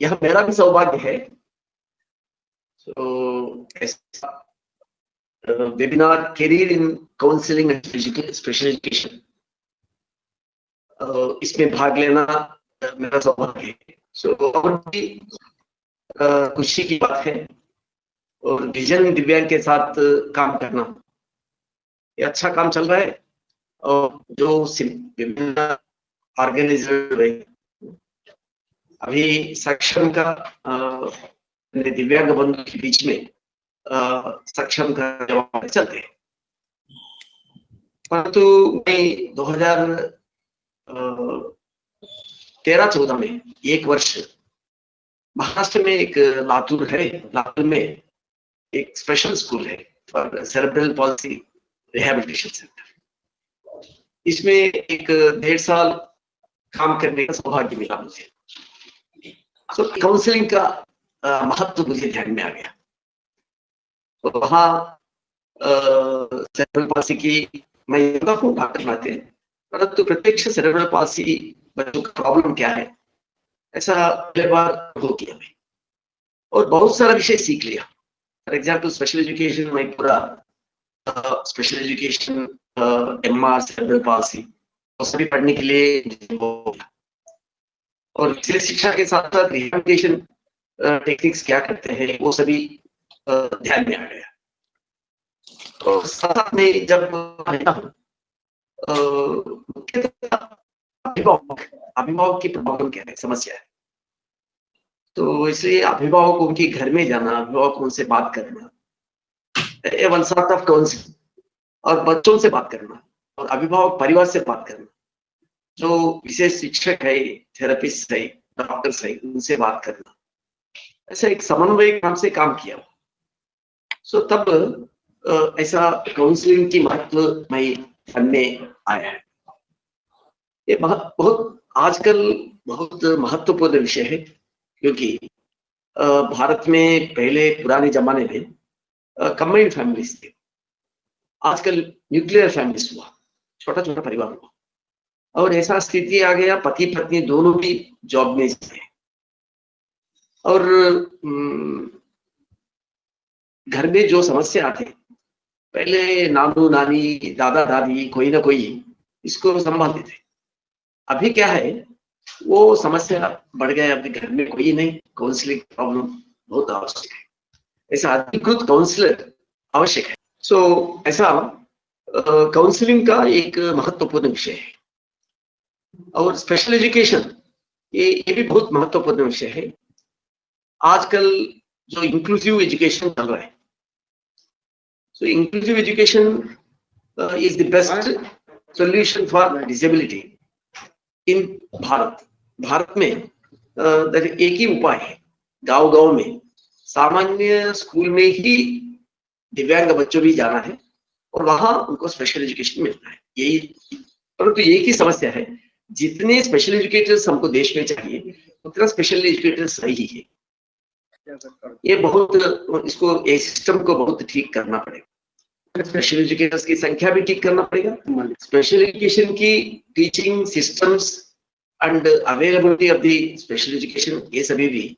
यह मेरा भी सौभाग्य है। तो ऐसा webinar career in counselling and special education, इसमें भाग लेना मेरा सौभाग्य है। सो और भी खुशी की बात है, और विजन दिव्यांग के साथ काम करना, ये अच्छा काम चल रहा है। और जो विभिन्न ऑर्गेनाइजर है, अभी सक्षम का दिव्यांग बंधु के बीच में सक्षम का जवाब चलते हैं। परंतु मैं 2013-14 में एक वर्ष महाराष्ट्र में एक लातूर है, लातूर में एक स्पेशल स्कूल है for cerebral palsy rehabilitation centre. इसमें एक 1.5 साल काम करने का सौभाग्य मिला मुझे। तो काउंसलिंग का महत्व मुझे ध्यान में आ गया। तो वहाँ सेरेब्रल पॉल्सी की मैं हूँ डॉक्टर नाते, परंतु प्रत्यक्ष सेरेब्रल पॉल्सी बच्चों का प्रॉब्लम क्या है, ऐसा पहली बार हो किया मैं, और बहुत सारा विषय सीख लिया। फॉर एग्जाम्पल स्पेशल एजुकेशन में पूरा special education MR cerebral palsy वो सभी पढ़ने के लिए वो, और इसलिए शिक्षा के साथ साथ रिहैबिलिटेशन टेक्निक्स क्या करते हैं वो सभी ध्यान में आ गया। तो साथ में जब आया हूँ अभिभावक की प्रॉब्लम क्या है, समस्या है, तो इसलिए अभिभावक उनके घर में जाना, अभिभावक उनसे बात करना, वन सॉर्ट ऑफ काउंसलिंग, और बच्चों से बात करना, और अभिभावक परिवार से बात करना, जो विशेष शिक्षक है, थेरेपिस्ट है, डॉक्टर्स है, उनसे बात करना, ऐसा एक समन्वय नाम से काम किया। सो तब ऐसा काउंसलिंग की महत्व में सामने आया है। ये बहुत आजकल बहुत महत्वपूर्ण विषय है, क्योंकि भारत में पहले पुराने जमाने में कंबाइंड फैमिलीज थे, आजकल न्यूक्लियर फैमिलीज हुआ, छोटा छोटा परिवार हुआ, और ऐसा स्थिति आ गया पति पत्नी दोनों भी जॉब में हैं, और घर में जो समस्या आते, पहले नानू नानी दादा दादी कोई ना कोई इसको संभालते थे। अभी क्या है, वो समस्या बढ़ गया, अपने घर में कोई नहीं, काउंसलिंग प्रॉब्लम बहुत आवश्यक है, ऐसा अधिकृत काउंसलर आवश्यक है। सो ऐसा काउंसलिंग का एक महत्वपूर्ण विषय है। और स्पेशल एजुकेशन ये भी बहुत महत्वपूर्ण विषय है। आजकल जो इंक्लूसिव एजुकेशन चल रहा है, so inclusive education is the best solution for disability in Bharat. Bharat में एक ही उपाय है, गांव गांव में सामान्य स्कूल में ही दिव्यांग बच्चों भी जाना है, और वहां उनको स्पेशल एजुकेशन मिलना है, यही। परंतु एक ही समस्या है, जितने स्पेशल एजुकेटर्स हमको देश में चाहिए उतना स्पेशल एजुकेटर्स नहीं है। ये बहुत, इसको ये सिस्टम को बहुत ठीक करना पड़ेगा। स्पेशल एजुकेटर्स की संख्या भी ठीक करना पड़ेगा, स्पेशल एजुकेशन की teaching systems and availability of the special education, ये सभी भी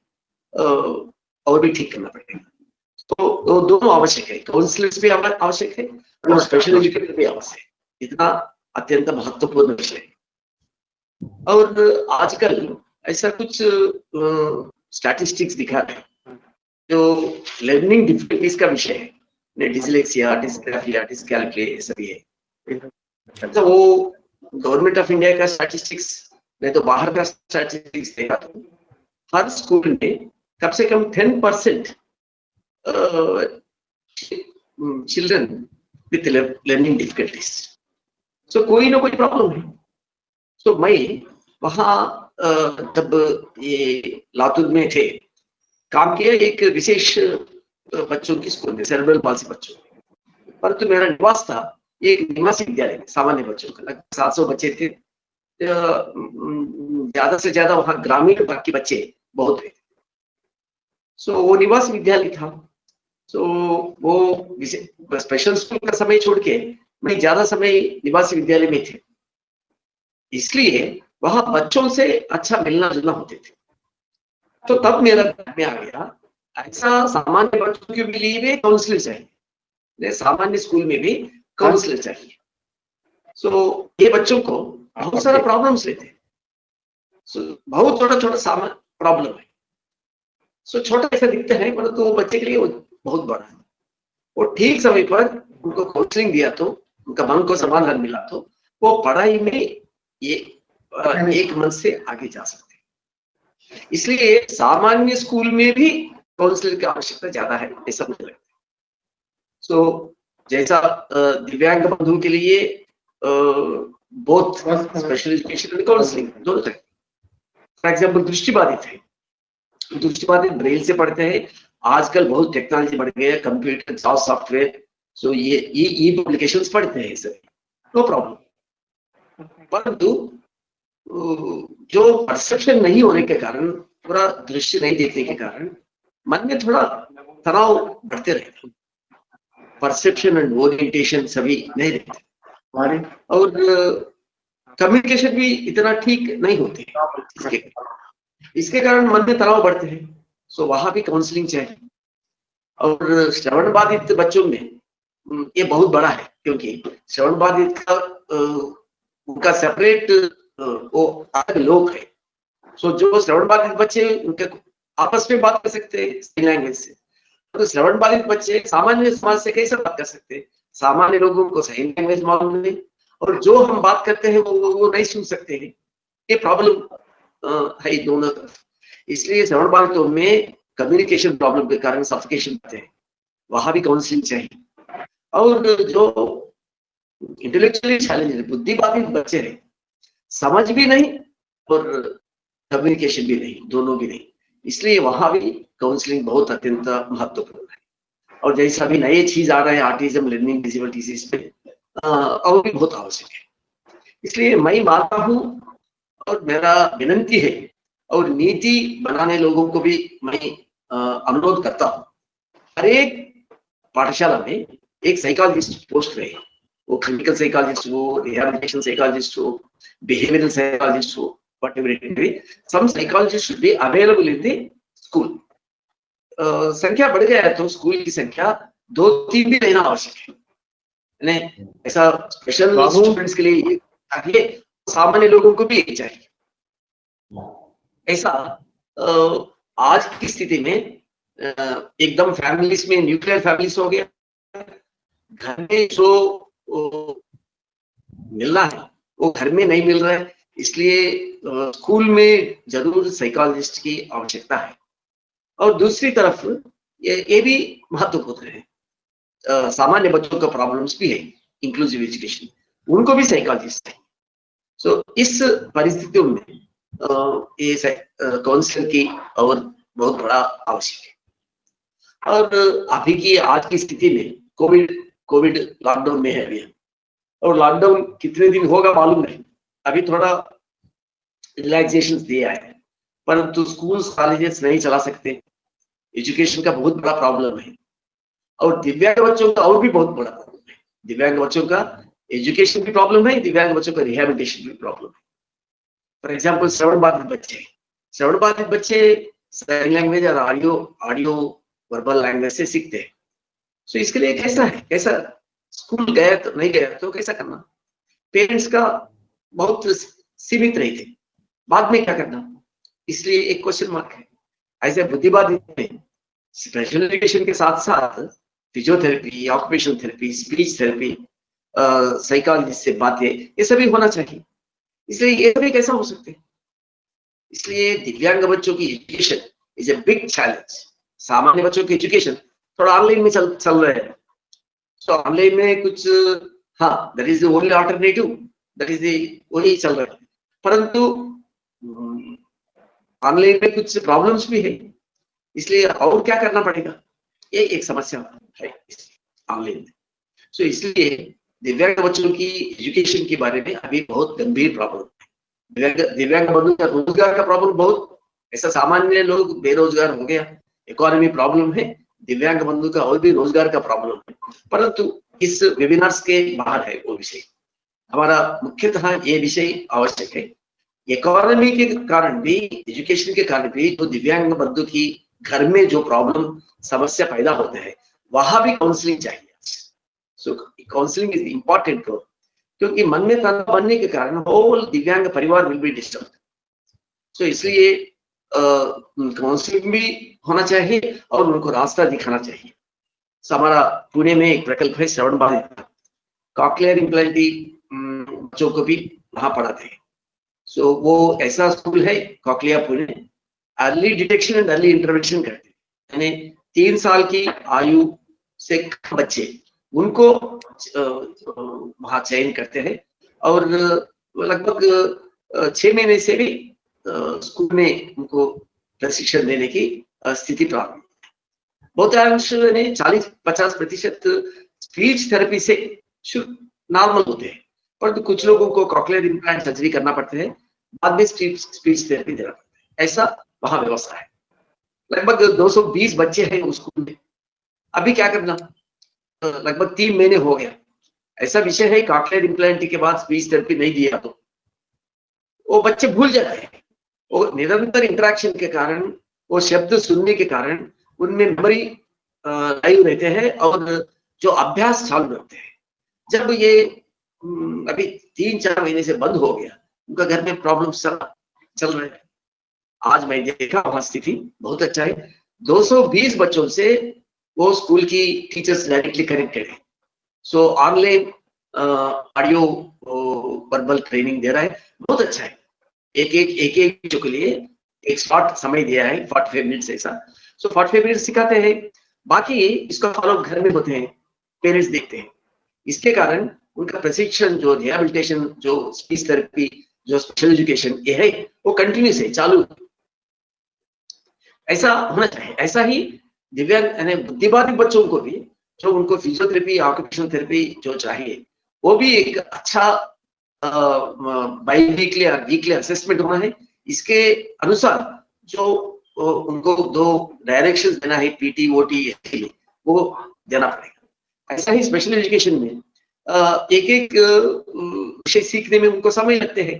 और भी ठीक करना पड़ेगा। तो दोनों आवश्यक है, काउंसलर्स भी आवश्यक है और स्पेशल एजुकेटर भी आवश्यक है, इतना अत्यंत महत्वपूर्ण विषय है। और आजकल ऐसा कुछ स्टैटिस्टिक्स दिखा रहे हैं, जो लर्निंग डिफिकल्टीज का विषय है, डिसलेक्सिया, डिस्ग्राफिया, डिसकैल्कुलिया सभी है। तो वो गवर्नमेंट ऑफ इंडिया का स्टैटिस्टिक्स नहीं तो बाहर का स्टैटिस्टिक्स देखा, तो हर स्कूल में कम से कम 10% चिल्ड्रन विथ लर्निंग डिफिकल्टीज, सो कोई ना कोई प्रॉब्लम है। सो मैं वहाँ जब ये लातूर में थे काम किया, एक विशेष बच्चों की स्कूल में, सेरेब्रल पॉल्सी बच्चों, परंतु मेरा निवास था एक निवासी विद्यालय में, सामान्य बच्चों का, लगभग 700 बच्चे थे, ज्यादा से ज्यादा वहाँ ग्रामीण वर्ग के बच्चे बहुत थे। सो वो निवास विद्यालय था। सो वो स्पेशल स्कूल का समय छोड़ के मैं ज्यादा समय निवासी विद्यालय में थे, इसलिए वहां बच्चों से अच्छा मिलना जुलना होते थे। तो तब मेरा ध्यान में आ गया, ऐसा सामान्य बच्चों के लिए भी काउंसलर चाहिए, सामान्य स्कूल में भी काउंसलर चाहिए। सो ये बच्चों को बहुत सारा प्रॉब्लम्स लेते हैं, बहुत छोटा छोटा सामान प्रॉब्लम है। सो छोटा ऐसा दिखता है, परंतु वो बच्चे के लिए वो बहुत बड़ा है। वो ठीक समय पर उनको काउंसलिंग दिया तो उनका मन को समाधान मिला तो वो पढ़ाई में ये एक मन से आगे जा सकते हैं। इसलिए सामान्य स्कूल में भी काउंसलर की आवश्यकता ज्यादा है, ऐसा मुझे लगता है। सो जैसा दिव्यांग बंधु के लिए both special education and counselling दोनों तरह। फॉर एग्जाम्पल दृष्टिबाधित है, दृष्टिबाधित ब्रेल से पढ़ते हैं। आजकल बहुत टेक्नोलॉजी बढ़ गई है, कंप्यूटर सॉफ्टवेयर, सो ये ई पब्लिकेशंस पढ़ते हैं सभी, नो प्रॉब्लम। परंतु जो परसेप्शन नहीं होने के कारण, पूरा दृश्य नहीं देखने के कारण मन में थोड़ा तनाव बढ़ते रहते, परसेप्शन एंड ओरिएंटेशन सभी नहीं रहते, और कम्युनिकेशन भी इतना ठीक नहीं होती इसके कारण मन में तनाव बढ़ते हैं। सो वहां भी काउंसलिंग चाहिए। और श्रवण बाधित बच्चों में ये बहुत बड़ा है, क्योंकि श्रवण बाधित का उनका सेपरेट वो अलग लोग है। सो जो श्रवण बाधित बच्चे उनके आपस में बात कर सकते हैं साइन लैंग्वेज से, तो श्रवण बाधित बच्चे सामान्य समाज से कैसे बात कर सकते हैं? सामान्य लोगों को साइन लैंग्वेज मालूम नहीं, और जो हम बात करते हैं वो नहीं सुन सकते हैं। ये प्रॉब्लम है दोनों तरफ। इसलिए श्रवण बाधितों में कम्युनिकेशन प्रॉब्लम के कारण सफोकेशन होते हैं, वहां भी काउंसलिंग चाहिए। और जो इंटेलेक्चुअली चैलेंज बुद्धि बाधित बच्चे हैं, समझ भी नहीं और कम्युनिकेशन भी नहीं, दोनों भी नहीं, इसलिए वहां भी काउंसलिंग बहुत अत्यंत महत्वपूर्ण है। और जैसा भी नए चीज आ रहा है ऑटिज्म लर्निंग डिसेबिलिटीज पे, और भी बहुत आवश्यक है। इसलिए मैं मानता हूँ और मेरा विनंती है, और नीति बनाने लोगों को भी मैं अनुरोध करता हूँ, हर एक पाठशाला में एक साइकोलॉजिस्ट पोस्ट रहे, वो क्लिनिकल साइकोलॉजिस्ट हो, रिहैबिलिटेशन साइकोलॉजिस्ट हो, बिहेवियरल साइकोलॉजिस्ट हो, whatever it may be, some psychologists should be available in the school. संख्या बढ़ गया है तो स्कूल की संख्या 2-3 भी रहना आवश्यक है। ऐसा स्पेशल स्टूडेंट्स के लिए चाहिए, सामान्य लोगों को भी चाहिए। ऐसा आज की स्थिति में एकदम फैमिलीज में न्यूक्लियर फैमिलीज हो गया, घर में जो मिलना है वो घर में नहीं मिल रहा है, इसलिए स्कूल में जरूर साइकोलॉजिस्ट की आवश्यकता है। और दूसरी तरफ ये भी महत्वपूर्ण है, सामान्य बच्चों का प्रॉब्लम्स भी है, इंक्लूसिव एजुकेशन, उनको भी साइकोलॉजिस्ट है। सो इस परिस्थितियों में ये काउंसलर की और बहुत बड़ा आवश्यक है। और अभी की आज की स्थिति में कोविड लॉकडाउन में है अभी, और लॉकडाउन कितने दिन होगा मालूम नहीं, अभी थोड़ा रिलैक्सेशन दिया है, परंतु स्कूल्स कॉलेजेस नहीं चला सकते, एजुकेशन का बहुत बड़ा प्रॉब्लम है। और दिव्यांग बच्चों का और भी बहुत बड़ा प्रॉब्लम है, दिव्यांग बच्चों का एजुकेशन भी प्रॉब्लम है, दिव्यांग बच्चों का रिहैबिलिटेशन भी प्रॉब्लम है। फॉर एग्जाम्पल श्रवण बाधित बच्चे साइन लैंग्वेज और ऑडियो वर्बल लैंग्वेज से सीखते हैं। सो इसके लिए कैसा स्कूल गया तो नहीं गया तो कैसा करना, पेरेंट्स का बहुत सीमित रहे थे, बाद में क्या करना, इसलिए एक क्वेश्चन मार्क है। ऐसे बुद्धिबाधित में स्पेशल एजुकेशन के साथ साथ physiotherapy, occupational therapy, speech therapy, psychologist से बातें, ये सभी होना चाहिए। इसलिए ये सभी कैसा हो सकते हैं? इसलिए दिव्यांग बच्चों की education is a big challenge. सामान्य बच्चों की एजुकेशन थोड़ा ऑनलाइन में चल रहे हैं, तो ऑनलाइन में कुछ हाँ, that is the only alternative, that is वही चल रहा है, परंतु ऑनलाइन में कुछ प्रॉब्लम्स भी है, इसलिए और क्या करना पड़ेगा, ये एक समस्या है ऑनलाइन में। सो इसलिए दिव्यांग बच्चों की एजुकेशन के बारे में अभी बहुत गंभीर प्रॉब्लम है। दिव्यांग बच्चों का रोजगार का प्रॉब्लम बहुत, ऐसा सामान्य लोग बेरोजगार हो गया, इकोनॉमी प्रॉब्लम है, दिव्यांग बंधु का और भी रोजगार का प्रॉब्लम है, परंतु इस वेबिनार्स के बाहर है वो विषय। हमारा मुख्यतः ये विषय आवश्यक है, इकोनॉमी के कारण भी, एजुकेशन के कारण भी जो दिव्यांग बंधु की घर में जो प्रॉब्लम समस्या पैदा होते हैं, वहां भी काउंसलिंग चाहिए। सो काउंसलिंग इज इंपॉर्टेंट रोल, क्योंकि मन में तनाव बनने के कारण होल दिव्यांग परिवार विल बी डिस्टर्ब। सो इसलिए काउंसलिंग भी होना चाहिए और उनको रास्ता दिखाना चाहिए। सो हमारा पुणे में एक प्रकल्प है श्रवण बाधित कॉक्लियर इम्प्लांटी बच्चों को भी वहां पढ़ाते हैं। सो वो ऐसा स्कूल है cochlea Pune, early detection and early intervention करते हैं, यानी 3 साल की आयु से कम बच्चे उनको वहां चयन करते हैं और लगभग 6 महीने से भी स्कूल में उनको प्रशिक्षण देने की स्थिति प्राप्त हुई। बहुतांश ने 40-50% स्पीच थेरेपी से नॉर्मल होते हैं, परंतु कुछ लोगों को कॉक्लियर इम्प्लांट सर्जरी करना पड़ते हैं, बाद में स्पीच थेरेपी देना पड़ता है। ऐसा वहां व्यवस्था है। लगभग 220 बच्चे हैं उस स्कूल में। अभी क्या करना, लगभग 3 महीने हो गया। ऐसा विषय है कॉक्लियर इम्प्लांट के बाद स्पीच थेरेपी नहीं दिया तो वो बच्चे भूल जाते हैं। वो निरंतर इंटरेक्शन के कारण, वो शब्द सुनने के कारण उनमें मेमोरी लाइव रहते हैं और जो अभ्यास चालू रखते हैं। जब ये अभी 3-4 महीने से बंद हो गया, उनका घर में प्रॉब्लम चल रहे हैं। आज मैं देखा वहां स्थिति बहुत अच्छा है। 220 बच्चों से वो स्कूल की टीचर्स डायरेक्टली कनेक्टेड है। So online audio verbal training दे रहा है, बहुत अच्छा है। एक बच्चों के लिए एक स्लॉट समय दिया है 45 मिनट्स ऐसा। सो 45 मिनट्स सिखाते हैं, बाकी इसका फॉलो घर में होते हैं, पेरेंट्स देखते हैं। इसके कारण उनका प्रशिक्षण, जो रिहेबिलिटेशन, जो स्पीच थेरेपी, जो स्पेशल एजुकेशन ये है, वो कंटिन्यूस है, चालू। ऐसा होना चाहिए। ऐसा ही दिव्यांग यानी बुद्धिबाधित बच्चों को भी, जो उनको फिजियोथेरेपी, ऑक्यूपेशनल थेरेपी जो चाहिए, वो भी एक अच्छा बाई वीकली और वीकली असेसमेंट होना है। इसके अनुसार जो उनको 2 डायरेक्शन देना है, पीटी ओटी, वो देना पड़ेगा। ऐसा ही स्पेशल एजुकेशन में एक विषय सीखने में उनको समय लगते हैं।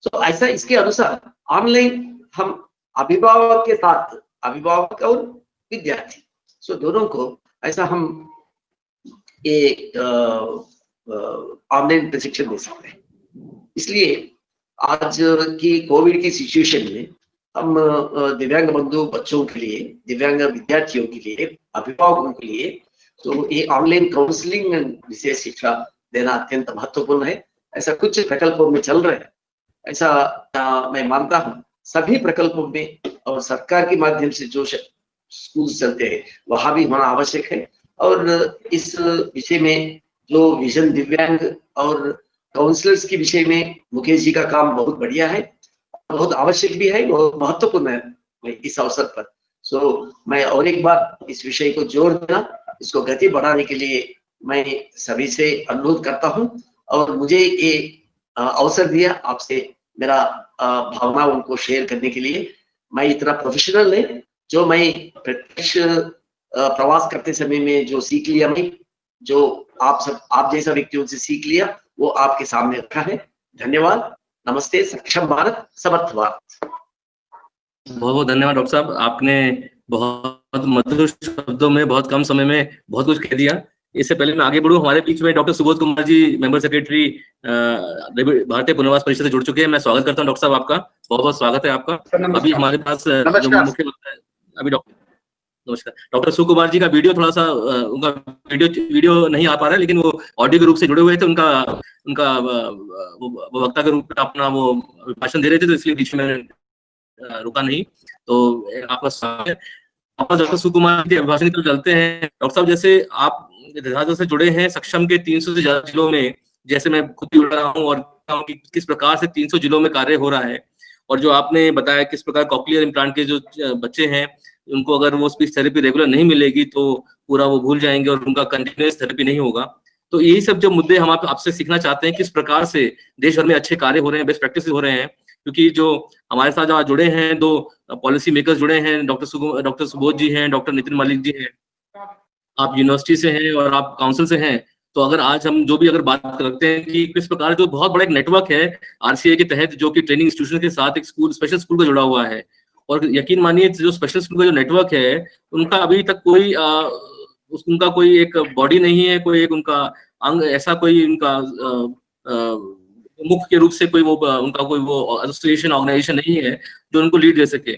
तो ऐसा इसके अनुसार ऑनलाइन हम अभिभावक के साथ, अभिभावक और विद्यार्थी, सो दोनों को ऐसा हम एक ऑनलाइन प्रशिक्षण दे सकते हैं। इसलिए आज की कोविड की सिचुएशन में हम दिव्यांग बंधु बच्चों के लिए, दिव्यांग विद्यार्थियों के लिए, अभिभावकों के लिए तो ये ऑनलाइन काउंसलिंग विशेष शिक्षा देना अत्यंत महत्वपूर्ण है। ऐसा कुछ प्रकल्पों में चल रहा है। ऐसा मैं मानता हूँ सभी प्रकल्पों में और सरकार के माध्यम से जो स्कूल चलते हैं वहां भी होना आवश्यक है। और इस विषय में जो विजन दिव्यांग और काउंसलर्स के विषय में मुकेश जी का काम बहुत बढ़िया है, बहुत आवश्यक भी है, बहुत महत्वपूर्ण है इस अवसर पर। सो मैं और एक बार इस विषय को जोर देना, इसको गति बढ़ाने के लिए मैं सभी से अनुरोध करता हूं और मुझे ये अवसर दिया आपसे मेरा भावना उनको शेयर करने के लिए। मैं इतना प्रोफेशनल है, जो मैं प्रत्यक्ष प्रवास करते समय में जो सीख लिया, मैं जो आप जैसा व्यक्तियों से सीख लिया, वो आपके सामने रखा है। धन्यवाद। नमस्ते। सक्षम भारत, समर्थ भारत। बहुत बहुत धन्यवाद डॉक्टर साहब, आपने बहुत मधुर शब्दों में बहुत कम समय में बहुत कुछ कह दिया। इससे पहले मैं आगे बढ़ूं, हमारे बीच में डॉक्टर सुबोध कुमार जी, मेंबर सेक्रेटरी भारतीय पुनर्वास परिषद से जुड़ चुके हैं। मैं स्वागत करता हूं डॉक्टर साहब आपका, बहुत बहुत स्वागत है आपका। अभी हमारे पास जो मुख्य अभी नमस्कार डॉक्टर सुकुमार जी का वीडियो थोड़ा सा उनका वीडियो नहीं आ पा रहा है, लेकिन वो ऑडियो के रूप से जुड़े हुए थे। उनका वक्ता के रूप में अपना वो भाषण दे रहे थे, तो इसलिए बीच में रुका नहीं। तो आपका डॉक्टर सुकुमार जी अभिभाषण की तरफ चलते हैं। डॉक्टर साहब, जैसे आप धरातल से जुड़े हैं सक्षम के 300 से ज्यादा जिलों में, जैसे मैं खुद भी जुड़ रहा हूँ और कि किस प्रकार से 300 जिलों में कार्य हो रहा है, और जो आपने बताया किस प्रकार कॉक्लियर इम्प्लांट के जो बच्चे हैं उनको अगर वो स्पीच थेरेपी रेगुलर नहीं मिलेगी तो पूरा वो भूल जाएंगे और उनका कंटिन्यूअस थेरेपी नहीं होगा। तो यही सब जो मुद्दे हम आपसे सीखना चाहते हैं, किस प्रकार से देश भर में अच्छे कार्य हो रहे हैं, बेस्ट प्रैक्टिस हो रहे हैं। क्योंकि जो हमारे साथ जो जुड़े हैं, 2 पॉलिसी मेकर्स जुड़े हैं, डॉक्टर सुबोध जी हैं, डॉक्टर नितिन मलिक जी हैं। आप यूनिवर्सिटी से हैं और आप काउंसिल से हैं, तो अगर आज हम जो भी अगर बात करते हैं कि किस प्रकार जो बहुत बड़ा एक नेटवर्क है आरसीए के तहत, जो कि ट्रेनिंग इंस्टीट्यूशन के साथ एक स्कूल, स्पेशल स्कूल का जुड़ा हुआ है, और यकीन मानिए जो स्पेशल स्कूल का जो नेटवर्क है उनका अभी तक कोई उनका कोई एक बॉडी नहीं है, कोई एक उनका अंग, ऐसा कोई उनका मुख्य रूप से कोई वो उनका कोई वो एसोसिएशन, ऑर्गेनाइजेशन नहीं है जो उनको लीड दे सके।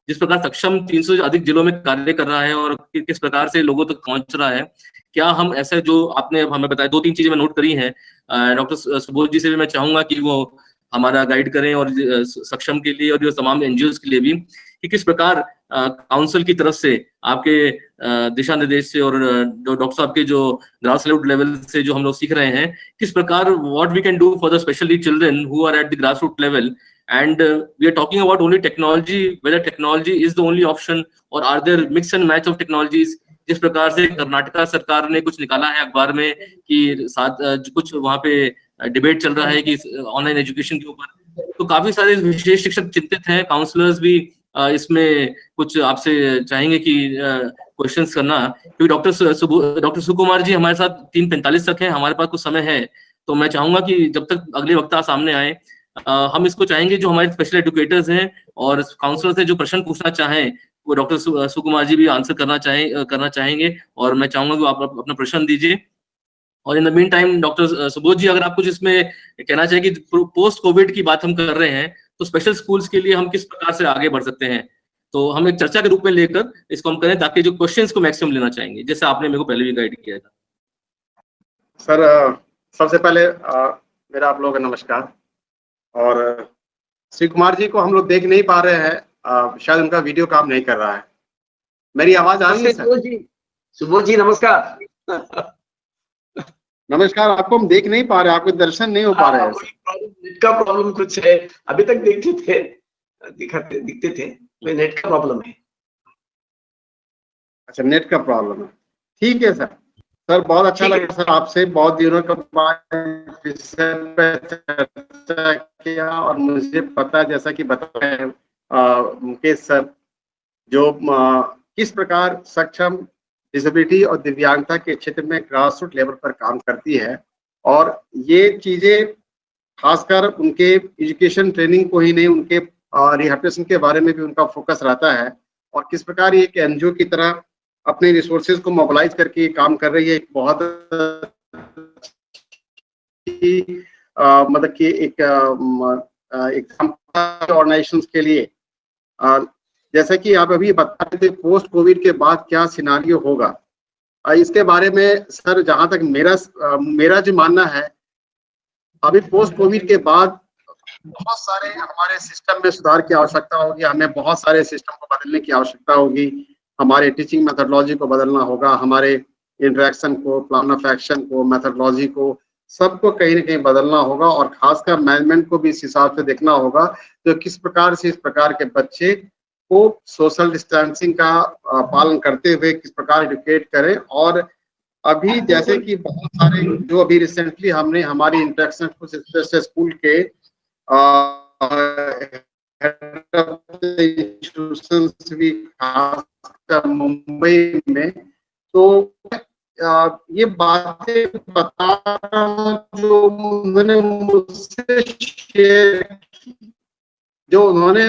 जिस प्रकार सक्षम 300 से अधिक जिलों में कार्य कर रहा है और किस प्रकार से लोगों तक पहुंच रहा है, क्या हम ऐसे जो आपने हमें बताया, 2-3 चीजें मैं नोट करी हैं, डॉक्टर सुबोध जी से भी मैं चाहूंगा कि वो हमारा गाइड करें, और सक्षम के लिए और जो तमाम एनजीओ के लिए भी, कि किस प्रकार काउंसिल की तरफ से आपके दिशा निर्देश से और डॉक्टर साहब के जो ग्रास रूट लेवल से जो हम लोग सीख रहे हैं, किस प्रकार what we can do for the specially children who are at the grass root level, and we are talking about only technology, whether technology is the only option or are there mix and match of technologies। जिस प्रकार से कर्नाटका सरकार ने कुछ निकाला है अखबार में कि साथ कुछ वहां पे डिबेट चल रहा है कि ऑनलाइन एजुकेशन के ऊपर, तो काफी सारे विशेष शिक्षक चिंतित हैं, काउंसलर्स भी इसमें कुछ आपसे चाहेंगे कि क्वेश्चंस करना, क्योंकि डॉक्टर सुकुमार जी हमारे साथ 3:45 तक है, हमारे पास कुछ समय है, तो मैं चाहूंगा कि जब तक अगले वक्ता सामने आए हम इसको चाहेंगे जो हमारे स्पेशल एजुकेटर्स हैं और काउंसलर्स हैं जो प्रश्न पूछना चाहें, वो डॉक्टर सुकुमार जी भी आंसर करना चाहेंगे, और मैं चाहूंगा कि आप अपना प्रश्न दीजिए। और in the meantime doctor Subodh ji, अगर आप कुछ इसमें कहना चाहें कि पोस्ट कोविड की बात हम कर रहे हैं, तो स्पेशल स्कूल्स के लिए हम किस प्रकार से आगे बढ़ सकते हैं, तो हम एक चर्चा के रूप में लेकर इसको हम करें, ताकि जो क्वेश्चंस को मैक्सिमम लेना चाहेंगे, जैसे आपने मेरे को पहले भी गाइड किया था। सर, सबसे पहले मेरा आप लोगों का नमस्कार। और श्री कुमार जी को हम लोग देख नहीं पा रहे हैं, शायद उनका वीडियो काम नहीं कर रहा है। मेरी आवाज आ रही है सर? सुबोध जी नमस्कार। नमस्कार, आपको हम देख नहीं पा रहे, आपके दर्शन नहीं हो पा रहे हैं। नेट का प्रॉब्लम कुछ है, अभी तक दिखते थे, नेट का प्रॉब्लम है। अच्छा, नेट का प्रॉब्लम है, ठीक है सर। सर बहुत अच्छा लगा सर, आपसे बहुत दिनों के बाद विषय पे चर्चा किया, और मुझे पता, जैसा कि बताया मुकेश सर, जो किस प्रकार सक्षम, डिसेबिलिटी और दिव्यांगता के क्षेत्र में ग्रास रूट लेवल पर काम करती है, और ये चीजें खासकर उनके एजुकेशन ट्रेनिंग को ही नहीं, उनके रिहैबिलिटेशन के बारे में भी उनका फोकस रहता है, और किस प्रकार ये एक एनजीओ की तरह अपने रिसोर्सेज को मोबिलाइज करके काम कर रही है। एक बहुत मतलब कि एक ऑर्गेनाइजेशंस के लिए, जैसा कि आप अभी बता रहे थे, पोस्ट कोविड के बाद क्या सिनारियो होगा, इसके बारे में सर जहां तक मेरा जो मानना है, अभी पोस्ट कोविड के बाद बहुत सारे हमारे सिस्टम में सुधार की आवश्यकता होगी, हमें बहुत सारे सिस्टम को बदलने की आवश्यकता होगी, हमारे टीचिंग मेथोडोलॉजी को बदलना होगा, हमारे इंटरेक्शन को, प्लान ऑफ एक्शन को, मेथोडोलॉजी को, सबको कहीं ना कहीं बदलना होगा, और खासकर मैनेजमेंट को भी इस हिसाब से देखना होगा तो किस प्रकार से इस प्रकार के बच्चे को सोशल डिस्टेंसिंग का पालन करते हुए किस प्रकार एजुकेट करें। और अभी जैसे कि बहुत सारे जो अभी रिसेंटली हमने हमारी इंटरेक्शन कुछ स्कूल के इंस्टीट्यूशंस भी खासकर मुंबई में, तो ये बातें बता रहा हूँ जो उन्होंने मुझसे शेयर की, जो उन्होंने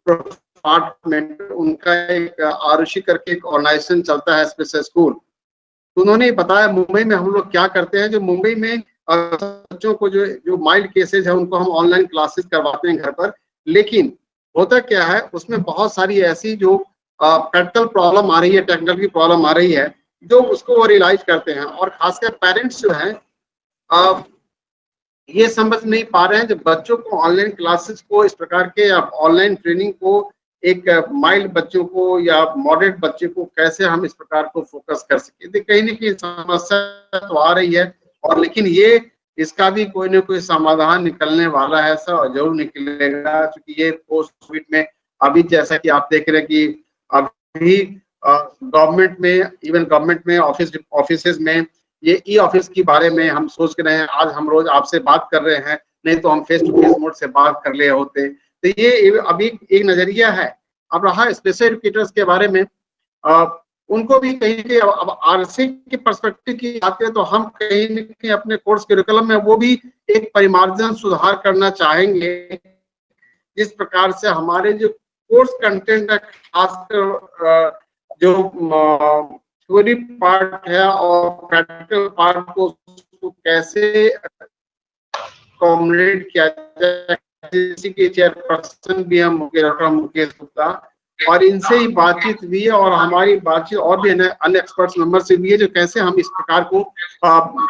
डिपार्टमेंट, उनका एक आरुषि करके एक ऑर्गेनाइजेशन चलता है स्पेशल स्कूल, तो उन्होंने बताया मुंबई में हम लोग क्या करते हैं। जो मुंबई में बच्चों को जो माइल्ड केसेज है उनको हम ऑनलाइन क्लासेस करवाते हैं घर पर, लेकिन होता क्या है उसमें बहुत सारी ऐसी जो प्रैक्टिकल प्रॉब्लम आ रही है, टेक्निकल की प्रॉब्लम आ रही है, जो उसको वो रियलाइज करते हैं, और खासकर पेरेंट्स जो हैं ये समझ नहीं पा रहे हैं, जब बच्चों को ऑनलाइन क्लासेस को इस प्रकार के या ऑनलाइन ट्रेनिंग को एक माइल्ड बच्चों को या मॉडरेट बच्चे को कैसे हम इस प्रकार को फोकस कर सके। कहीं ना कहीं समस्या तो आ रही है, और लेकिन ये इसका भी कोई ना कोई समाधान निकलने वाला है सर, और जरूर निकलेगा, क्योंकि ये पोस्ट कोविड में अभी जैसा कि आप देख रहे हैं कि अभी गवर्नमेंट में, इवन गवर्नमेंट में ऑफिसेज में ये ई ऑफिस के बारे में हम सोच रहे हैं। आज हम रोज आपसे बात कर रहे हैं, नहीं तो हम फेस टू फेस मोड से बात कर ले होते। तो ये अभी एक नजरिया है। अब रहा स्पेशल एजुकेटर्स के बारे में, उनको भी कहीं के अब आरसी के पर्सपेक्टिव की बात करें तो हम कहीं न कहीं अपने कोर्स करिकुलम में वो भी एक परिमार्जन सुधार करना चाहेंगे, जिस प्रकार से हमारे जो कोर्स कंटेंट है, खासकर जो थ्योरी पार्ट है और प्रैक्टिकल पार्ट को कैसे कॉम्बिनेट किया जाए। किसी के चेयरपर्सन भी हम डॉक्टर मुकेश गुप्ता, और इनसे ही बातचीत हुई है और हमारी बातचीत और भी अन्य एक्सपर्ट्स मेंबर से भी है, जो कैसे हम इस प्रकार को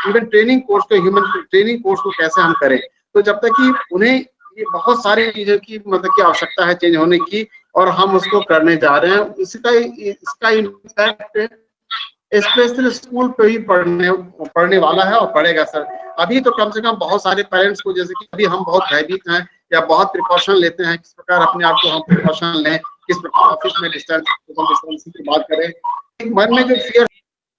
इवन ट्रेनिंग कोर्स को, ह्यूमन ट्रेनिंग कोर्स को कैसे हम करें। तो जब तक कि उन्हें ये बहुत सारी चीजों की मतलब की आवश्यकता है चेंज होने की, और हम उसको करने जा रहे हैं। इसका इम्पैक्ट स्पेशल स्कूल पे ही पढ़ने वाला है और पढ़ेगा सर। अभी तो कम से कम बहुत सारे पेरेंट्स को, जैसे कि अभी हम बहुत भयभीत हैं या बहुत प्रिकॉशन लेते हैं, किस प्रकार अपने आप को हम प्रिकॉशन लें, किस प्रकार ऑफिस में डिस्टेंसिंग की बात करें, मन में जो फियर।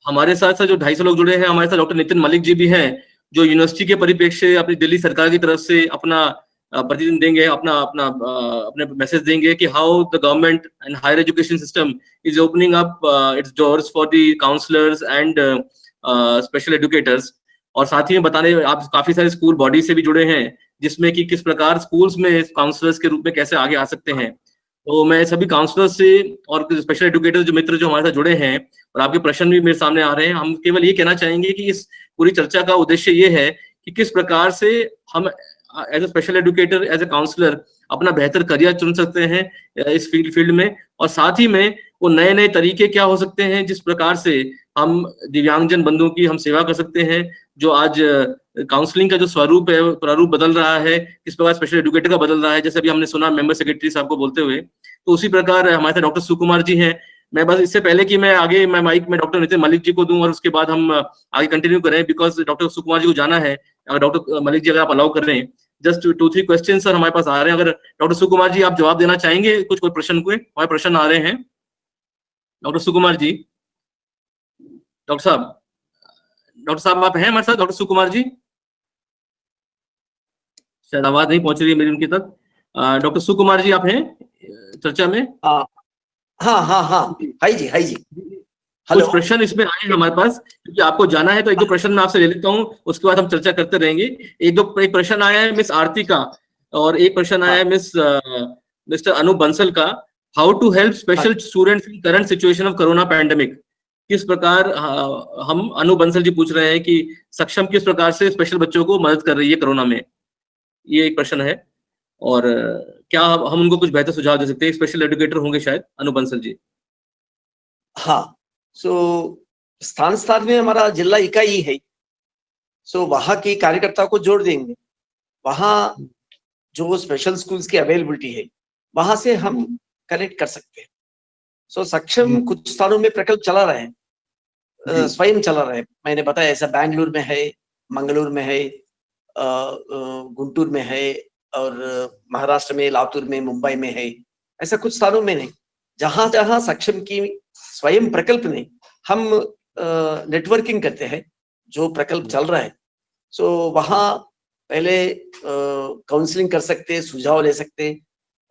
हमारे साथ जो 250 लोग जुड़े हैं, हमारे साथ डॉक्टर नितिन मलिक जी भी हैं, जो यूनिवर्सिटी के परिप्रेक्ष्य अपनी दिल्ली सरकार की तरफ से अपना प्रतिदिन देंगे, अपने मैसेज देंगे कि how the government and higher education system is opening up its doors for the counsellors and special educators. और साथ ही में बताने, आप काफी सारे स्कूल बॉडी से भी जुड़े हैं, जिसमें कि किस प्रकार स्कूल्स में काउंसलर्स के रूप में कैसे आगे आ सकते हैं। तो मैं सभी काउंसलर्स से और स्पेशल एजुकेटर्स जो मित्र जो हमारे साथ जुड़े हैं, और आपके प्रश्न भी मेरे सामने आ रहे हैं, हम केवल ये कहना चाहेंगे कि इस पूरी चर्चा का उद्देश्य ये है कि किस प्रकार से हम as a special educator, as a counsellor अपना बेहतर करियर चुन सकते हैं इस फील्ड में, और साथ ही में वो नए नए तरीके क्या हो सकते हैं जिस प्रकार से हम दिव्यांगजन बंधुओं की हम सेवा कर सकते हैं। जो आज काउंसलिंग का जो स्वरूप है, प्रारूप बदल रहा है, किस प्रकार स्पेशल एजुकेटर का बदल रहा है, जैसे अभी हमने सुना मेंबर सेक्रेटरी साहब को बोलते हुए, तो उसी प्रकार हमारे साथ डॉक्टर सुकुमार जी हैं। मैं बस इससे पहले कि मैं माइक में डॉक्टर नितिन मलिक जी को दूं और उसके बाद हम आगे कंटिन्यू करें, बिकॉज डॉक्टर सुकुमार जी को जाना है। अगर डॉक्टर मलिक जी अगर आप अलाउ कर रहे हैं, जस्ट 2-3 क्वेश्चन सर हमारे पास आ रहे हैं, अगर डॉक्टर सुकुमार जी आप जवाब देना चाहेंगे कुछ कोई प्रश्न को, हमारे प्रश्न आ रहे हैं। डॉक्टर सुकुमार जी, डॉक्टर साहब आप हैं हमारे साथ? डॉक्टर सुकुमार जी, शायद आवाज नहीं पहुंच रही है मेरी उनकी तक। डॉक्टर सुकुमार जी आप हैं चर्चा में? हाँ हाई जी कुछ प्रश्न इसमें आए हमारे पास, क्योंकि आपको जाना है, तो 1-2 प्रश्न मैं आपसे ले लेता हूँ, उसके बाद हम चर्चा करते रहेंगे। एक प्रश्न आया है मिस आरती का, और एक प्रश्न आया है मिस्टर अनूप बंसल का। How to help special students in current situation of corona pandemic. किस प्रकार हम, अनूप बंसल जी पूछ रहे हैं कि सक्षम किस प्रकार से स्पेशल बच्चों को मदद कर रही है कोरोना में, ये एक प्रश्न है। और क्या हम उनको कुछ बेहतर सुझाव दे सकते हैं? स्पेशल एजुकेटर होंगे शायद अनूप बंसल जी। हाँ, स्थान में हमारा जिला इकाई है, वहां की कार्यकर्ताओं को जोड़ देंगे। वहां जो स्पेशल स्कूल्स की अवेलेबिलिटी है, वहां से हम कनेक्ट कर सकते हैं। सक्षम कुछ स्थानों में प्रकल्प चला रहे हैं, स्वयं चला रहे हैं। मैंने बताया ऐसा बेंगलुरु में है, मंगलुरु में है, गुंटूर में है, और महाराष्ट्र में लातूर में, मुंबई में है। ऐसा कुछ स्थानों में नहीं, जहां जहां सक्षम की स्वयं प्रकल्प ने हम नेटवर्किंग करते हैं, जो प्रकल्प चल रहा है, वहां पहले काउंसलिंग कर सकते, सुझाव ले सकते,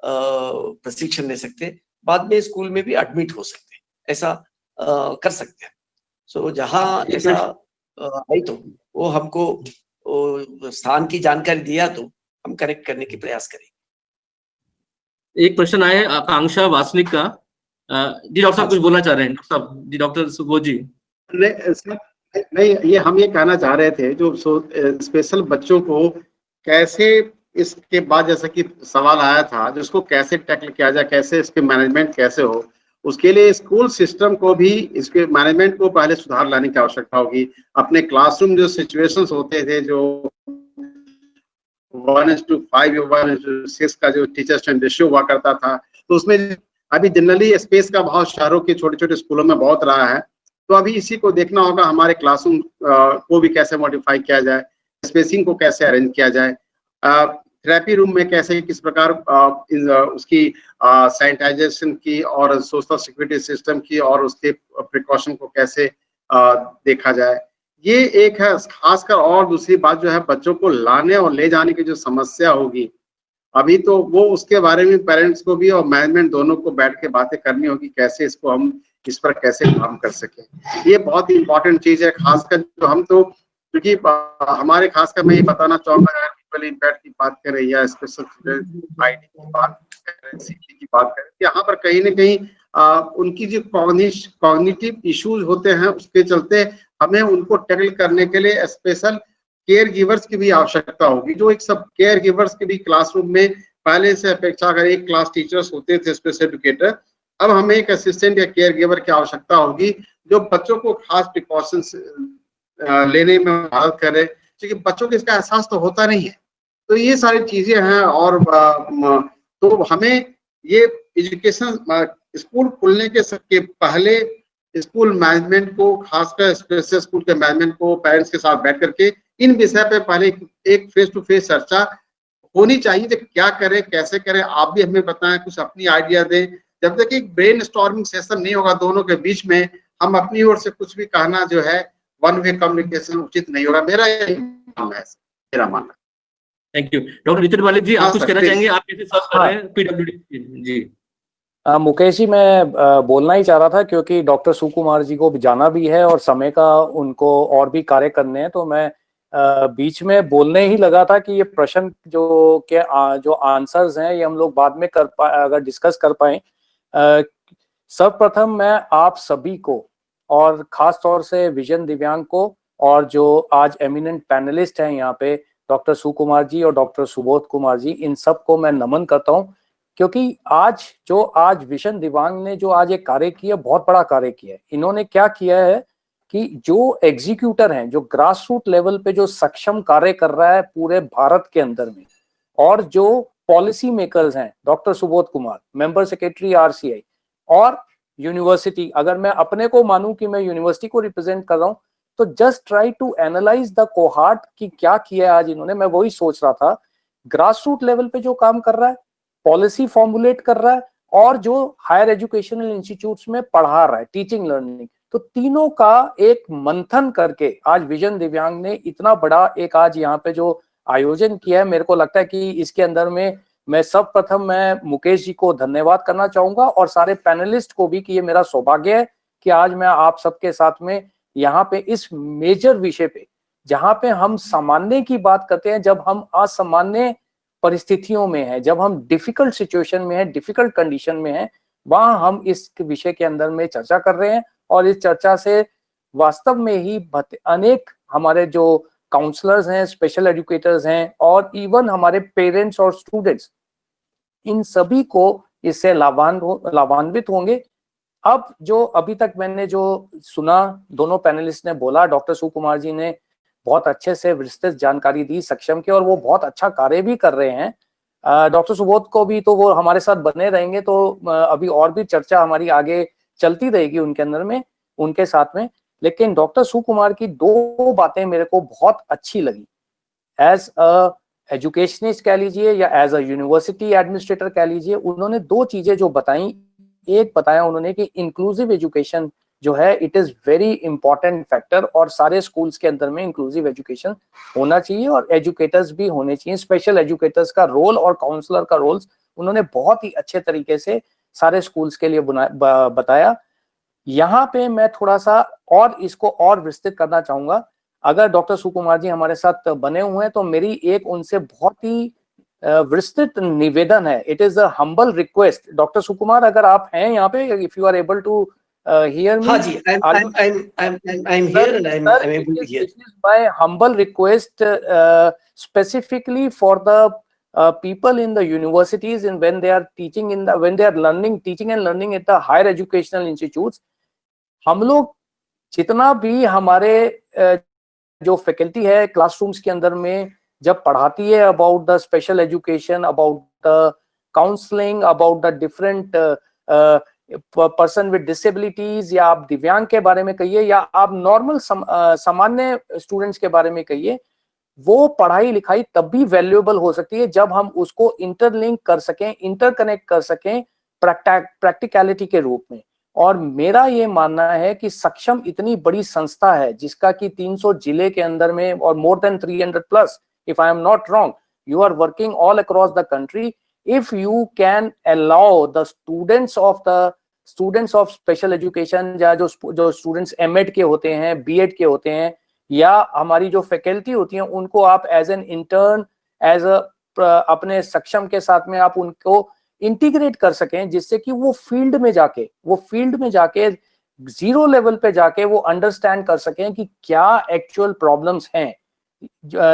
प्रशिक्षण ले सकते, बाद में स्कूल में भी एडमिट हो सकते, ऐसा कर सकते हैं। जहां ऐसा है तो वो हमको स्थान की जानकारी दिया तो हम कनेक्ट करने की प्रयास करेंगे। एक प्रश्न आया है आकांक्षा वासनिक का। जी डॉक्टर साहब कुछ बोलना चाह रहे हैं? डॉक्टर साहब जी, डॉक्टर सुबोध जी। नहीं, ये हम ये कहना चाह रहे थे, जो स्पेशल बच्चों को कैसे, इसके बाद जैसा कि सवाल आया था, जिसको कैसे टैकल किया जाए, कैसे इसके मैनेजमेंट कैसे हो, उसके लिए स्कूल सिस्टम को भी, इसके मैनेजमेंट को पहले सुधार लाने की आवश्यकता होगी। अपने क्लासरूम जो सिचुएशंस होते थे, जो 1:5 या 1:6 का जो टीचर स्टूडेंट रेशियो हुआ करता था, तो उसमें अभी जनरली स्पेस का भाव शहरों के छोटे छोटे स्कूलों में बहुत रहा है। तो अभी इसी को देखना होगा, हमारे क्लासरूम को भी कैसे मॉडिफाई किया जाए, स्पेसिंग को कैसे अरेंज किया जाए, थेरेपी रूम में कैसे, किस प्रकार उसकी सैनिटाइजेशन की और सोशल सिक्योरिटी सिस्टम की और उसके प्रिकॉशन को कैसे देखा जाए, ये एक है खासकर। और दूसरी बात जो है, बच्चों को लाने और ले जाने की जो समस्या होगी, अभी तो वो उसके बारे में पेरेंट्स को भी और मैनेजमेंट दोनों को बैठ के बातें करनी होगी, कैसे इसको हम इस पर कैसे काम कर सकें। ये बहुत ही इंपॉर्टेंट चीज है, खासकर जो हम तो, क्योंकि हमारे खासकर मैं ये बताना चाहूंगा, पीपल इम्पैक्ट की बात करें या स्पेशल आईडी की बात करें, सीटी की बात करें, यहाँ पर कहीं ना कहीं उनकी जो कॉग्निटिव इश्यूज होते हैं उसके चलते हमें उनको टैकल करने के लिए स्पेशल केयर गिवर्स की भी आवश्यकता होगी। जो एक सब केयर गिवर्स के भी क्लासरूम में पहले से अपेक्षा, अगर एक क्लास टीचर्स होते थे स्पेशल एजुकेटर, अब हमें एक असिस्टेंट या केयर गिवर की आवश्यकता होगी जो बच्चों को खास प्रिकॉशंस लेने में मदद करे, क्योंकि बच्चों को इसका एहसास तो होता नहीं है। तो ये सारी चीजें हैं। और तो हमें ये एजुकेशन स्कूल खुलने के पहले स्कूल मैनेजमेंट को, खासकर स्पेशल स्कूल के मैनेजमेंट को पेरेंट्स के साथ बैठ करके इन विषय पे पहले एक फेस टू फेस चर्चा होनी चाहिए कि क्या करें, कैसे करें। आप भी हमें बताएं, कुछ अपनी आइडिया दें। जब तक एक ब्रेन स्टॉर्मिंग सेशन नहीं होगा दोनों के बीच में, हम अपनी ओर से कुछ भी कहना जो है वन वे कम्युनिकेशन उचित नहीं होगा। मेरा यही मानना है, मेरा मानना। Thank you. Doctor Nitin Malik ji, आप कुछ कहना चाहेंगे? आप कैसे सर्व कर रहे हैं पीडब्ल्यूडी? जी मुकेश जी, मैं बोलना ही चाह रहा था क्योंकि डॉक्टर सुकुमार जी को जाना भी है और समय का उनको और भी कार्य करने हैं, तो मैं बीच में बोलने ही लगा था कि ये प्रश्न जो आंसर्स हैं ये हम लोग बाद में अगर डिस्कस कर पाए। सर्वप्रथम मैं आप सभी को और खास तौर से विजन दिव्यांग को और जो आज एमिनेंट पैनलिस्ट हैं यहाँ पे डॉक्टर सुकुमार जी और डॉक्टर सुबोध कुमार जी, इन सब को मैं नमन करता हूँ, क्योंकि आज विजन दिव्यांग ने जो आज एक कार्य किया, बहुत बड़ा कार्य किया है। इन्होंने क्या किया है कि जो एग्जीक्यूटर हैं, जो ग्रास रूट लेवल पे जो सक्षम कार्य कर रहा है पूरे भारत के अंदर में, और जो पॉलिसी मेकर्स हैं, doctor Subodh Kumar member secretary RCI, और यूनिवर्सिटी, अगर मैं अपने को मानूं कि मैं यूनिवर्सिटी को रिप्रेजेंट कर रहा हूं, तो just try to analyse the cohort की क्या किया है आज इन्होंने। मैं वही सोच रहा था, ग्रास रूट लेवल पे जो काम कर रहा है, पॉलिसी फॉर्मुलेट कर रहा है, और जो हायर एजुकेशनल इंस्टीट्यूट्स में पढ़ा रहा है, टीचिंग लर्निंग, तो तीनों का एक मंथन करके आज विजन दिव्यांग ने इतना बड़ा एक आज यहाँ पे जो आयोजन किया है, मेरे को लगता है कि इसके अंदर में मैं सर्वप्रथम मैं मुकेश जी को धन्यवाद करना चाहूंगा और सारे पैनलिस्ट को भी कि ये मेरा सौभाग्य है कि आज मैं आप सबके साथ में यहाँ पे इस मेजर विषय पे, जहाँ पे हम सामान्य की बात करते हैं, जब हम असामान्य परिस्थितियों में है, जब हम डिफिकल्ट सिचुएशन में है, डिफिकल्ट कंडीशन में है, वहां हम इस विषय के अंदर में चर्चा कर रहे हैं। और इस चर्चा से वास्तव में ही अनेक हमारे जो काउंसलर्स हैं, स्पेशल एजुकेटर्स हैं, और इवन हमारे पेरेंट्स और स्टूडेंट्स, इन सभी को इससे लाभान्वित होंगे। अब जो अभी तक मैंने जो सुना, दोनों पैनलिस्ट ने बोला, डॉक्टर सुकुमार जी ने बहुत अच्छे से विस्तृत जानकारी दी सक्षम की, और वो बहुत अच्छा कार्य भी कर रहे हैं। डॉक्टर सुबोध को भी, तो वो हमारे साथ बने रहेंगे, तो अभी और भी चर्चा हमारी आगे चलती रहेगी उनके अंदर में, उनके साथ में। लेकिन डॉक्टर सुकुमार की दो बातें मेरे को बहुत अच्छी लगी, एज अ एजुकेशनिस्ट कह लीजिए या एज अ यूनिवर्सिटी एडमिनिस्ट्रेटर कह लीजिए। उन्होंने दो चीजें जो बताई, एक बताया उन्होंने कि इंक्लूसिव एजुकेशन जो है it is very important factor, और सारे स्कूल्स के अंदर में इंक्लूसिव एजुकेशन होना चाहिए, और एजुकेटर्स भी होने चाहिए। स्पेशल एजुकेटर्स का रोल और काउंसलर का रोल्स उन्होंने बहुत ही अच्छे तरीके से सारे स्कूल्स के लिए बताया। यहाँ पे मैं थोड़ा सा और इसको और विस्तृत करना चाहूंगा। अगर डॉक्टर सुकुमार जी हमारे साथ बने हुए हैं तो मेरी एक उनसे बहुत ही विस्तृत निवेदन है, it is a humble request. Doctor Sukumar, अगर आप हैं यहाँ पे, if you are able to hear me? हाँ जी, I'm here and I'm able to hear. It is my humble request, specifically for the people in the universities, and when they are teaching when they are teaching and learning at the higher educational institutes, हम लोग जितना भी हमारे जो faculty है classrooms के अंदर में जब पढ़ाती है about the special education, about the counselling, about the different person with disabilities, या आप दिव्यांग के बारे में कहिए या आप नॉर्मल सामान्य स्टूडेंट्स के बारे में कहिए, वो पढ़ाई लिखाई तब भी वैल्यूएबल हो सकती है जब हम उसको इंटरलिंक कर सकें, इंटरकनेक्ट कर सकें प्रैक्टिकलिटी के रूप में। और मेरा ये मानना है कि सक्षम इतनी बड़ी संस्था है जिसका कि 300 जिले के अंदर में और more than 300 plus, if I am not wrong, you are working all across the country. If you can allow the students of special education या जो students M.Ed के होते हैं, B.Ed के होते हैं, या हमारी जो फैकल्टी होती है, उनको आप एज एन इंटर्न, एज अपने सक्षम के साथ में आप उनको इंटीग्रेट कर सकें, जिससे कि वो फील्ड में जाके जीरो लेवल पे जाके वो अंडरस्टैंड कर सकें कि क्या एक्चुअल प्रॉब्लम्स हैं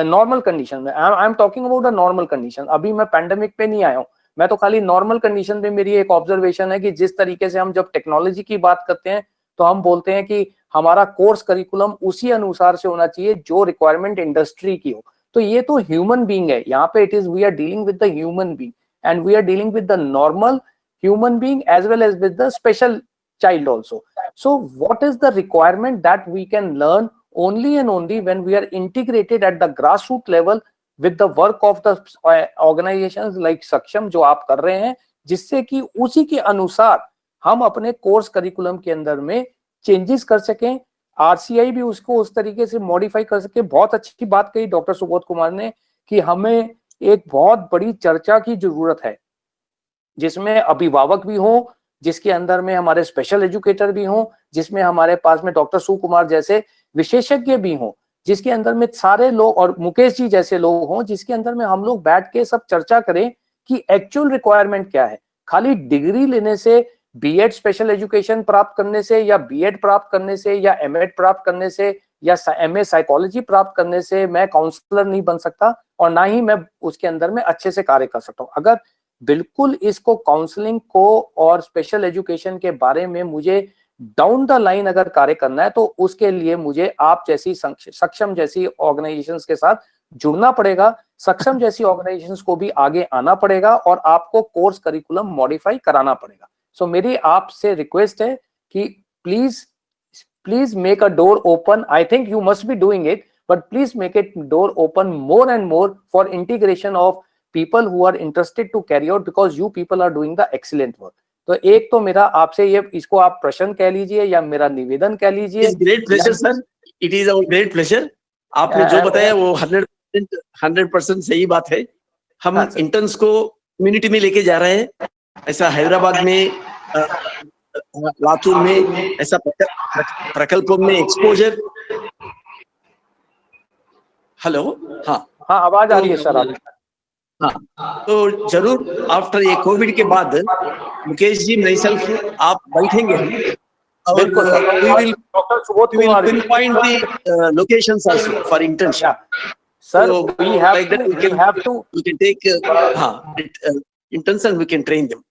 नॉर्मल कंडीशन में. I am talking about a normal condition. अभी मैं पैंडेमिक पे नहीं आया हूं, मैं तो खाली नॉर्मल कंडीशन पे मेरी एक ऑब्जर्वेशन है कि जिस तरीके से हम जब टेक्नोलॉजी की बात करते हैं तो हम बोलते हैं कि हमारा कोर्स करिकुलम उसी अनुसार से होना चाहिए जो रिक्वायरमेंट इंडस्ट्री की हो. तो ये तो ह्यूमन बीइंग है यहाँ पे. It is we are dealing with the human being and we are dealing with the normal human being as well as with the special child also. So what is the requirement that we can learn only and only when we are integrated at the grassroots level with the work of the organizations like Saksham जो आप कर रहे हैं, जिससे कि उसी के अनुसार हम अपने कोर्स करिकुलम के अंदर में चेंजेस कर सकें, RCI भी उसको उस तरीके से मॉडिफाई कर सके. बहुत अच्छी बात कही डॉक्टर सुबोध कुमार ने कि हमें एक बहुत बड़ी चर्चा की जरूरत है जिसमें अभिभावक भी हों, जिसके अंदर में हमारे स्पेशल एजुकेटर भी हों, जिसमें हमारे पास में डॉक्टर सुकुमार जैसे विशेषज्ञ भी हों, जिसके अंदर में सारे लोग और मुकेश जी जैसे लोग हों, जिसके अंदर में हम लोग बैठ के सब चर्चा करें कि एक्चुअल रिक्वायरमेंट क्या है. खाली डिग्री लेने से, B.Ed स्पेशल एजुकेशन प्राप्त करने से या B.Ed प्राप्त करने से या M.Ed प्राप्त करने से या MA साइकोलॉजी प्राप्त करने से मैं काउंसलर नहीं बन सकता और ना ही मैं उसके अंदर में अच्छे से कार्य कर सकता हूँ. अगर बिल्कुल इसको काउंसलिंग को और स्पेशल एजुकेशन के बारे में मुझे डाउन द लाइन अगर कार्य करना है तो उसके लिए मुझे आप जैसी सक्षम जैसी ऑर्गेनाइजेशंस के साथ जुड़ना पड़ेगा. सक्षम जैसी ऑर्गेनाइजेशंस को भी आगे आना पड़ेगा और आपको कोर्स करिकुलम मॉडिफाई कराना पड़ेगा. सो मेरी आपसे रिक्वेस्ट है कि please make a door open. I think you must be doing it, but please make it door open more and more for integration of people who are interested to carry out, because you people are doing the excellent work. तो एक तो मेरा आपसे ये, इसको आप प्रश्न कह लीजिए या मेरा निवेदन कह लीजिए. Great pleasure sir, it is our great pleasure. आपने जो बताया वो 100% सही बात है. हम इंटर्न्स को कम्युनिटी में लेके जा रहे हैं. ऐसा हैदराबाद में, लातूर में ऐसा प्रकल्पों में एक्सपोजर. हेलो, हाँ आवाज आ रही है सर आप? हाँ, तो जरूर आफ्टर ये कोविड के बाद मुकेश जी, मैं सेल्फ आप बैठेंगे और we will pinpoint the locations also for internship. Sir, so, we have like that we can take interns and we can train them.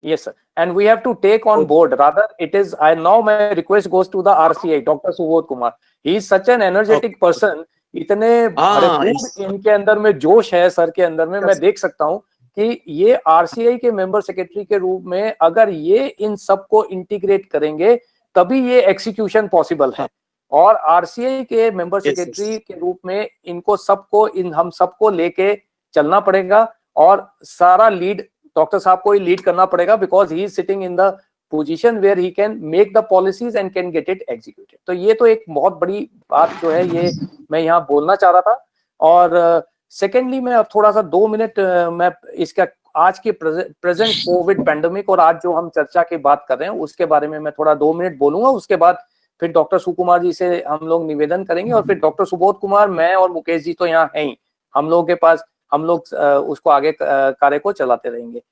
Yes sir, and we have to take on board, rather it is, now my request goes to the RCI, Dr. Subodh Kumar. He is such an energetic person. इतने इनके अंदर में जोश है sir के अंदर में. मैं देख सकता हूं कि ये RCI के मेंबर सेक्रेटरी के रूप में अगर ये इन सबको इंटीग्रेट करेंगे तभी ये एग्जीक्यूशन पॉसिबल है. और RCI के मेंबर सेक्रेटरी के रूप में इनको सबको, हम सबको लेके चलना पड़ेगा और सारा लीड डॉक्टर साहब को ही लीड करना पड़ेगा, because he is sitting in the position where he can make the policies and can get it executed. तो ये तो एक बहुत बड़ी बात जो है ये मैं यहाँ बोलना चाह रहा था. और सेकेंडली मैं अब थोड़ा सा 2 मिनट मैं इसका आज के प्रेजेंट कोविड पैंडेमिक और आज जो हम चर्चा की बात कर रहे हैं उसके बारे में मैं थोड़ा 2 मिनट बोलूंगा. उसके बाद फिर डॉक्टर सुकुमार जी से हम लोग निवेदन करेंगे और फिर डॉक्टर सुबोध कुमार, मैं और मुकेश जी तो यहाँ हैं ही, हम लोगों के पास, हम लोग उसको आगे कार्य को चलाते रहेंगे.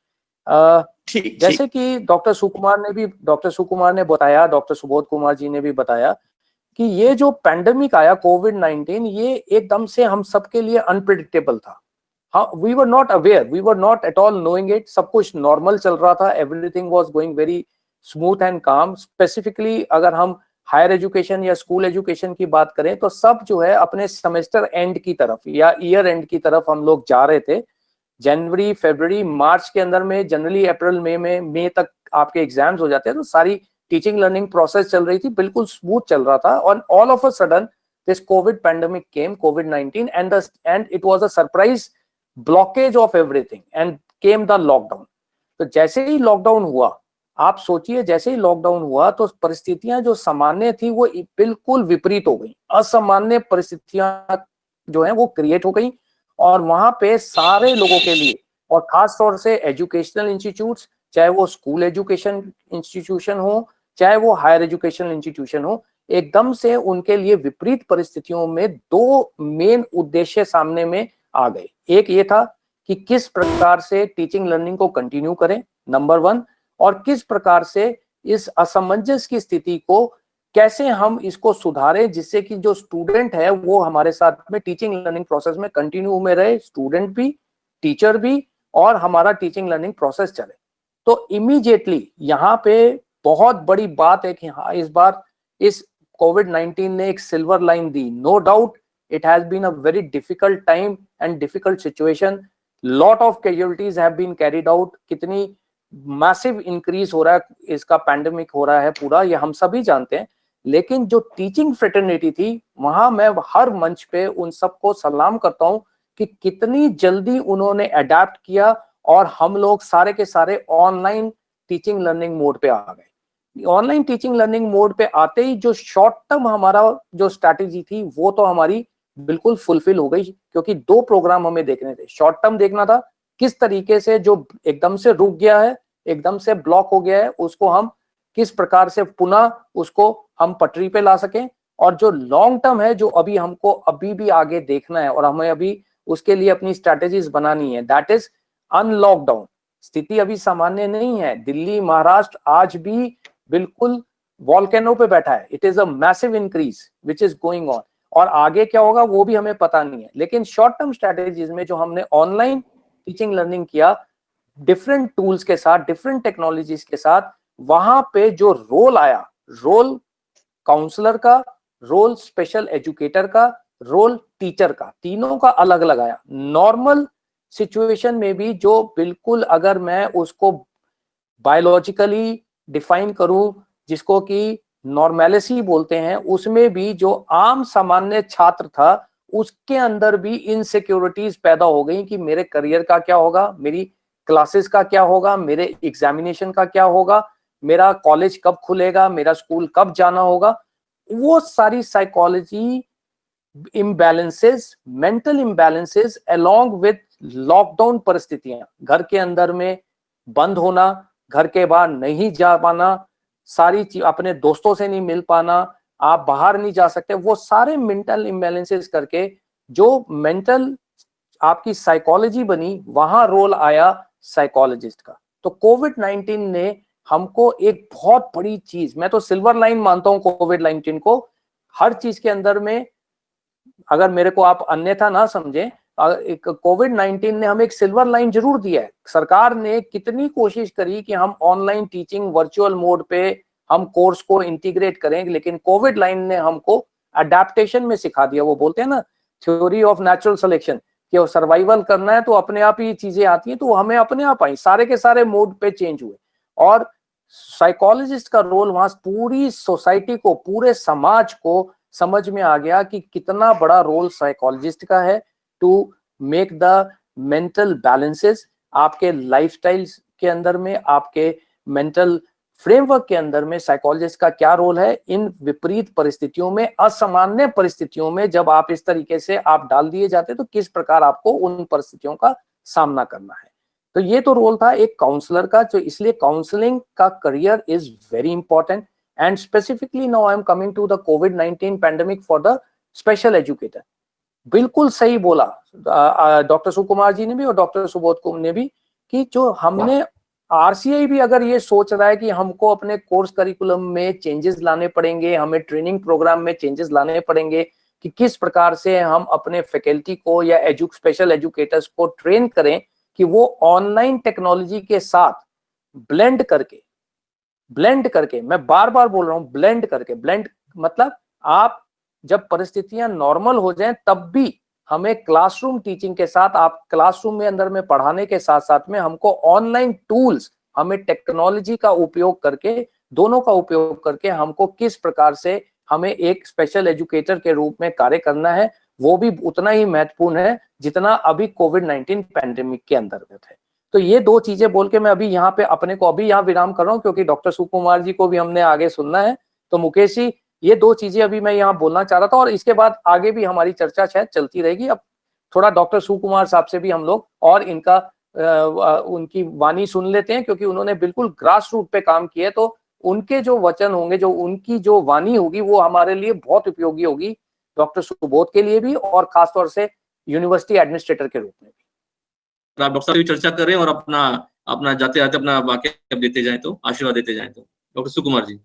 जैसे कि डॉक्टर सुकुमार ने बताया, डॉक्टर सुबोध कुमार जी ने भी बताया कि ये जो पैंडेमिक आया कोविड-19, ये एकदम से हम सबके लिए अनप्रेडिक्टेबल था. We were not aware, we were not at all knowing it. सब कुछ नॉर्मल चल रहा था, everything was going very smooth and calm. Specifically अगर हम हायर एजुकेशन या स्कूल एजुकेशन की बात करें तो सब जो है अपने सेमेस्टर एंड की तरफ या ईयर एंड की तरफ हम लोग जा रहे थे. जनवरी, फरवरी, मार्च के अंदर में, जनरली अप्रैल मई तक आपके एग्जाम्स हो जाते हैं. तो सारी टीचिंग लर्निंग प्रोसेस चल रही थी, बिल्कुल स्मूथ चल रहा था. और all of a sudden this Covid pandemic came, covid, and it was a surprise blockage of everything and came the lockdown. तो जैसे ही लॉकडाउन हुआ, आप सोचिए, जैसे ही लॉकडाउन हुआ तो परिस्थितियां जो सामान्य थी वो बिल्कुल विपरीत हो गई. असामान्य परिस्थितियां जो है वो क्रिएट हो गई और वहां पे सारे लोगों के लिए और खास तौर से एजुकेशनल इंस्टीट्यूट्स, चाहे वो स्कूल एजुकेशन इंस्टीट्यूशन हो, चाहे वो हायर एजुकेशनल इंस्टीट्यूशन हो, एकदम से उनके लिए विपरीत परिस्थितियों में दो मेन उद्देश्य सामने में आ गए। एक ये था कि किस प्रकार से टीचिंग लर्निंग को कंटिन्यू करें, नंबर 1, और किस प्रकार से इस असमंजस की स्थिति को कैसे हम इसको सुधारें जिससे कि जो स्टूडेंट है वो हमारे साथ में टीचिंग लर्निंग प्रोसेस में कंटिन्यू में रहे, स्टूडेंट भी, टीचर भी, और हमारा टीचिंग लर्निंग प्रोसेस चले। तो इमीडिएटली यहाँ पे बहुत बड़ी बात है कि हाँ, इस बार इस कोविड-19 ने एक सिल्वर लाइन दी। No doubt it has been a very difficult time and difficult situation, lot of casualties have been carried out, कितनी मैसिव इंक्रीज हो रहा है, इसका पैंडेमिक हो रहा है पूरा, ये हम सभी जानते हैं। लेकिन जो टीचिंग फ्रेटर्निटी थी, वहां मैं हर मंच पे उन सबको सलाम करता हूं कि कितनी जल्दी उन्होंने अडेप्ट किया और हम लोग सारे के सारे ऑनलाइन टीचिंग लर्निंग मोड पे आ गए। ऑनलाइन टीचिंग लर्निंग मोड पे आते ही जो शॉर्ट टर्म हमारा जो स्ट्रैटेजी थी वो तो हमारी बिल्कुल फुलफिल हो गई, क्योंकि 2 प्रोग्राम हमें देखने थे। शॉर्ट टर्म देखना था किस तरीके से जो एकदम से रुक गया है, एकदम से ब्लॉक हो गया है, उसको हम किस प्रकार से पुनः उसको हम पटरी पे ला सकें, और जो लॉन्ग टर्म है जो अभी हमको अभी भी आगे देखना है और हमें अभी उसके लिए अपनी स्ट्रैटेजीज बनानी है, दैट इज अनलॉकडाउन। स्थिति अभी सामान्य नहीं है, दिल्ली महाराष्ट्र आज भी बिल्कुल वॉल्केनो पे बैठा है, it is a massive increase which is going on, और आगे क्या होगा वो भी हमें पता नहीं है। लेकिन शॉर्ट टर्म स्ट्रैटेजीज में जो हमने ऑनलाइन टीचिंग लर्निंग किया डिफरेंट टूल्स के साथ, डिफरेंट टेक्नोलॉजीज के साथ, वहां पे जो रोल आया, रोल काउंसलर का, रोल स्पेशल एजुकेटर का, रोल टीचर का, तीनों का अलग अलग आया। नॉर्मल सिचुएशन में भी जो बिल्कुल अगर मैं उसको बायोलॉजिकली डिफाइन करूं, जिसको कि नॉर्मेलिसी बोलते हैं, उसमें भी जो आम सामान्य छात्र था उसके अंदर भी इनसिक्योरिटीज पैदा हो गई कि मेरे करियर का क्या होगा, मेरी क्लासेस का क्या होगा, मेरे एग्जामिनेशन का क्या होगा, मेरा कॉलेज कब खुलेगा, मेरा स्कूल कब जाना होगा। वो सारी psychology imbalances, mental imbalances along with lockdown परिस्थितियां, घर के अंदर में बंद होना, घर के बाहर नहीं जा पाना, सारी चीज अपने दोस्तों से नहीं मिल पाना, आप बाहर नहीं जा सकते, वो सारे मेंटल इम्बैलेंसेस करके जो मेंटल आपकी साइकोलॉजी बनी, वहां रोल आया साइकोलॉजिस्ट का। तो कोविड-19 ने हमको एक बहुत बड़ी चीज, मैं तो सिल्वर लाइन मानता हूं कोविड-19 को, हर चीज के अंदर में, अगर मेरे को आप अन्यथा ना समझें, कोविड-19 ने हमें एक सिल्वर लाइन जरूर दिया है। सरकार ने कितनी कोशिश करी कि हम ऑनलाइन टीचिंग वर्चुअल मोड पे हम कोर्स को इंटीग्रेट करें, लेकिन कोविड-19 ने हमको अडेप्टेशन में सिखा दिया। वो बोलते हैं ना थ्योरी ऑफ नेचुरल सिलेक्शन, कि सर्वाइवल करना है तो अपने आप ही चीजें आती हैं, तो हमें अपने आप आई, सारे के सारे मोड पे चेंज हुए। और साइकोलॉजिस्ट का रोल वहां पूरी सोसाइटी को, पूरे समाज को समझ में आ गया कि कितना बड़ा रोल साइकोलॉजिस्ट का है to make the mental balances आपके लाइफस्टाइल के अंदर में, आपके मेंटल फ्रेमवर्क के अंदर में साइकोलॉजिस्ट का क्या रोल है इन विपरीत परिस्थितियों में, असामान्य परिस्थितियों में जब आप इस तरीके से आप डाल दिए जाते तो किस प्रकार आपको उन परिस्थितियों का सामना करना है। तो ये तो रोल था एक काउंसलर का, जो इसलिए काउंसलिंग का career is very important. And specifically now I am coming to the कोविड-19 pandemic for the special educator. बिल्कुल सही बोला डॉक्टर सुकुमार जी ने भी और डॉक्टर सुबोध कुमार ने भी, कि जो हमने आरसीआई भी अगर ये सोच रहा है कि हमको अपने कोर्स करिकुलम में चेंजेस लाने पड़ेंगे, हमें ट्रेनिंग प्रोग्राम में चेंजेस लाने पड़ेंगे कि किस प्रकार से हम अपने फैकल्टी को या स्पेशल एजुकेटर्स को ट्रेन करें कि वो ऑनलाइन टेक्नोलॉजी के साथ ब्लेंड करके, मैं बार बार बोल रहा हूं ब्लेंड करके, ब्लेंड मतलब आप जब परिस्थितियां नॉर्मल हो जाएं तब भी हमें क्लासरूम टीचिंग के साथ, आप क्लासरूम में अंदर में पढ़ाने के साथ साथ में हमको ऑनलाइन टूल्स, हमें टेक्नोलॉजी का उपयोग करके, दोनों का उपयोग करके हमको किस प्रकार से हमें एक स्पेशल एजुकेटर के रूप में कार्य करना है, वो भी उतना ही महत्वपूर्ण है जितना अभी कोविड-19 पैंडेमिक के अंतर्गत है। तो ये 2 चीजें बोल के मैं अभी यहाँ पे अपने को अभी यहाँ विराम कर रहा हूँ, क्योंकि डॉक्टर सुकुमार जी को भी हमने आगे सुनना है। तो मुकेश जी, ये 2 चीजें अभी मैं यहाँ बोलना चाह रहा था, और इसके बाद आगे भी हमारी चर्चा शायद चलती रहेगी। अब थोड़ा डॉक्टर सुकुमार साहब से भी हम लोग और इनका उनकी वाणी सुन लेते हैं, क्योंकि उन्होंने बिल्कुल ग्रास रूट पे काम किया है। तो उनके जो वचन होंगे, जो उनकी जो वाणी होगी, वो हमारे लिए बहुत उपयोगी होगी, डॉक्टर सुबोध के लिए भी और खासतौर से यूनिवर्सिटी एडमिनिस्ट्रेटर के रूप में भी। आप डॉक्टर साहब चर्चा करें और अपना अपना जाते जाते अपना वाक्य देते जाएं, तो आशीर्वाद देते जाएं। तो डॉक्टर सुकुमार जी।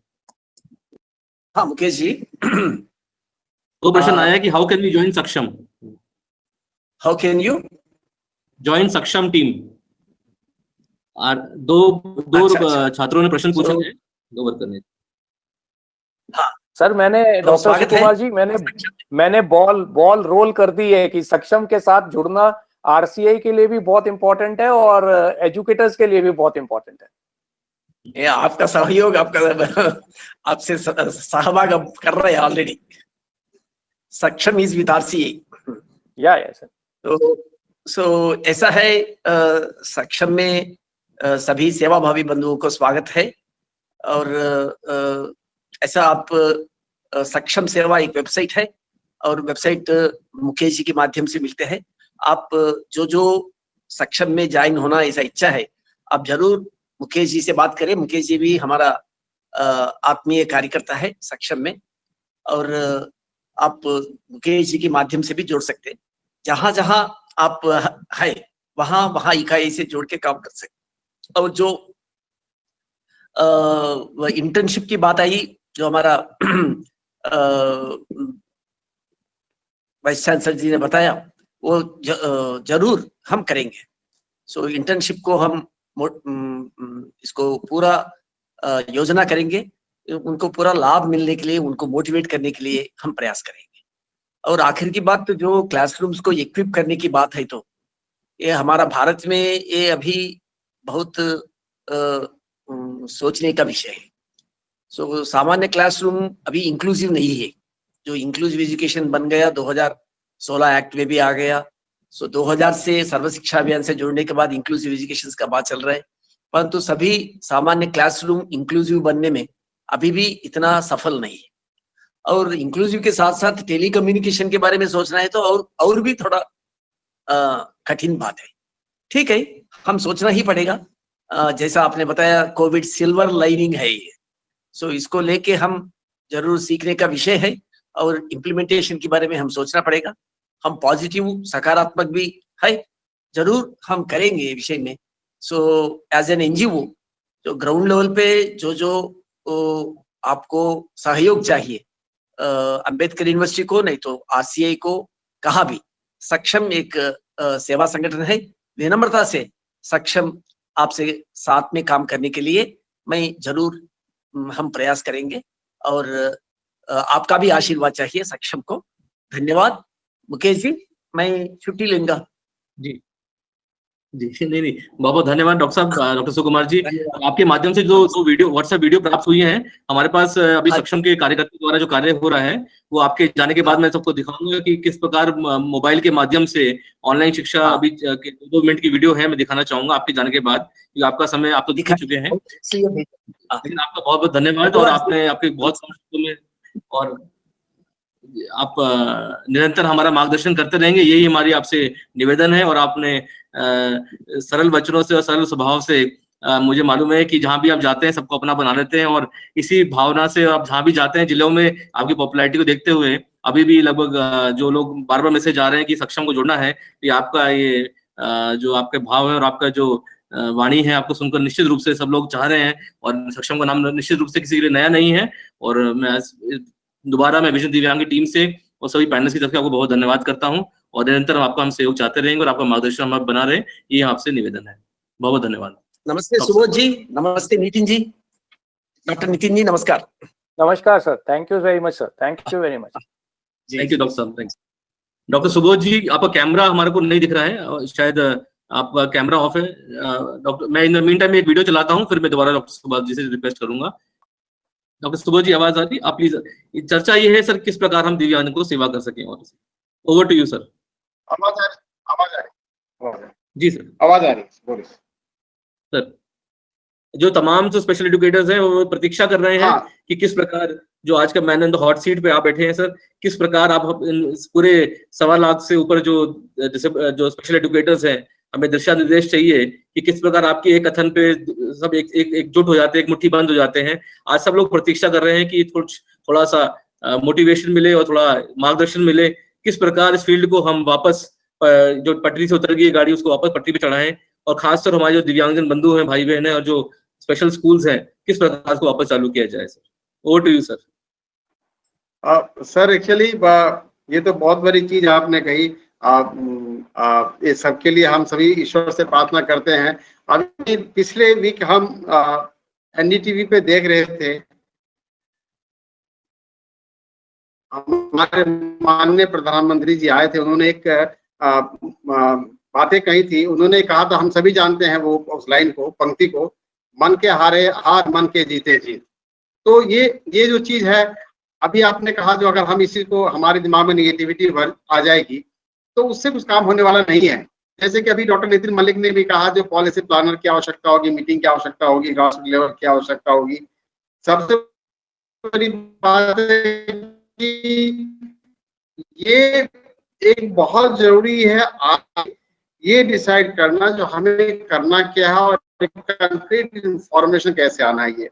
हाँ मुकेश जी। तो प्रश्न आया है कि हाउ कैन वी ज्वाइन सक्षम, हाउ कैन यू ज्वाइन सक्षम टीम। और दो छात्रों ने प्रश्न पूछा है, दो वर्कर ने। हाँ सर, मैंने तो डॉक्टर सुकुमार जी, मैंने बॉल रोल कर दी है कि सक्षम के साथ जुड़ना आरसीआई के लिए भी बहुत इंपॉर्टेंट है और एजुकेटर्स के लिए भी बहुत इंपॉर्टेंट है। ये आपका सहयोग, आपका आपसे सहभाग अब कर रहे हैं ऑलरेडी। सक्षम इज विद आरसीआई। या सर। तो सो ऐसा है, सक्षम में सभी सेवाभावी बंधुओं को स्वागत है। और ऐसा आप सक्षम सेवा एक वेबसाइट है और वेबसाइट मुकेश जी के माध्यम से मिलते हैं। आप जो सक्षम में ज्वाइन होना ऐसा इच्छा है, आप जरूर मुकेश जी से बात करें। मुकेश जी भी हमारा आत्मीय कार्यकर्ता है सक्षम में, और आप मुकेश जी के माध्यम से भी जोड़ सकते हैं। जहां जहां आप है वहां इकाई से जोड़ के काम कर सकते। और जो इंटर्नशिप की बात आई, जो हमारा वाइस चांसलर जी ने बताया, वो जरूर हम करेंगे। सो इंटर्नशिप को हम इसको पूरा योजना करेंगे, उनको पूरा लाभ मिलने के लिए, उनको मोटिवेट करने के लिए हम प्रयास करेंगे। और आखिर की बात, तो जो क्लासरूम्स को इक्विप करने की बात है, तो ये हमारा भारत में ये अभी बहुत सोचने का विषय है। सो सामान्य क्लासरूम अभी इंक्लूसिव नहीं है। जो इंक्लूसिव एजुकेशन बन गया 2016 एक्ट में भी आ गया। सो 2000 से सर्व शिक्षा अभियान से जुड़ने के बाद इंक्लूसिव एजुकेशन का बात चल रहा है, परंतु सभी सामान्य क्लासरूम इंक्लूसिव बनने में अभी भी इतना सफल नहीं है। और इंक्लूसिव के साथ साथ टेली कम्युनिकेशन के बारे में सोचना है तो और भी थोड़ा कठिन बात है। ठीक है, हम सोचना ही पड़ेगा। जैसा आपने बताया, कोविड सिल्वर लाइनिंग है ये। सो इसको लेके हम जरूर सीखने का विषय है, और इम्प्लीमेंटेशन के बारे में हम सोचना पड़ेगा। हम पॉजिटिव, सकारात्मक भी है, जरूर हम करेंगे ये विषय में। सो एज एन एनजीओ, जो ग्राउंड लेवल पे जो आपको सहयोग चाहिए, अंबेडकर यूनिवर्सिटी को नहीं तो आरसीआई को, कहा भी सक्षम एक सेवा संगठन है। विनम्रता से सक्षम आपसे साथ में काम करने के लिए मैं जरूर हम प्रयास करेंगे, और आपका भी आशीर्वाद चाहिए सक्षम को। धन्यवाद मुकेश जी, मैं छुट्टी लूंगा। जी जी, नहीं, बहुत बहुत धन्यवाद डॉक्टर साहब, डॉक्टर सुकुमार जी। आपके माध्यम से जो वीडियो, व्हाट्सएप वीडियो प्राप्त हुई है हमारे पास, अभी सक्षम के कार्यकर्ता द्वारा जो कार्य हो रहा है, वो आपके जाने के बाद मैं सबको दिखाऊंगा कि किस प्रकार मोबाइल के माध्यम से ऑनलाइन शिक्षा, अभी 2 मिनट की वीडियो है, मैं दिखाना चाहूंगा आपके जाने के बाद, क्योंकि आपका समय आप तो दिखा चुके हैं। लेकिन आपका बहुत बहुत धन्यवाद, और आपने आपके बहुत में, और आप निरंतर हमारा मार्गदर्शन करते रहेंगे, यही हमारी आपसे निवेदन है। और आपने सरल वचनों से और सरल स्वभाव से मुझे मालूम है कि जहां भी आप जाते हैं सबको अपना बना लेते हैं, और इसी भावना से आप जहां भी जाते हैं जिलों में, आपकी पॉपुलैरिटी को देखते हुए अभी भी लगभग जो लोग बार बार मैसेज आ रहे हैं कि सक्षम को जोड़ना है, ये आपका ये जो आपके भाव है और आपका जो वाणी है, आपको सुनकर निश्चित रूप से सब लोग चाह रहे हैं। और सक्षम का नाम निश्चित रूप से किसी के लिए नया नहीं है। और मैं दोबारा विजन दिव्यांग की टीम से और सभी पैनल्स की तरफ से आपको बहुत धन्यवाद करता हूं, और निरंतर आपका हम सहयोग चाहते रहेंगे और आपका मार्गदर्शन हम बना रहे, ये आपसे निवेदन है। बहुत बहुत धन्यवाद। नमस्ते सुबोध जी, नमस्ते नितिन जी, डॉक्टर नितिन जी नमस्कार। नमस्कार sir, thank you very much sir, thank you very much. Thank you doctor साहब, थैंक्स। डॉक्टर सुबोध जी, आपका कैमरा हमारे को नहीं दिख रहा है, शायद आपका कैमरा ऑफ है। डॉक्टर, मैं इन द मीन टाइम एक वीडियो चलाता हूँ, फिर मैं दोबारा डॉक्टर सुबोध जी से रिक्वेस्ट करूंगा। डॉक्टर सुबोध जी, आवाज आ रही? आप प्लीज, चर्चा ये है सर, किस प्रकार हम दिव्यांग को सेवा कर सकें। और ओवर टू यू सर। आवाज आ रही जी सर, आवाज आ रही, बोलिए सर। जो तमाम जो स्पेशल एजुकेटर्स हैं वो प्रतीक्षा कर रहे हैं हाँ। कि किस प्रकार जो आज का man in the hot seat पे आप बैठे हैं सर, किस प्रकार आप पूरे 1.25 लाख से ऊपर जो जो स्पेशल एजुकेटर्स हैं, हमें दिशा निर्देश चाहिए कि किस प्रकार आपकी एक कथन पे सब एकजुट हो जाते हैं, एक मुट्ठी बंद हो जाते हैं। आज सब लोग प्रतीक्षा कर रहे हैं कि थोड़ा सा मोटिवेशन मिले और थोड़ा मार्गदर्शन मिले, किस प्रकार इस फील्ड को हम वापस जो पटरी से उतर गई गाड़ी उसको वापस पटरी पे चढ़ाएं, और खासकर हमारे जो दिव्यांगजन बंधु हैं, भाई बहन हैं, और जो स्पेशल स्कूल्स हैं, किस प्रकार को वापस चालू किया जाए sir. Over to you sir. Sir actually ये तो बहुत बड़ी चीज आपने कही। ये सबके लिए हम सभी ईश्वर से प्रार्थना करते हैं। अभी पिछले वीक हम एनडीटीवी पे देख रहे थे, हमारे माननीय प्रधानमंत्री जी आए थे, उन्होंने एक बातें कही थी। उन्होंने कहा था, हम सभी जानते हैं वो उस लाइन को, पंक्ति को, मन के हारे हार, मन के जीते जीत। तो ये जो चीज है, अभी आपने कहा, जो अगर हम इसी को हमारे दिमाग में निगेटिविटी आ जाएगी तो उससे कुछ काम होने वाला नहीं है। जैसे कि अभी डॉक्टर नितिन मलिक ने भी कहा, जो पॉलिसी प्लानर की आवश्यकता होगी, मीटिंग की आवश्यकता होगी, ग्राउंड लेवल की आवश्यकता होगी। सबसे बड़ी बात है कि ये एक बहुत जरूरी है आज ये डिसाइड करना जो हमें करना क्या है और कंक्रीट इंफॉर्मेशन कैसे आना है। ये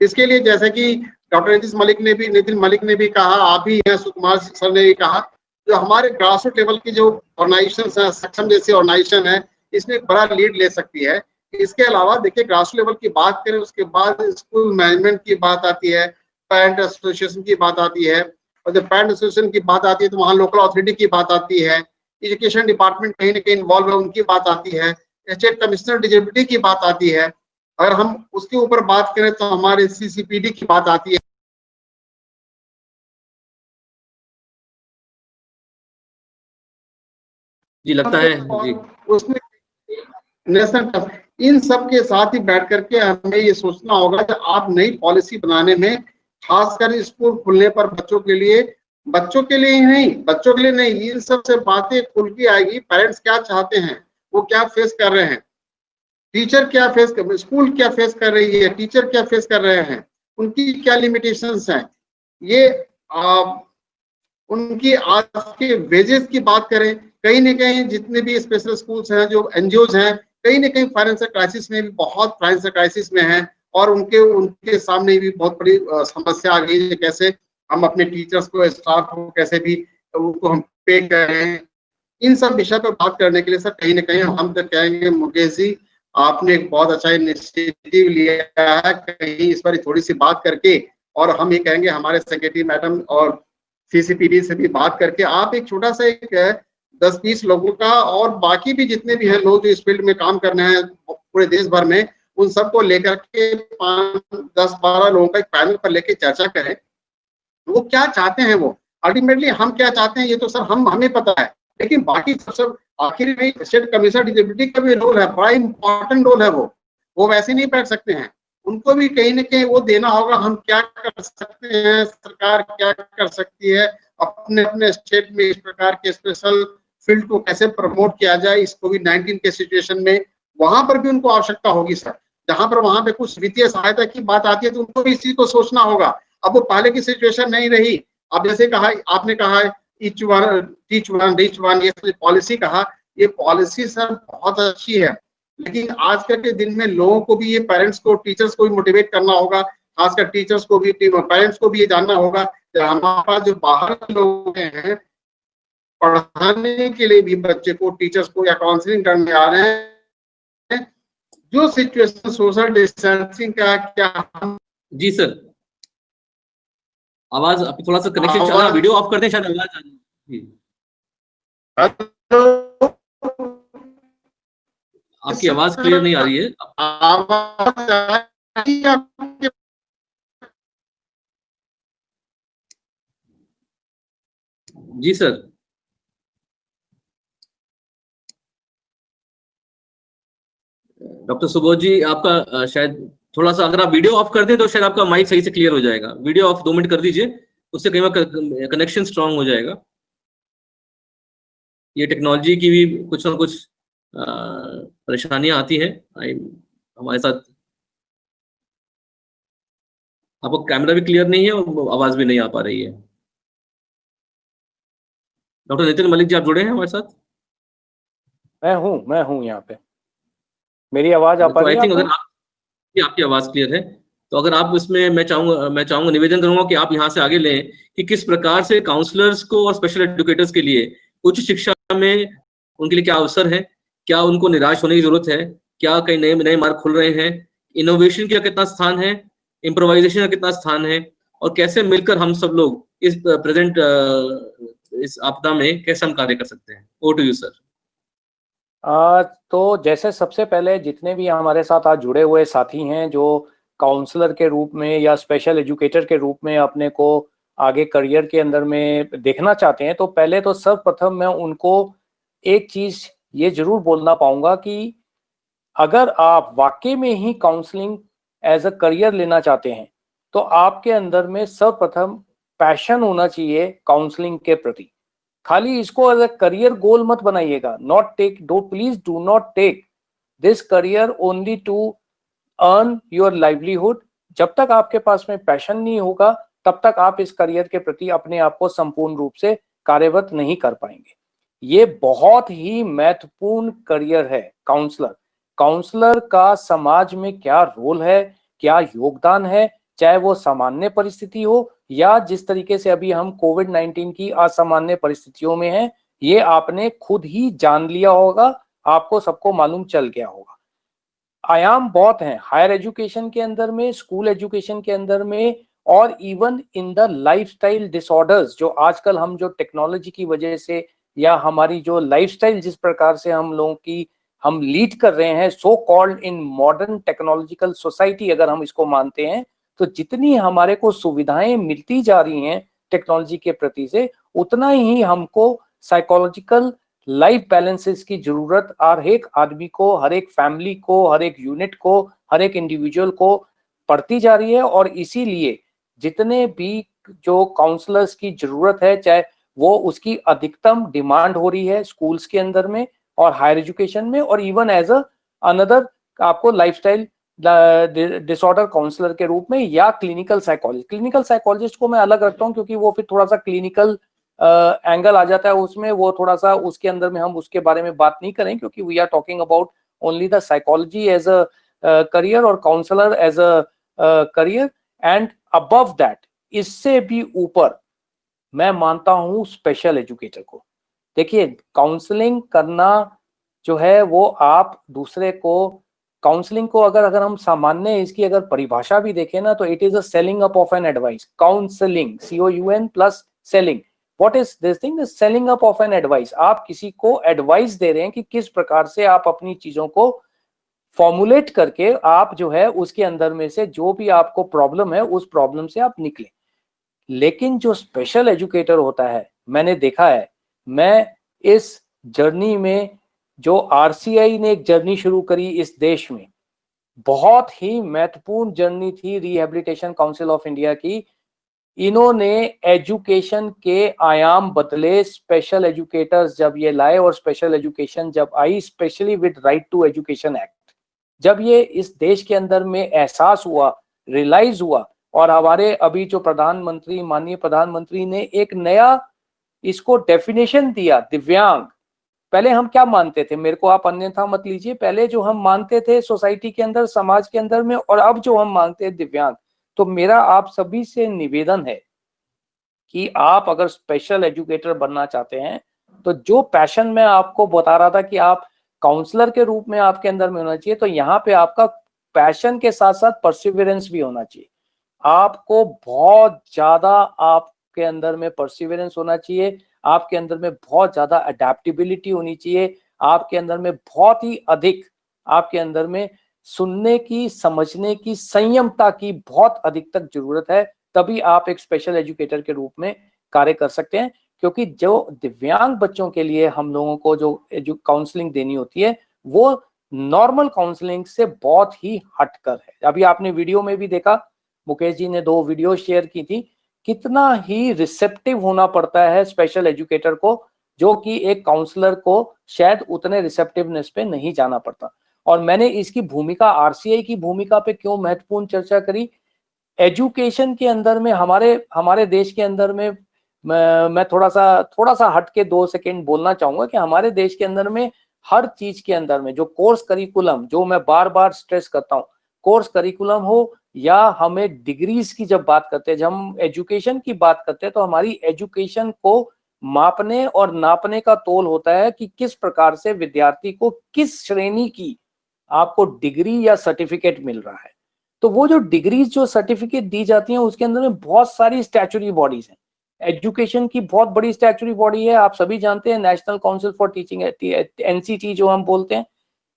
इसके लिए जैसे कि डॉक्टर नितिन मलिक ने भी कहा, आप भी हैं, सुकुमार सर ने भी कहा, जो हमारे ग्रास रूट लेवल की जो ऑर्गेनाइजेशन है, सक्षम जैसी ऑर्गेनाइजेशन है, इसमें बड़ा लीड ले सकती है। इसके अलावा देखिए, ग्रास लेवल की बात करें, उसके बाद स्कूल मैनेजमेंट की बात आती है, पेरेंट एसोसिएशन की बात आती है, और जब पेरेंट एसोसिएशन की बात आती है तो वहाँ लोकल अथॉरिटी की बात आती है, एजुकेशन डिपार्टमेंट कहीं ना कहीं इन्वॉल्व है, उनकी बात आती है, स्टेट कमिश्नर डिजेबिलिटी की बात आती है। अगर हम उसके ऊपर बात करें तो हमारे सीसीपीडी की बात आती है। जी लगता है जी, उसमें नेशनल, इन सब के साथ ही बैठ करके हमें ये सोचना होगा कि आप नई पॉलिसी बनाने में, खासकर स्कूल खुलने पर बच्चों के लिए ही नहीं, इन सब से बातें खुल के आएगी। पेरेंट्स क्या चाहते हैं, वो क्या फेस कर रहे हैं, टीचर क्या फेस कर, स्कूल क्या फेस कर रही है, टीचर क्या फेस कर रहे हैं, उनकी क्या लिमिटेशंस हैं, ये उनकी आज के वेजेस की बात करें, कहीं ना कहीं जितने भी स्पेशल स्कूल्स हैं, जो एनजीओज हैं, कहीं ना कहीं फाइनेंशियल क्राइसिस में भी, बहुत फाइनेंशियल क्राइसिस में हैं, और उनके सामने भी बहुत बड़ी समस्या आ गई है। कैसे हम अपने टीचर्स को, स्टाफ को कैसे भी उनको हम पे करें। इन सब विषय पर बात करने के लिए सर कहीं ना कहीं हम तो कहेंगे, मुकेश जी आपने एक बहुत अच्छा इनिशिएटिव लिया है, कहीं इस पर थोड़ी सी बात करके, और हम ये कहेंगे हमारे सेक्रेटरी मैडम और सीसीपीडी से भी बात करके, आप एक छोटा सा एक 10-20 लोगों का, और बाकी भी जितने भी हैं लोग जो इस फील्ड में काम करने हैं पूरे देश भर में, उन सबको लेकर के 5-10-12 लोगों का एक पैनल पर लेके चर्चा करें। वो क्या चाहते हैं, वो अल्टीमेटली हम क्या चाहते हैं, ये तो सर हमें पता है, लेकिन बाकी सब आखिर में स्टेट कमिश्नर डिसेबिलिटी का भी रोल है, बड़ा इंपॉर्टेंट रोल है। वो वैसे नहीं बैठ सकते हैं, उनको भी कहीं ना कहीं वो देना होगा। हम क्या कर सकते हैं, सरकार क्या कर सकती है, अपने अपने स्टेट में इस प्रकार के स्पेशल फील्ड को कैसे प्रमोट किया जाए इस कोविड-19 के सिचुएशन में, वहां पर भी उनको आवश्यकता होगी सर। जहां पर वहां पे कुछ वित्तीय सहायता की बात आती है तो उनको भी इस चीज को सोचना होगा। अब वो पहले की सिचुएशन नहीं रही। अब जैसे कहा, आपने कहा टीच वन रीच वन, ये पॉलिसी कहा, ये पॉलिसी सर बहुत अच्छी है, लेकिन आजकल के दिन में लोगों को भी, ये पेरेंट्स को, टीचर्स को भी मोटिवेट करना होगा, खासकर टीचर्स को भी, पेरेंट्स को भी ये जानना होगा कि हमारे पास जो बाहर लोग हैं पढ़ाने के लिए भी बच्चे को, टीचर्स को या काउंसलिंग करने आ रहे हैं, जो सिचुएशन सोशल डिस्टेंसिंग का क्या। जी सर आवाज आपकी थोड़ा सा कनेक्शन चला, वीडियो ऑफ करते हैं, शायद आवाज आ रही। आपकी आवाज क्लियर नहीं आ रही है। जी सर, डॉक्टर सुबोध जी आपका शायद थोड़ा सा, अगर आप वीडियो ऑफ कर दें तो शायद आपका माइक सही से क्लियर हो जाएगा। वीडियो ऑफ 2 मिनट कर दीजिए, उससे कई बार कनेक्शन स्ट्रांग हो जाएगा। ये टेक्नोलॉजी की भी कुछ ना कुछ परेशानियां आती हैं हमारे साथ। आपको कैमरा भी क्लियर नहीं है और आवाज भी नहीं आ पा रही है। डॉक्टर नितिन मलिक जी, आप जुड़े हैं हमारे साथ? मैं हूँ यहाँ पे। मेरी आवाज आ पा तो रही आई है थिंक आपको? अगर आपकी आवाज क्लियर है, तो अगर आप इसमें, मैं चाहूंगा निवेदन करूंगा कि आप यहाँ से आगे लें कि किस प्रकार से काउंसलर्स को और स्पेशल एजुकेटर्स के लिए उच्च शिक्षा में उनके लिए क्या अवसर है, क्या उनको निराश होने की जरूरत है, क्या कई नए नए मार्ग खुल रहे हैं, इनोवेशन का कितना स्थान है, इम्प्रोवाइजेशन का कितना स्थान है, और कैसे मिलकर हम सब लोग इस प्रेजेंट इस आपदा में कैसे हम कार्य कर सकते हैं। Over to you sir. तो जैसे सबसे पहले जितने भी हमारे साथ आज जुड़े हुए साथी हैं जो काउंसलर के रूप में या स्पेशल एजुकेटर के रूप में अपने को आगे करियर के अंदर में देखना चाहते हैं, तो पहले तो सर्वप्रथम मैं उनको एक चीज ये जरूर बोलना पाऊंगा कि अगर आप वाकई में ही काउंसलिंग एज अ करियर लेना चाहते हैं तो आपके अंदर में सर्वप्रथम पैशन होना चाहिए काउंसलिंग के प्रति। खाली इसको एज अ करियर गोल मत बनाइएगा। Please do not take this career only to earn your livelihood. जब तक आपके पास में पैशन नहीं होगा तब तक आप इस करियर के प्रति अपने आप को संपूर्ण रूप से कार्यरत नहीं कर पाएंगे। ये बहुत ही महत्वपूर्ण करियर है काउंसलर। काउंसलर का समाज में क्या रोल है, क्या योगदान है, चाहे वो सामान्य परिस्थिति हो या जिस तरीके से अभी हम कोविड-19 की असामान्य परिस्थितियों में हैं, ये आपने खुद ही जान लिया होगा, आपको सबको मालूम चल गया होगा। आयाम बहुत हैं हायर एजुकेशन के अंदर में, स्कूल एजुकेशन के अंदर में, और even in the lifestyle disorders जो आजकल हम जो टेक्नोलॉजी की वजह से या हमारी जो लाइफस्टाइल जिस प्रकार से हम लोगों की हम लीड कर रहे हैं so called in modern technological society, अगर हम इसको मानते हैं तो जितनी हमारे को सुविधाएं मिलती जा रही हैं टेक्नोलॉजी के प्रति से, उतना ही हमको साइकोलॉजिकल लाइफ बैलेंसेस की जरूरत हर एक आदमी को, हर एक फैमिली को, हर एक यूनिट को, हर एक इंडिविजुअल को पड़ती जा रही है। और इसीलिए जितने भी जो काउंसलर्स की जरूरत है, चाहे वो उसकी अधिकतम डिमांड हो रही है स्कूल्स के अंदर में और हायर एजुकेशन में, और इवन एज अ अनदर आपको लाइफस्टाइल डिसऑर्डर काउंसलर के रूप में या क्लिनिकल साइकोलॉजिस्ट। क्लिनिकल साइकोलॉजिस्ट को मैं अलग रखता हूं क्योंकि वो फिर थोड़ा सा क्लिनिकल एंगल आ जाता है उसमें, वो थोड़ा सा उसके अंदर में हम उसके बारे में बात नहीं करें क्योंकि we are talking about only the psychology as a career और counsellor as a career. And above that, इससे भी ऊपर मैं मानता हूं स्पेशल एजुकेटर को। देखिए, काउंसलिंग करना जो है वो आप दूसरे को, काउंसलिंग को अगर हम सामान्य इसकी अगर परिभाषा भी देखें ना तो it is a selling up of an advice. Counselling, COUN plus selling, what is this thing? Selling up of an advice. आप किसी को एडवाइस दे रहे हैं कि किस प्रकार से आप अपनी चीजों को फॉर्मुलेट करके आप जो है उसके अंदर में से जो भी आपको प्रॉब्लम है उस प्रॉब्लम से आप निकले। लेकिन जो स्पेशल एजुकेटर होता है, मैंने देखा है, मैं इस जर्नी में जो RCI ने एक जर्नी शुरू करी इस देश में, बहुत ही महत्वपूर्ण जर्नी थी रिहेबिलिटेशन काउंसिल ऑफ इंडिया की। इन्होंने एजुकेशन के आयाम बदले, स्पेशल एजुकेटर्स जब ये लाए और स्पेशल एजुकेशन जब आई, specially with right to education act, जब ये इस देश के अंदर में एहसास हुआ, रियलाइज हुआ, और हमारे अभी जो प्रधानमंत्री, माननीय प्रधानमंत्री ने एक नया इसको डेफिनेशन दिया, दिव्यांग। पहले हम क्या मानते थे, मेरे को आप अन्यथा मत लीजिए, पहले जो हम मानते थे सोसाइटी के अंदर, समाज के अंदर में, और अब जो हम मानते हैं दिव्यांग। तो मेरा आप सभी से निवेदन है कि आप अगर स्पेशल एजुकेटर बनना चाहते हैं तो जो पैशन मैं आपको बता रहा था कि आप काउंसलर के रूप में आपके अंदर में होना चाहिए, तो यहाँ पे आपका पैशन के साथ साथ परसिवियरेंस भी होना चाहिए। आपको बहुत ज्यादा आपके अंदर में परसिवियरेंस होना चाहिए, आपके अंदर में बहुत ज्यादा अडेप्टेबिलिटी होनी चाहिए, आपके अंदर में बहुत ही अधिक, आपके अंदर में सुनने की, समझने की, संयमता की बहुत अधिक तक जरूरत है। तभी आप एक स्पेशल एजुकेटर के रूप में कार्य कर सकते हैं। क्योंकि जो दिव्यांग बच्चों के लिए हम लोगों को जो काउंसलिंग देनी होती है वो नॉर्मल काउंसलिंग से बहुत ही हटकर है। अभी आपने वीडियो में भी देखा, मुकेश जी ने 2 वीडियो शेयर की थी, कितना ही रिसेप्टिव होना पड़ता है स्पेशल एजुकेटर को, जो कि एक काउंसलर को शायद उतने रिसेप्टिवनेस पे नहीं जाना पड़ता। और मैंने इसकी भूमिका, RCI की भूमिका पे क्यों महत्वपूर्ण चर्चा करी, एजुकेशन के अंदर में हमारे देश के अंदर में मैं थोड़ा सा हट के 2 सेकंड बोलना चाहूंगा कि हमारे देश के अंदर में हर चीज के अंदर में जो कोर्स करिकुलम, जो मैं बार बार स्ट्रेस करता हूँ, कोर्स करिकुलम हो या हमें डिग्रीज की जब बात करते हैं, जब हम एजुकेशन की बात करते हैं, तो हमारी एजुकेशन को मापने और नापने का तोल होता है कि किस प्रकार से विद्यार्थी को किस श्रेणी की आपको डिग्री या सर्टिफिकेट मिल रहा है। तो वो जो डिग्रीज, जो सर्टिफिकेट दी जाती हैं, उसके अंदर में बहुत सारी स्टैच्यूटरी बॉडीज हैं। एजुकेशन की बहुत बड़ी स्टैच्यूटरी बॉडी है, आप सभी जानते हैं, national council for teaching, NCT जो हम बोलते हैं।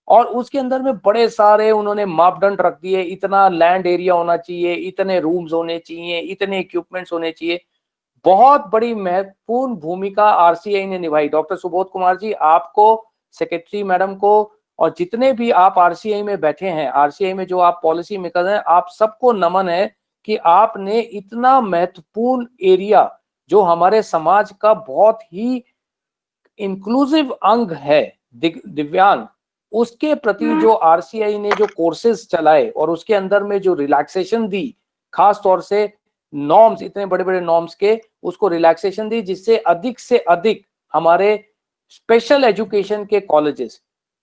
और उसके अंदर में बड़े सारे उन्होंने मापदंड रख दिए, इतना लैंड एरिया होना चाहिए, इतने रूम्स होने चाहिए, इतने इक्विपमेंट्स होने चाहिए। बहुत बड़ी महत्वपूर्ण भूमिका आरसीआई ने निभाई। डॉक्टर सुबोध कुमार जी, आपको, सेक्रेटरी मैडम को, और जितने भी आप आरसीआई में बैठे हैं, आरसीआई में जो आप पॉलिसी मेकर हैं, आप सबको नमन है कि आपने इतना महत्वपूर्ण एरिया जो हमारे समाज का बहुत ही इंक्लूसिव अंग है, दिव्यांग, उसके प्रति जो आरसीआई ने जो कोर्सेज चलाए और उसके अंदर में जो रिलैक्सेशन दी, खास तौर से नॉर्म्स, इतने बड़े बड़े नॉर्म्स के, उसको रिलैक्सेशन दी, जिससे अधिक से अधिक हमारे स्पेशल एजुकेशन के कॉलेजेस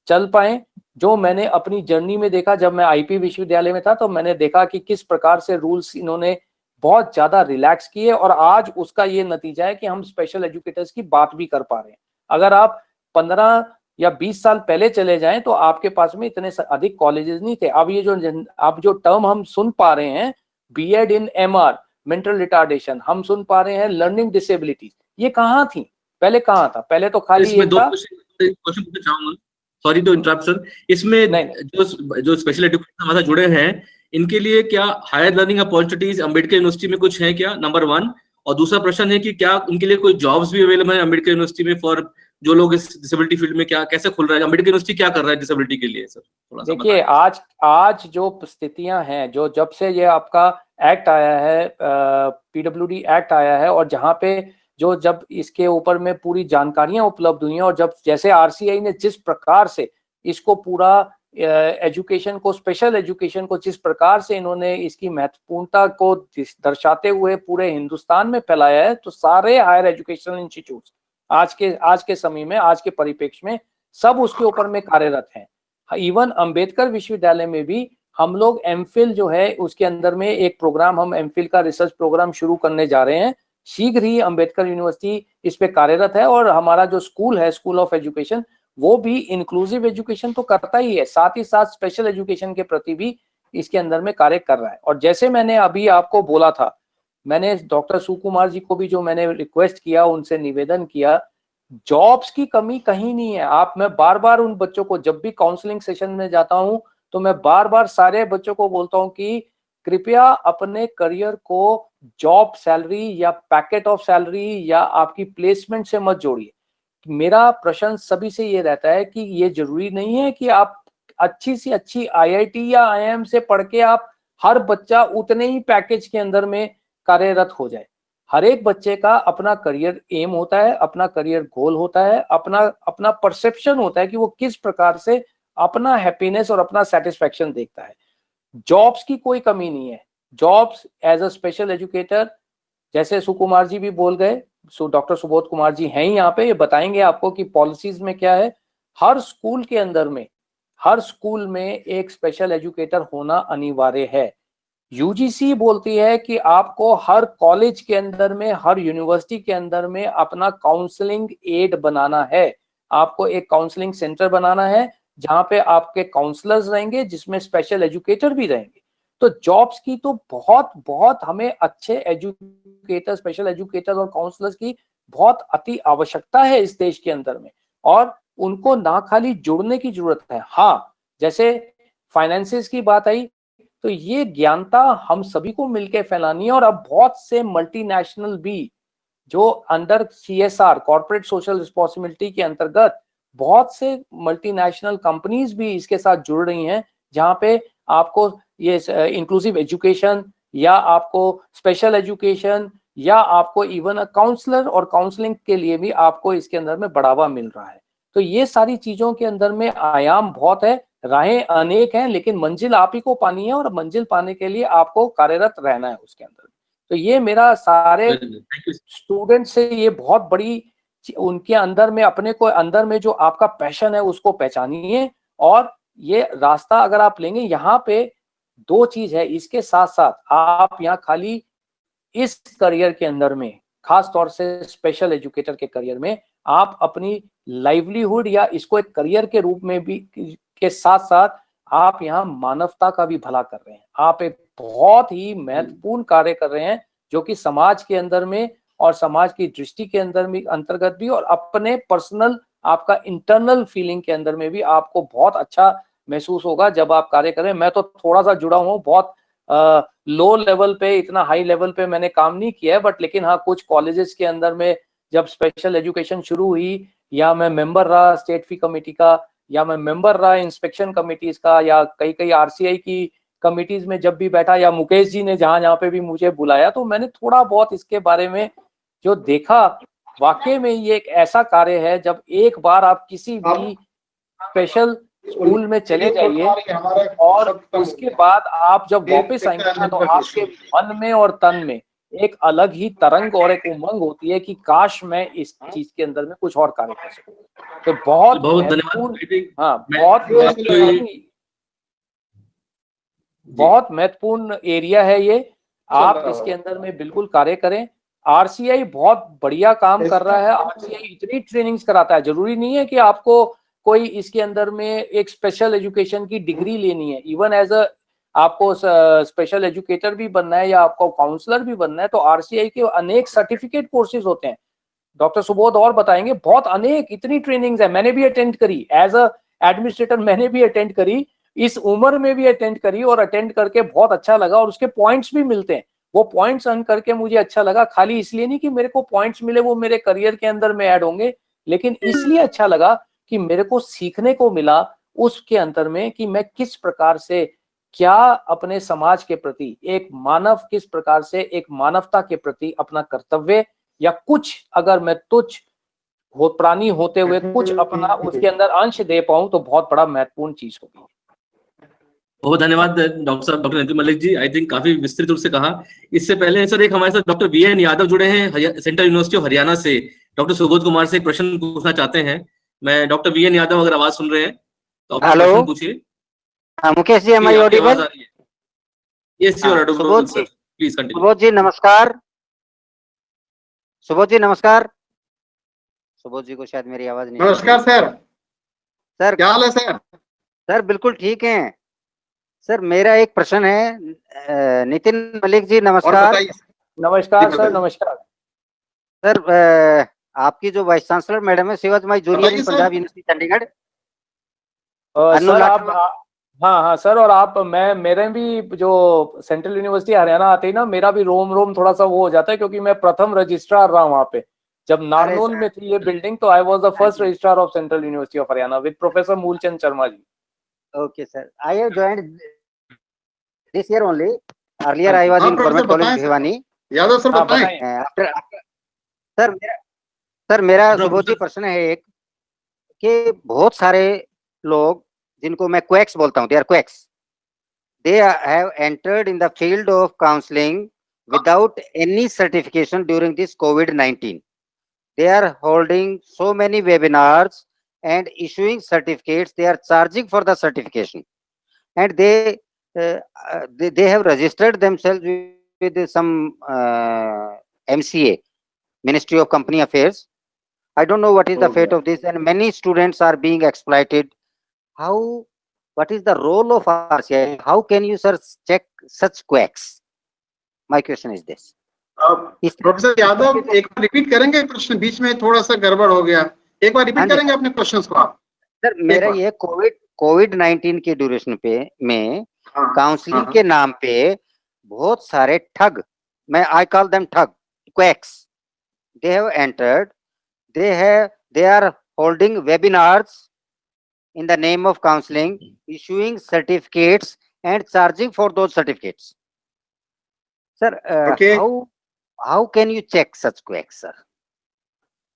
चल पाए। जो मैंने अपनी जर्नी में देखा, जब मैं आईपी विश्वविद्यालय में था, तो मैंने देखा कि किस प्रकार से रूल्स इन्होंने बहुत ज्यादा रिलैक्स किए, और आज उसका ये नतीजा है कि हम स्पेशल एजुकेटर्स की बात भी कर पा रहे हैं। अगर आप 15 या 20 साल पहले चले जाएं तो आपके पास में इतने अधिक कॉलेजेस नहीं थे। अब जो टर्म हम सुन पा रहे हैं, बीएड इन एमआर, मेंटल रिटार्डेशन, हम सुन पा रहे हैं लर्निंग डिसेबिलिटीज, ये कहाँ थी पहले? कहाँ था पहले? तो खाली इसमें एक दो था। क्वेश्चन पूछना चाहूंगा, सॉरी टू इंटरप्ट सर। इसमें जो स्पेशल एजुकेशन हमारे साथ जुड़े हैं, इनके लिए क्या higher learning opportunities Ambedkar University में कुछ है क्या, नंबर 1। और दूसरा प्रश्न है कि क्या उनके लिए कोई जॉब्स भी अवेलेबल है अम्बेडकर यूनिवर्सिटी में फॉर जो लोग इस डिसेबिलिटी फील्ड में, क्या कैसे खुल रहा है अम्बेडकर यूनिवर्सिटी, क्या कर रहा है डिसेबिलिटी के लिए? सर थोड़ा सा देखिए, आज जो स्थितियां हैं, जो जब से ये आपका एक्ट आया है, पीडब्ल्यूडी एक्ट आया है, और जहां पे जब इसके ऊपर में पूरी जानकारियां उपलब्ध हुई हैं, और जब जैसे आरसीआई ने जिस प्रकार से इसको पूरा एजुकेशन को, स्पेशल एजुकेशन को जिस प्रकार से इन्होंने इसकी महत्वपूर्णता को दर्शाते हुए पूरे हिंदुस्तान में फैलाया है, तो सारे हायर एजुकेशनल इंस्टीट्यूट आज के समय में, आज के परिप्रेक्ष्य में सब उसके ऊपर में कार्यरत हैं। इवन अंबेडकर विश्वविद्यालय में भी हम लोग एमफिल जो है, उसके अंदर में एक प्रोग्राम, हम एमफिल का रिसर्च प्रोग्राम शुरू करने जा रहे हैं। शीघ्र ही अंबेडकर यूनिवर्सिटी इस पे कार्यरत है, और हमारा जो स्कूल है, स्कूल ऑफ एजुकेशन, वो भी इंक्लूसिव एजुकेशन तो करता ही है, साथ ही साथ स्पेशल एजुकेशन के प्रति भी इसके अंदर में कार्य कर रहा है। और जैसे मैंने अभी आपको बोला था, मैंने डॉक्टर सुकुमार जी को भी जो मैंने रिक्वेस्ट किया, उनसे निवेदन किया, जॉब्स की कमी कहीं नहीं है। मैं बार बार उन बच्चों को, जब भी काउंसलिंग सेशन में जाता हूं, तो मैं बार बार सारे बच्चों को बोलता हूं कि कृपया अपने करियर को जॉब सैलरी या पैकेट ऑफ सैलरी या आपकी प्लेसमेंट से मत जोड़िए। मेरा प्रश्न सभी से ये रहता है कि ये जरूरी नहीं है कि आप अच्छी सी अच्छी आईआईटी या आईआईएम से पढ़ के आप, हर बच्चा उतने ही पैकेज के अंदर में कार्यरत हो जाए। हर एक बच्चे का अपना करियर एम होता है, अपना करियर गोल होता है, अपना परसेप्शन होता है कि वो किस प्रकार से अपना हैप्पीनेस और अपना सेटिस्फेक्शन देखता है। जॉब्स की कोई कमी नहीं है। Jobs as a special educator, जैसे सुकुमार जी भी बोल गए, डॉक्टर सुबोध कुमार जी हैं यहाँ पे, ये बताएंगे आपको कि पॉलिसीज में क्या है। हर स्कूल के अंदर में, हर स्कूल में एक स्पेशल एजुकेटर होना अनिवार्य है। यूजीसी बोलती है कि आपको हर कॉलेज के अंदर में, हर यूनिवर्सिटी के अंदर में अपना काउंसलिंग एड बनाना है। आपको एक काउंसलिंग सेंटर बनाना है जहां पे आपके काउंसलर्स रहेंगे, जिसमें स्पेशल एजुकेटर भी रहेंगे। तो जॉब्स की तो बहुत बहुत हमें अच्छे एजुकेटर, स्पेशल एजुकेटर और काउंसलर्स की बहुत अति आवश्यकता है इस देश के अंदर में, और उनको ना खाली जुड़ने की जरूरत है। हाँ, जैसे फाइनेंसिस की बात आई, तो ये ज्ञानता हम सभी को मिलकर फैलानी है। और अब बहुत से मल्टीनेशनल भी, जो under CSR, corporate social responsibility के अंतर्गत, बहुत से मल्टीनेशनल कंपनीज भी इसके साथ जुड़ रही हैं, जहां पे आपको ये इंक्लूसिव एजुकेशन, या आपको स्पेशल एजुकेशन, या आपको इवन काउंसलर और काउंसलिंग के लिए भी आपको इसके अंदर में बढ़ावा मिल रहा है। तो ये सारी चीजों के अंदर में आयाम बहुत है। राहें अनेक हैं, लेकिन मंजिल आप ही को पानी है और मंजिल पाने के लिए आपको कार्यरत रहना है उसके अंदर। तो ये मेरा सारे स्टूडेंट से ये बहुत बड़ी उनके अंदर में, अपने को अंदर में जो आपका पैशन है उसको पहचानिए, और ये रास्ता अगर आप लेंगे, यहाँ पे दो चीज है, इसके साथ साथ आप यहाँ खाली इस करियर के अंदर में, खास तौर से स्पेशल एजुकेटर के करियर में, आप अपनी लाइवलीहुड या इसको एक करियर के रूप में भी के साथ साथ आप यहाँ मानवता का भी भला कर रहे हैं। आप एक बहुत ही महत्वपूर्ण कार्य कर रहे हैं जो कि समाज के अंदर में और समाज की दृष्टि के अंदर में अंतर्गत भी, और अपने पर्सनल आपका इंटरनल फीलिंग के अंदर में भी आपको बहुत अच्छा महसूस होगा जब आप कार्य करें। मैं तो थोड़ा सा जुड़ा हूँ, बहुत लो लेवल पे, इतना हाई लेवल पे मैंने काम नहीं किया है, बट लेकिन हाँ कुछ कॉलेजेस के अंदर में जब स्पेशल एजुकेशन शुरू हुई, या मैं मेंबर रहा स्टेट फी कमेटी का, या मैं मेंबर रहा इंस्पेक्शन कमिटीज का, या कई कई आरसीआई की कमिटीज में जब भी बैठा, या मुकेश जी ने जहां पे भी मुझे बुलाया, तो मैंने थोड़ा बहुत इसके बारे में जो देखा, वाकई में ये एक ऐसा कार्य है, जब एक बार आप किसी भी स्पेशल स्कूल में चले जाइए और उसके बाद आप जब वापस आएंगे ना, तो आपके मन में और तन में एक अलग ही तरंग और एक उमंग होती है कि काश मैं इस चीज के अंदर में कुछ और कार्य कर सकूं। तो बहुत महत्वपूर्ण, हाँ बहुत महत्वपूर्ण एरिया है ये, आप इसके अंदर में बिल्कुल कार्य करें। आरसीआई बहुत बढ़िया काम कर रहा है, आरसीआई इतनी ट्रेनिंग्स कराता है, जरूरी नहीं है कि आपको कोई इसके अंदर में एक स्पेशल एजुकेशन की डिग्री लेनी है, इवन एज अ आपको स्पेशल एजुकेटर भी बनना है या आपको काउंसलर भी बनना है, तो आरसीआई के अनेक सर्टिफिकेट कोर्सेज होते हैं। डॉक्टर सुबोध और बताएंगे, बहुत अनेक इतनी ट्रेनिंग्स है, मैंने भी अटेंड करी एज अ एडमिनिस्ट्रेटर, मैंने भी अटेंड करी, इस उम्र में भी अटेंड करी, और अटेंड करके बहुत अच्छा लगा, और उसके पॉइंट्स भी मिलते हैं। वो पॉइंट्स अर्न करके मुझे अच्छा लगा, खाली इसलिए नहीं कि मेरे को पॉइंट्स मिले वो मेरे करियर के अंदर में ऐड होंगे, लेकिन इसलिए अच्छा लगा कि मेरे को सीखने को मिला उसके अंदर में कि मैं किस प्रकार से, क्या अपने समाज के प्रति एक मानव, किस प्रकार से एक मानवता के प्रति अपना कर्तव्य, या कुछ अगर मैं तुच्छ हो प्राणी होते हुए कुछ अपना उसके अंदर अंश दे पाऊं, तो बहुत बड़ा महत्वपूर्ण चीज होगी। बहुत धन्यवाद डॉक्टर साहब, doctor Nitin Malik ji. I think काफी विस्तृत रूप से कहा। इससे पहले सर एक हमारे साथ डॉक्टर वीएन यादव जुड़े हैं सेंट्रल यूनिवर्सिटी ऑफ हरियाणा से, डॉक्टर सुबोध कुमार से एक प्रश्न पूछना चाहते हैं। मैं डॉक्टर वीएन यादव, अगर आवाज सुन रहे हैं तो आप प्रश्न पूछिए। मुकेश जी, हमारी audible? Yes you are audible sir, please continue. Subodh ji नमस्कार। सुबोध जी नमस्कार। सुबोध जी को शायद मेरी आवाज नहीं। नमस्कार सर। सर क्या हाल है सर? सर बिल्कुल ठीक है सर। मेरा एक प्रश्न है। नितिन मलिक जी नमस्कार। नमस्कार सर। नमस्कार सर। आपकी जो वाइस चांसलर मैडम है, she was my junior in Punjab university Chandigarh. Sir आप, हाँ सर, और आप, मैं, मेरे भी जो सेंट्रल यूनिवर्सिटी हरियाणा आते ही ना, मेरा भी रोम रोम थोड़ा सा वो हो जाता है, क्योंकि मैं प्रथम रजिस्ट्रार रहा वहाँ पे। जब नारनौल में थी ये बिल्डिंग, तो I was the first registrar of Central University of Haryana with professor Moolchand Sharma ji. Okay sir, I have joined this year only. Earlier I was in Government College Bhiwani. Yadav sir बताएं। सर मेरा सुबोध जी प्रश्न है एक, कि बहुत सारे लोग जिनको मैं क्वैक्स बोलता हूँ, they are quacks, they have entered in the field of counselling without any certification during this कोविड-19. They are holding so many webinars and issuing certificates. They are charging for the certification, and they have registered themselves with some MCA, Ministry of Company Affairs. I don't know what is the fate of this, and many students are being exploited. What is the role of RCI? How can you, sir, check such quacks? My question is this. Professor Yadav एक बार repeat करेंगे प्रश्न? बीच में थोड़ा सा गड़बड़ हो गया, एक बार रिपीट करेंगे अपने क्वेश्चंस को आप? सर मेरा ये कोविड-19 के ड्यूरेशन पे में काउंसलिंग के नाम पे बहुत सारे ठग, मैं आई कॉल देम ठग, quacks, they have entered, they are holding webinars in the name of counseling, issuing certificates and charging for those certificates. Sir, okay. How can you check such quacks, sir?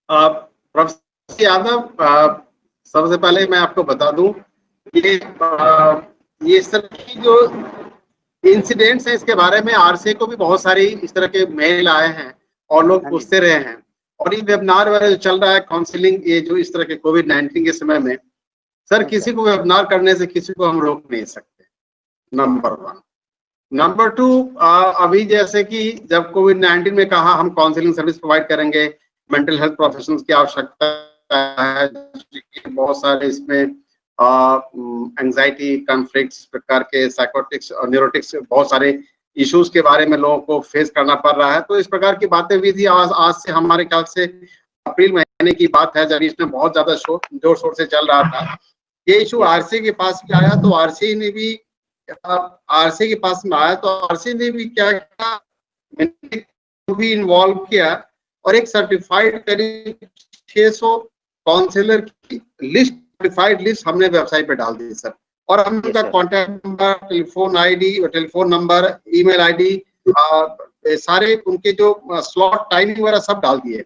Professor Yadav, सबसे पहले मैं आपको बता दूं ये सब की जो इंसिडेंट्स हैं इसके बारे में आरसीए को भी बहुत सारी इस तरह के मेल आए हैं और लोग हाँ जी। पूछते रहे हैं। और ये वेबिनार वगैरह जो चल रहा है काउंसलिंग, ये जो इस तरह के कोविड-19 के समय में, सर किसी को वेबिनार करने से किसी को हम रोक नहीं सकते, नंबर 1। नंबर 2, अभी जैसे कि जब कोविड-19 में कहा हम काउंसलिंग सर्विस प्रोवाइड करेंगे, मेंटल हेल्थ प्रोफेशनल्स की आवश्यकता है, बहुत सारे इसमें एंजाइटी, कॉन्फ्लिक्ट्स प्रकार के साइकोटिक्स और न्यूरोटिक्स बहुत सारे इश्यूज के बारे में लोगों को फेस करना पड़ रहा है। तो इस प्रकार की बातें भी थी। आज से हमारे ख्याल से अप्रैल महीने की बात है, जब इसमें बहुत ज्यादा जोर शोर से चल रहा था। ये इशू आरसी के पास भी आया, तो आरसी ने भी आरसी के पास में आया तो आरसी ने भी क्या किया, भी इन्वॉल्व किया और एक सर्टिफाइड करीब 600 काउंसलर की लिस्ट, सर्टिफाइड लिस्ट हमने वेबसाइट पे डाल दी सर। और हम उनका contact number, telephone number, email ID, सारे उनके जो स्लॉट टाइमिंग वगैरह सब डाल दिए।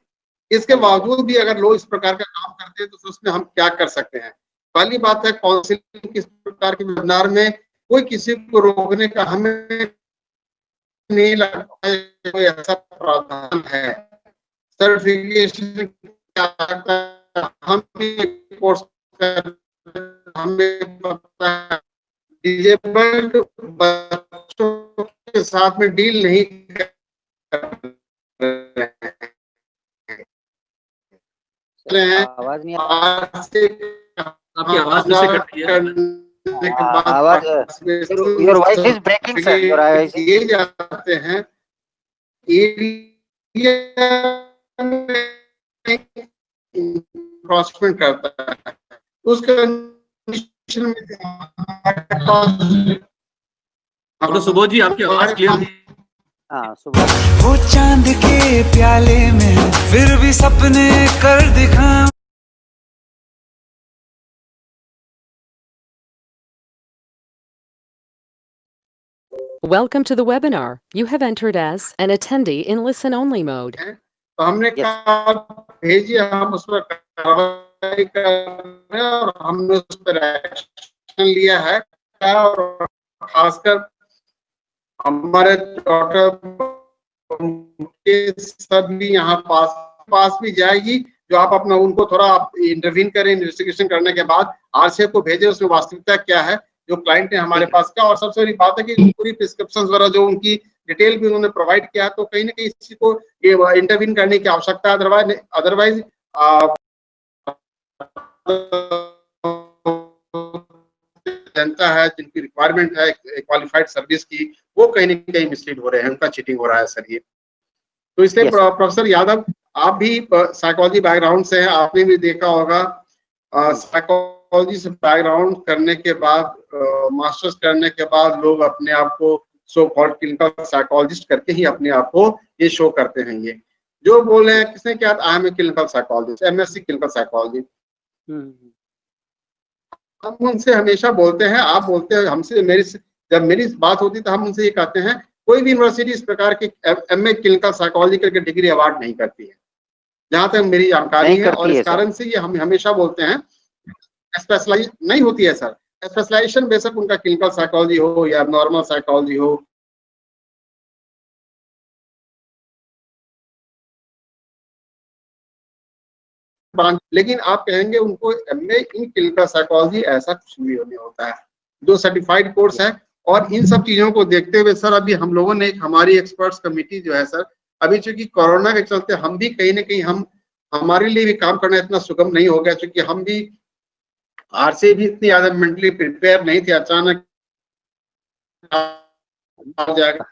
इसके बावजूद भी अगर लोग इस प्रकार का काम करते हैं तो उसमें हम क्या कर सकते हैं। पहली बात है, काउंसलिंग किस प्रकार के वेबिनार में कोई किसी को रोकने का हमें नहीं लगता है कोई ऐसा प्रावधान है। सर्टिफिकेशन हम कोर्स हमें पता है, डिजेबल्ड बच्चों के साथ में डील नहीं कर रहे हैं। आवाज नहीं आपकी आवाज फिर से कट रही है। आवाज, your voice is breaking sir, your voice ये जाते हैं क्रॉसमेंट करता है उस कंडीशन में डॉक्टर सुबोध जी, आपकी आवाज क्लियर नहीं। हाँ, सुबह वो चांद के प्याले में फिर भी सपने कर दिखा। Welcome to the webinar. You have entered as an attendee in listen-only mode. तो हमने कहा भेजिए, हम उस पर कार्रवाई कर रहे हैं और हमने उस पर एक्शन लिया है। और खासकर हमारे डॉक्टर के सभी यहाँ पास भी जाएगी, जो आप अपना उनको थोड़ा आप इंटरवीन करें, इन्वेस्टिगेशन करने के बाद आरसीए को भेजे, उसमें वास्तविकता क्या है जो क्लाइंट ने हमारे पास का। और सबसे बड़ी बात है कि पूरी प्रिस्क्रिप्शन वगैरह जो उनकी डिटेल भी उन्होंने प्रोवाइड किया, तो कहीं ना कहीं इसी को ये इंटरवीन करने की आवश्यकता है। अदरवाइज जनता है जिनकी रिक्वायरमेंट है क्वालिफाइड सर्विस की, वो कहीं ना कहीं मिसलीड हो रहे हैं, उनका चीटिंग हो रहा है सर ये। तो इसलिए प्रोफेसर यादव, आप भी साइकोलॉजी बैकग्राउंड से हैं, आपने भी देखा होगा साइकोलॉजी से बैकग्राउंड करने के बाद, मास्टर्स करने के बाद लोग अपने आप को सो कॉल्ड क्लिनिकल साइकोलॉजिस्ट करके ही अपने आप को ये शो करते हैं। ये जो बोल रहे हैं, किसने क्या, I am a clinical psychologist, MSc clinical psychology. हम उनसे हमेशा बोलते हैं, आप बोलते हैं हमसे, जब मेरी बात होती तो हम उनसे ये कहते हैं, कोई भी यूनिवर्सिटी इस प्रकार की एमए क्लिनिकल साइकोलॉजी करके डिग्री अवार्ड नहीं करती है, जहां तक मेरी जानकारी है। और इस कारण से ये हम हमेशा बोलते हैं स्पेशलाइज नहीं होती है सर। स्पेशलाइजेशन बेशक उनका क्लिनिकल साइकोलॉजी हो या नॉर्मल साइकोलॉजी हो, लेकिन आप कहेंगे उनको एमए इन क्लिनिकल साइकोलॉजी, ऐसा कुछ भी नहीं होता है। जो सर्टिफाइड कोर्स है। और इन सब चीजों को देखते हुए सर, अभी हम लोगों ने हमारी एक्सपर्ट्स कमेटी जो है सर, अभी चूंकि कोरोना के चलते हम भी कहीं ना कहीं हमारे लिए भी काम करना इतना सुगम नहीं हो गया, क्योंकि हम भी आरसी भी इतनी ज्यादा मेंटली प्रिपेयर नहीं थे। अचानक आ जाएगा,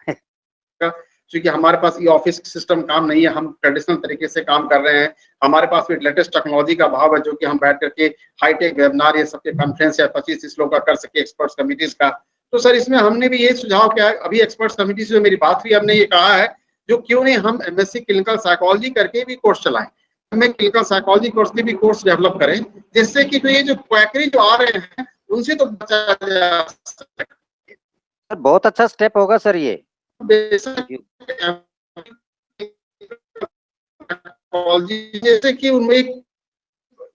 क्योंकि हमारे पास ये ऑफिस सिस्टम काम नहीं है, हम ट्रेडिशनल तरीके से काम कर रहे हैं। हमारे पास भी लेटेस्ट टेक्नोलॉजी का अभाव है, जो कि हम बैठ करके हाईटेक वेबिनार ये सबके कॉन्फ्रेंस या 25-30 लोग का कर सके एक्सपर्ट्स कमिटीज का। तो सर इसमें हमने भी ये सुझाव किया, अभी एक्सपर्ट्स कमिटी से मेरी बात हुई, हमने ये कहा है जो क्यों नहीं हम एमएससी क्लिनिकल साइकोलॉजी करके भी कोर्स चलाएं, हमें क्लिनिकल साइकोलॉजी कोर्स के भी कोर्स डेवलप करें, जिससे कि जो ये जो क्वैकरी जो आ रहे हैं उनसे तो बचा जा सके। बहुत अच्छा स्टेप होगा सर ये। जैसे कि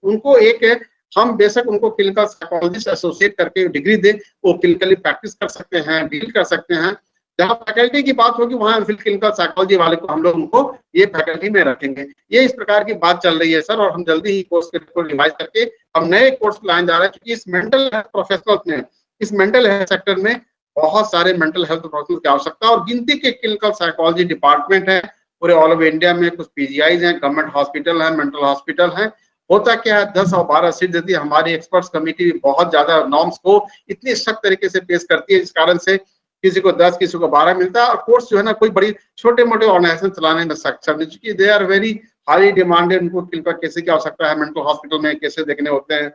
उनको एक हम बेशक उनको क्लिनिकल साइकोलॉजिस्ट एसोसिएट करके डिग्री दे, वो क्लिनिकली प्रैक्टिस कर सकते हैं, डील कर सकते हैं। जहाँ फैकल्टी की बात होगी वहां फिर क्लिनिकल साइकोलॉजी वाले को हम लोग उनको ये फैकल्टी में रखेंगे। ये इस प्रकार की बात चल रही है सर, और हम जल्दी ही कोर्स को रिवाइज करके हम नए कोर्स लाने जा रहे हैं, क्योंकि इस मेंटल हेल्थ प्रोफेशनल्स में, इस मेंटल हेल्थ सेक्टर में बहुत सारे मेंटल हेल्थ प्रोफेशनल की आवश्यकता, और गिनती के क्लिनिकल साइकोलॉजी डिपार्टमेंट है पूरे ऑल ओवर इंडिया में। कुछ पीजीआईज हैं, गवर्नमेंट हॉस्पिटल है, मेंटल हॉस्पिटल है। होता क्या है, 10 और 12 सीट देती है। हमारी एक्सपर्ट्स कमेटी बहुत ज्यादा नॉर्म्स को इतनी सख्त तरीके से पेश करती है, इस कारण से किसी को 10 किसी को 12 मिलता है। और कोर्स जो है ना, कोई बड़ी छोटे मोटे ऑर्गेनाइजेशन चलाने में सक्षम नहीं, क्योंकि they are very highly demanded. उनको क्लिनिकल केसेस की आवश्यकता है, मेंटल हॉस्पिटल में केसेस देखने होते हैं।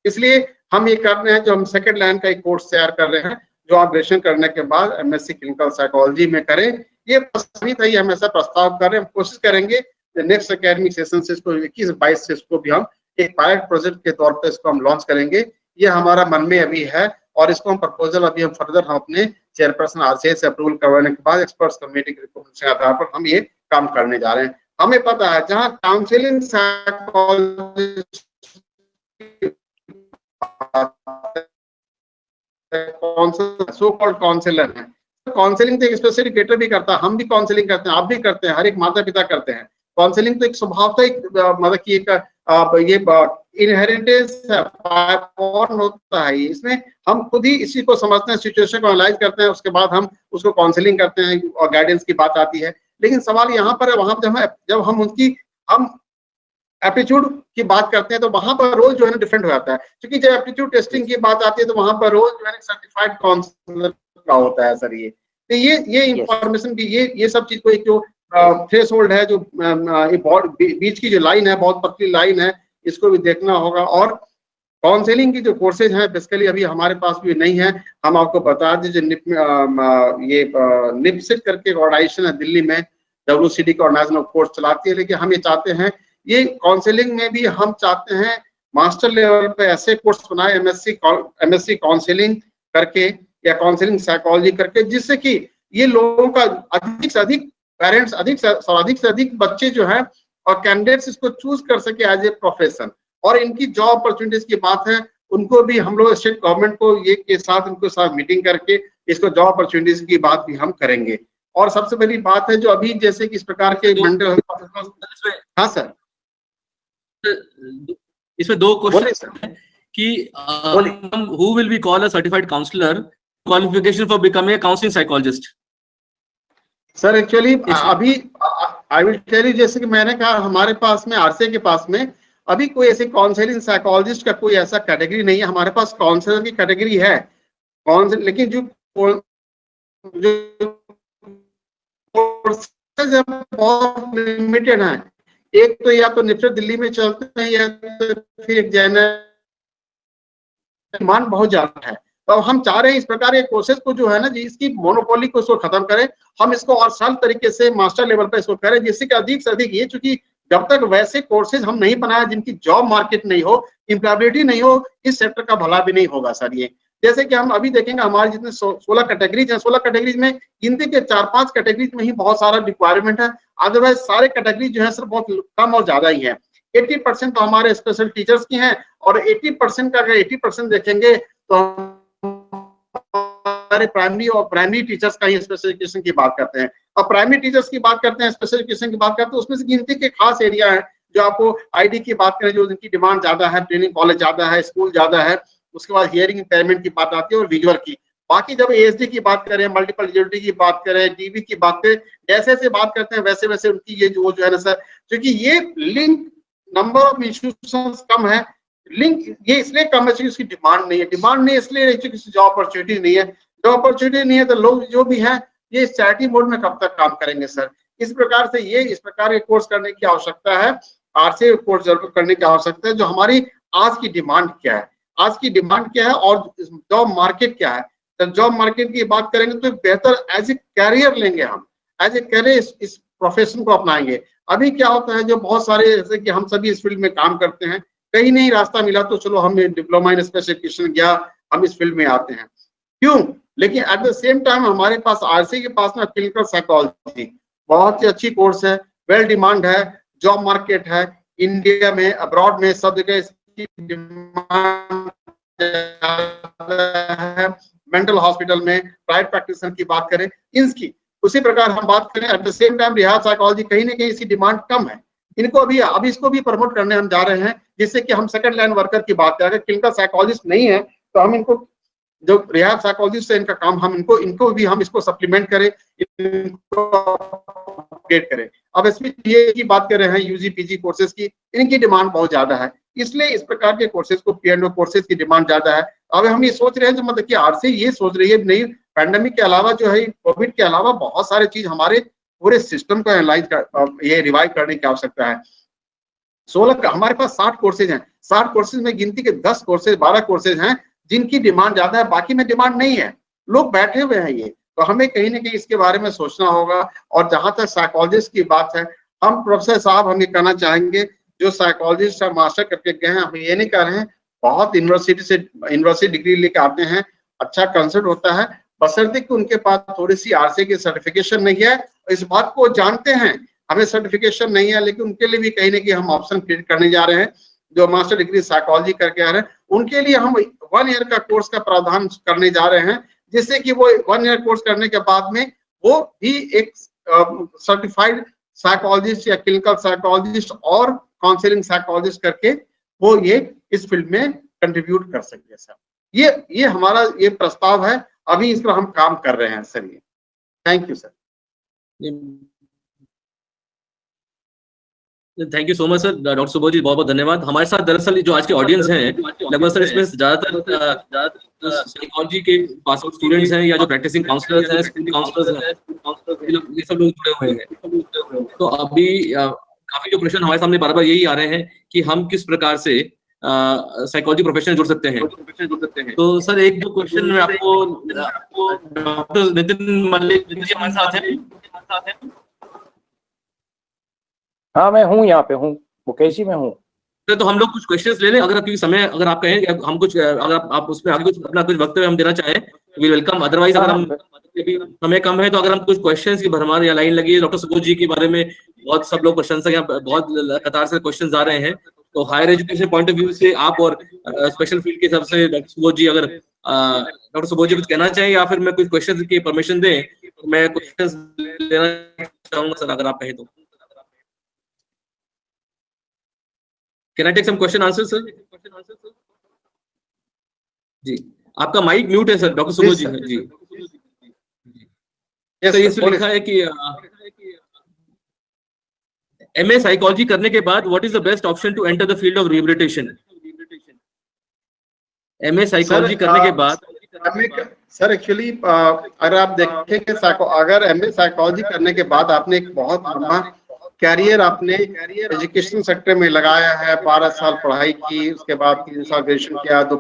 इसलिए हम ये कर रहे हैं, जो हम सेकंड लाइन का एक कोर्स तैयार कर रहे हैं, जो आप ग्रेजुएशन करने के बाद एमएससी क्लिनिकल साइकोलॉजी में करें। ये सभी था, ये हमेशा प्रस्ताव कर रहे हैं। हम कोशिश करेंगे नेक्स्ट एकेडमिक सेशन से इसको 21-22 से इसको भी हम एक पायलट प्रोजेक्ट के तौर पे इसको हम लॉन्च करेंगे। ये हमारा मन में अभी है, और इसको हम प्रपोजल अभी हम फर्दर हम अपने चेयरपर्सन आरसीए से अप्रूवल करवाने के बाद एक्सपर्ट्स कमेटी के रिकमेंडेशन के आधार पर हम ये काम करने जा रहे हैं। हमें पता है जहां counselling psychologist so called counsellor है, काउंसलिंग तो एक स्पेशली कैटर भी करता है, हम भी काउंसलिंग करते हैं, आप भी करते हैं, हर एक माता पिता करते हैं। काउंसलिंग तो एक स्वभावता, एक मतलब कि एक ये इनहेरिटेंस है, बॉर्न होता है। इसमें हम खुद ही इसी को समझते हैं, सिचुएशन को एनालाइज करते हैं, उसके बाद हम उसको काउंसलिंग करते हैं और गाइडेंस की बात आती है। लेकिन सवाल यहाँ पर है, वहां जब हम उनकी हम एप्टीट्यूड की बात करते हैं तो वहां पर रोल जो है ना डिफरेंट हो जाता है, क्योंकि जब एप्टीट्यूड टेस्टिंग की बात आती है तो वहां पर रोल जो है सर्टिफाइड काउंसलर का होता है सर। ये तो ये इंफॉर्मेशन भी, ये सब चीज को एक जो थ्रेशोल्ड है, जो बीच की जो लाइन है, बहुत पतली लाइन है, इसको भी देखना होगा। और काउंसलिंग की जो कोर्सेज हैं बेसिकली अभी हमारे पास भी नहीं है। हम आपको बता दें, जो निपसिट करके ऑर्गेनाइजेशन है दिल्ली में, WCD का ऑर्गेनाइजेशन कोर्स चलाती है, लेकिन हम ये चाहते हैं ये काउंसलिंग में भी हम चाहते हैं मास्टर लेवल पे ऐसे कोर्स बनाए, एमएससी काउंसलिंग करके या काउंसलिंग साइकोलॉजी करके, जिससे कि ये लोगों का अधिक से अधिक पेरेंट्स, अधिक से अधिक बच्चे जो है और कैंडिडेट्स इसको चूज कर सके एज ए प्रोफेशन। और इनकी जॉब अपॉर्चुनिटीज की बात है, उनको भी हम लोग स्टेट गवर्नमेंट को ये के साथ उनको साथ मीटिंग करके इसको जॉब अपॉर्चुनिटीज की बात भी हम करेंगे। और सबसे बड़ी बात है जो अभी जैसे कि इस प्रकार के मेंटल हेल्थ, हाँ सर, इसमें दो क्वेश्चन है कि who will be called a certified counselor, qualification for becoming a counseling psychologist? Sir actually अभी आई विल टेल यू, जैसे कि मैंने कहा हमारे पास में आरसीए के पास में अभी कोई ऐसे काउंसलिंग साइकोलॉजिस्ट का कोई ऐसा कैटेगरी नहीं है। हमारे पास काउंसलर की कैटेगरी है, लेकिन जो बहुत लिमिटेड है। एक तो या तो निफ्ट दिल्ली में चलते हैं, या तो फिर एक डिमांड बहुत ज्यादा है। तो हम चाह रहे हैं इस प्रकार के कोर्सेज को जो है ना जी, इसकी मोनोपोली को इसको खत्म करें, हम इसको और सरल तरीके से मास्टर लेवल पर इसको करें, जिससे कि अधिक से अधिक ये, चूंकि जब तक वैसे कोर्सेज हम नहीं बनाए जिनकी जॉब मार्केट नहीं हो, एम्प्लॉयबिलिटी नहीं हो, इस सेक्टर का भला भी नहीं होगा सर। ये जैसे कि हम अभी देखेंगे हमारे जितने 16 कैटेगरीज हैं, 16 कैटेगरीज में गिनती के 4-5 कैटेगरीज में ही बहुत सारा रिक्वायरमेंट है। अदरवाइज सारे कैटेगरीज जो है सर बहुत कम और ज्यादा ही है। 80% तो हमारे स्पेशल टीचर्स की हैं, और 80% का अगर 80% देखेंगे तो हमारे प्राइमरी टीचर्स का ही स्पेशल एजुकेशन की बात करते हैं। और प्राइमरी टीचर्स की बात करते हैं, स्पेशल एजुकेशन की बात करते हैं, उसमें से गिनती के खास एरिया है जो आपको आईडी की बात करें, जो जिनकी डिमांड ज्यादा है, ट्रेनिंग कॉलेज ज्यादा है, स्कूल ज्यादा है। उसके बाद हियरिंग इम्पेयरमेंट की बात आती है और विजुअल की। बाकी जब एएसडी की बात करें, मल्टीपल डिजेबिलिटी की बात करें, टीबी की बात करें, जैसे जैसे बात करते हैं वैसे वैसे उनकी ये जो है ना सर, क्योंकि ये लिंक नंबर ऑफ इंस्टीट्यूशंस कम है, लिंक ये इसलिए कम है क्योंकि उसकी डिमांड नहीं है। डिमांड नहीं इसलिए क्योंकि जॉब अपॉर्चुनिटी नहीं है। जॉब अपॉर्चुनिटी नहीं है तो लोग जो भी है ये चैरिटी मोड में कब तक काम करेंगे सर। इस प्रकार से ये इस प्रकार के कोर्स करने की आवश्यकता है, आरसीए कोर्स जरूर करने की आवश्यकता है। जो हमारी आज की डिमांड क्या है, आज की डिमांड क्या है और जॉब मार्केट क्या है। जब जॉब मार्केट की बात करेंगे तो बेहतर एज ए कैरियर लेंगे, हम एज ए कैरियर इस प्रोफेशन को अपनाएंगे। अभी क्या होता है, जो बहुत सारे जैसे कि हम सभी इस फील्ड में काम करते हैं, कहीं नहीं रास्ता मिला तो चलो हम डिप्लोमा इन स्पेशल एजुकेशन गया, हम इस फील्ड में आते हैं, क्यों? लेकिन एट द सेम टाइम हमारे पास आरसीए के पास में क्लिनिकल साइकोलॉजी बहुत ही अच्छी कोर्स है, वेल डिमांड है, जॉब मार्केट है इंडिया में, अब्रॉड में, सब जगह की डिमांड है, मेंटल हॉस्पिटल में प्राइवेट प्रैक्टिशनर की बात करें इनकी, उसी प्रकार हम बात करें at the same time rehab psychology कहीं ना कहीं इसकी डिमांड कम है। इनको अभी इसको भी प्रमोट करने हम जा रहे हैं, जिससे कि हम सेकंड लाइन वर्कर की बात करें, अगर क्लिनिकल साइकोलॉजिस्ट नहीं है तो हम इनको जो रिहाब साइकोलॉजिस्ट है इनका काम, हम इनको भी हम इसको सप्लीमेंट करें, इनको अपडेट करें। अब इसमें की बात कर रहे हैं यूजी पीजी कोर्सेज की, इनकी डिमांड बहुत ज्यादा है, इसलिए इस प्रकार के कोर्सेज को P&O कोर्सेज की डिमांड ज्यादा है। अब हम ये सोच रहे हैं, जो मतलब कि आरसी ये सोच रही है नहीं, पैंडेमिक के अलावा जो है कोविड के अलावा बहुत सारे चीज हमारे पूरे सिस्टम को एनालाइज ये रिवाइव करने की आवश्यकता है। 16 हमारे पास 60 कोर्सेज हैं, 60 कोर्सेज में गिनती के 10 कोर्सेज 12 कोर्सेज हैं जिनकी डिमांड ज्यादा है, बाकी में डिमांड नहीं है, लोग बैठे हुए हैं। ये तो हमें कहीं ना कहीं इसके बारे में सोचना होगा। और जहां तक साइकोलॉजिस्ट की बात है, हम प्रोफेसर साहब हम ये कहना चाहेंगे, जो साइकोलॉजिस्ट मास्टर करके गए हैं, हम ये नहीं कह रहे हैं, बहुत यूनिवर्सिटी डिग्री लेके आते हैं, अच्छा कंसल्ट होता है, बशर्ते कि उनके पास थोड़ी सी आरसी की सर्टिफिकेशन नहीं है। इस बात को जानते हैं, हमें सर्टिफिकेशन नहीं है, लेकिन उनके लिए भी कहीं ना कहीं हम ऑप्शन क्रिएट करने जा रहे हैं। जो मास्टर डिग्री साइकोलॉजी करके आ रहे हैं उनके लिए हम 1 ईयर का कोर्स का प्रावधान करने जा रहे हैं, जिससे कि वो 1 ईयर कोर्स करने के बाद में वो भी एक सर्टिफाइड साइकोलॉजिस्ट या क्लिनिकल साइकोलॉजिस्ट और काउंसलिंग साइकोलॉजिस्ट करके वो ये इस फील्ड में कंट्रीब्यूट कर सके। सर ये हमारा ये प्रस्ताव है, अभी इस पर हम काम कर रहे हैं सर। ये thank you sir. Thank you so much sir. Doctor Subodh ji बहुत बहुत धन्यवाद। हमारे साथ दरअसल जो आज के ऑडियंस हैं लगभग सर इसमें ज्यादातर साइकोलॉजी के पास आउट स्टूडेंट्स हैं या जो प्रैक्टिसिंग काउंसलर्स हैं, स्कूल काउंसलर्स हैं, ये सब लोग जुड़े हुए हैं। तो अभी काफी जो प्रश्न हमारे सामने बार बार यही आ रहे हैं कि हम किस प्रकार से साइकोलॉजी प्रोफेशनल जुड़ सकते हैं। तो सर एक दो क्वेश्चन में आपको डॉक्टर नितिन मल्लिक जी हमारे साथ हैं। हाँ मैं हूँ, यहाँ पे हूँ मुकेश जी, मैं हूँ। तो हम लोग कुछ क्वेश्चंस ले लें, अगर आपकी समय अगर आप कहें हम कुछ, अगर आप उसमें आगे कुछ अपना कुछ वक्तव्य हम देना चाहें वी वेलकम, अदरवाइज अगर हम समय कम है तो अगर हम कुछ क्वेश्चंस की भरमार या लाइन लगी है डॉक्टर सुबोध जी के बारे में, बहुत सब लोग प्रशंसक यहाँ बहुत कतार से क्वेश्चंस आ रहे हैं, तो higher education point of view से आप और स्पेशल फील्ड के हिसाब से डॉक्टर सुबोध जी, अगर डॉक्टर सुबोध जी कुछ कहना चाहें या फिर मैं कुछ क्वेश्चन की परमिशन दें तो मैं क्वेश्चंस लेना चाहूंगा सर, अगर आप कहें तो। Can I take some question answers, sir? जी, आपका माइक म्यूट है सर, डॉक्टर सुबोध जी। जी सर, इसमें लिखा है कि MA साइकोलॉजी करने के बाद what is the best option to enter the field of rehabilitation? MA psychology करने के बाद सर एक्चुअली अगर आप देखें कि अगर MA साइकोलॉजी करने के बाद आपने एक बहुत लंबा कैरियर आपने एजुकेशन सेक्टर में लगाया है, 12 साल पढ़ाई की, उसके बाद 3 साल ग्रेजुएशन किया, तो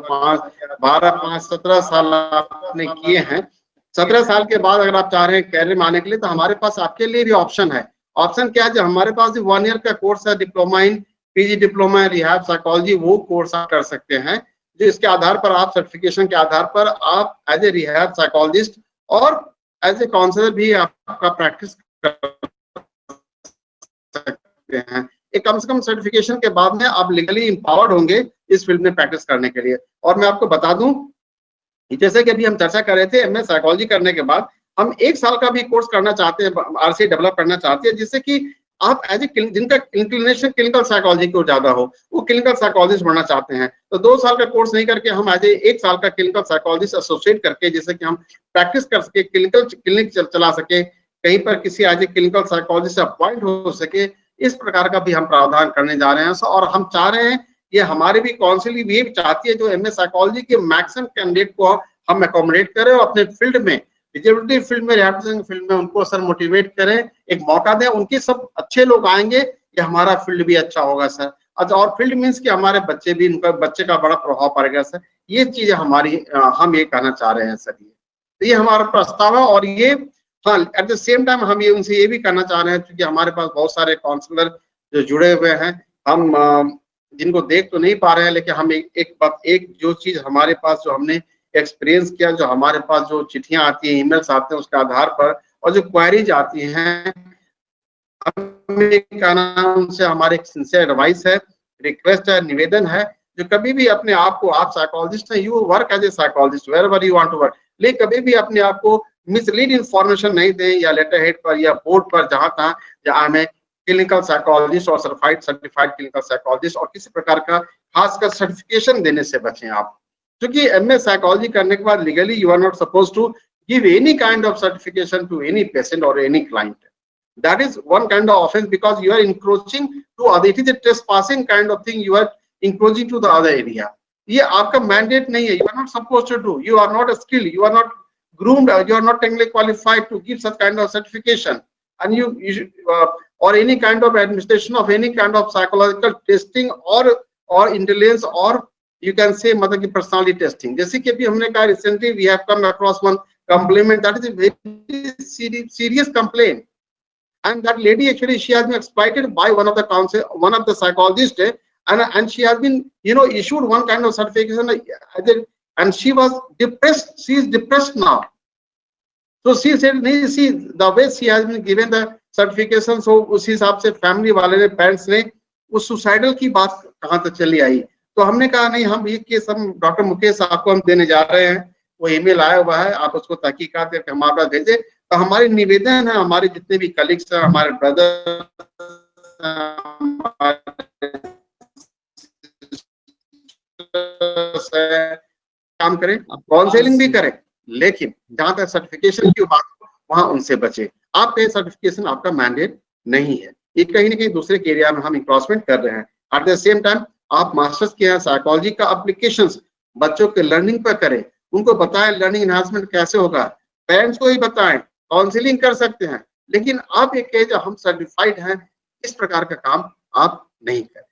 17 साल आपने किए हैं। 17 साल के बाद अगर आप चाह रहे हैं कैरियर में आने के लिए, तो हमारे पास आपके लिए भी ऑप्शन है। ऑप्शन क्या है? जो हमारे पास 1 ईयर का कोर्स है, diploma in PG diploma in rehab psychology, वो कोर्स आप कर सकते हैं, जो इसके आधार पर आप सर्टिफिकेशन के आधार पर आप एज ए रिहैब साइकोलॉजिस्ट और एज ए काउंसलर भी आपका प्रैक्टिस कर सकते हैं। एक कम से कम सर्टिफिकेशन के बाद में आप लीगली इंपावर्ड होंगे इस फील्ड में प्रैक्टिस करने के लिए। और मैं आपको बता दूं, जैसे कि अभी हम चर्चा कर रहे थे, MA साइकोलॉजी करने के बाद हम 1 साल का भी कोर्स करना चाहते हैं, आरसी डेवलप करना चाहते हैं, जिससे कि आप एज ए जिनका इंक्लिनेशन क्लिनिकल साइकोलॉजी को ज्यादा हो, वो क्लिनिकल साइकोलॉजिस्ट बनना चाहते हैं, तो 2 साल का कोर्स नहीं करके हम एज ए 1 साल का क्लिनिकल साइकोलॉजिस्ट एसोसिएट करके, जिससे कि हम प्रैक्टिस कर सके, क्लिनिक चला सके, कहीं पर किसी as a clinical psychologist appoint हो सके, इस प्रकार का भी हम प्रावधान करने जा रहे हैं। और हम चाह रहे हैं, ये हमारी भी काउंसिल भी चाहती है, जो MA साइकोलॉजी के मैक्सिमम कैंडिडेट को हम एकोमोडेट करें और अपने फील्ड में, डिजेबिलिटी फील्ड में, रिहैबिलिटेशन फील्ड में उनको सर मोटिवेट करें, एक मौका दें, उनके सब अच्छे लोग आएंगे, ये हमारा फील्ड भी अच्छा होगा सर। अच्छा, और फील्ड मीन्स कि हमारे बच्चे भी, उनका बच्चे का बड़ा प्रभाव पड़ेगा सर। ये चीजें हमारी, हम ये कहना चाह रहे हैं सर। तो ये हमारा प्रस्ताव है। और ये हाँ, एट द सेम टाइम हम ये उनसे ये भी कहना चाह रहे हैं, क्योंकि हमारे पास बहुत सारे काउंसलर जो जुड़े हुए हैं, हम जिनको देख तो नहीं पा रहे हैं, लेकिन हम एक जो चीज हमारे पास, जो हमने एक्सपीरियंस किया, जो हमारे पास जो चिट्ठियां आती हैं, ईमेल्स आते हैं, उसके आधार पर, और जो क्वेरीज आती हैं, हमें कहना उनसे हमारे एक सिंसियर एडवाइस है, रिक्वेस्ट है, निवेदन है, जो कभी भी अपने आप को, आप साइकोलॉजिस्ट हैं, you work as a psychologist wherever you want to work, लेकिन कभी भी अपने आप को मिसलीड इंफॉर्मेशन नहीं दें, या लेटर हेड पर या बोर्ड पर जहां तहां जहां में क्लिनिकल साइकोलॉजिस्ट और सर्टिफाइड क्लिनिकल साइकोलॉजिस्ट और किसी प्रकार का खासकर सर्टिफिकेशन देने से बचें आप, क्योंकि एमए साइकोलॉजी करने के बाद legally you are not suppose to give any kind of certification to any patient और any client. That is one kind of offense because you are encroaching to other. It is a trespassing kind of thing. You are encroaching to the other area. ये आपका mandate नहीं है. You are not supposed to do. You are not skilled. You are not groomed. You are not technically qualified to give such kind of certification. And you should, or any kind of administration of any kind of psychological testing or intelligence or you can say मतलब कि personality testing. जैसे कि अभी हमने कहा recently we have come across one complaint that is a very serious complaint. And that lady actually she has been exploited by one of the psychologists, and she has been issued one kind of certification, and she was depressed. She is depressed now. So she said, see the way she has been given the certification, so उस हिसाब से family वाले ने, parents ने उस suicidal की बात कहाँ तक चली आई. तो हमने कहा नहीं, हम ये केस हम डॉक्टर मुकेश साहब को हम देने जा रहे हैं, वो ईमेल आया हुआ है, आप उसको तहकीकात करके हमारे पास भेजें. तो हमारी निवेदन है, हमारे जितने भी कलीग्स हैं, हमारे ब्रदर काम करें, काउंसलिंग भी करें, लेकिन जहां तक सर्टिफिकेशन की बात वहां उनसे बचे. आपका सर्टिफिकेशन आपका मैंडेट नहीं है, ये कहीं ना कहीं दूसरे के एरिया में हम इंक्रोचमेंट कर रहे हैं. एट द सेम टाइम आप मास्टर्स किए हैं, साइकोलॉजी का एप्लीकेशंस बच्चों के लर्निंग पर करें, उनको बताएं लर्निंग एनहांसमेंट कैसे होगा, पेरेंट्स को ही बताएं, काउंसलिंग कर सकते हैं, लेकिन आप एक कहे हम सर्टिफाइड हैं, इस प्रकार का काम आप नहीं करें.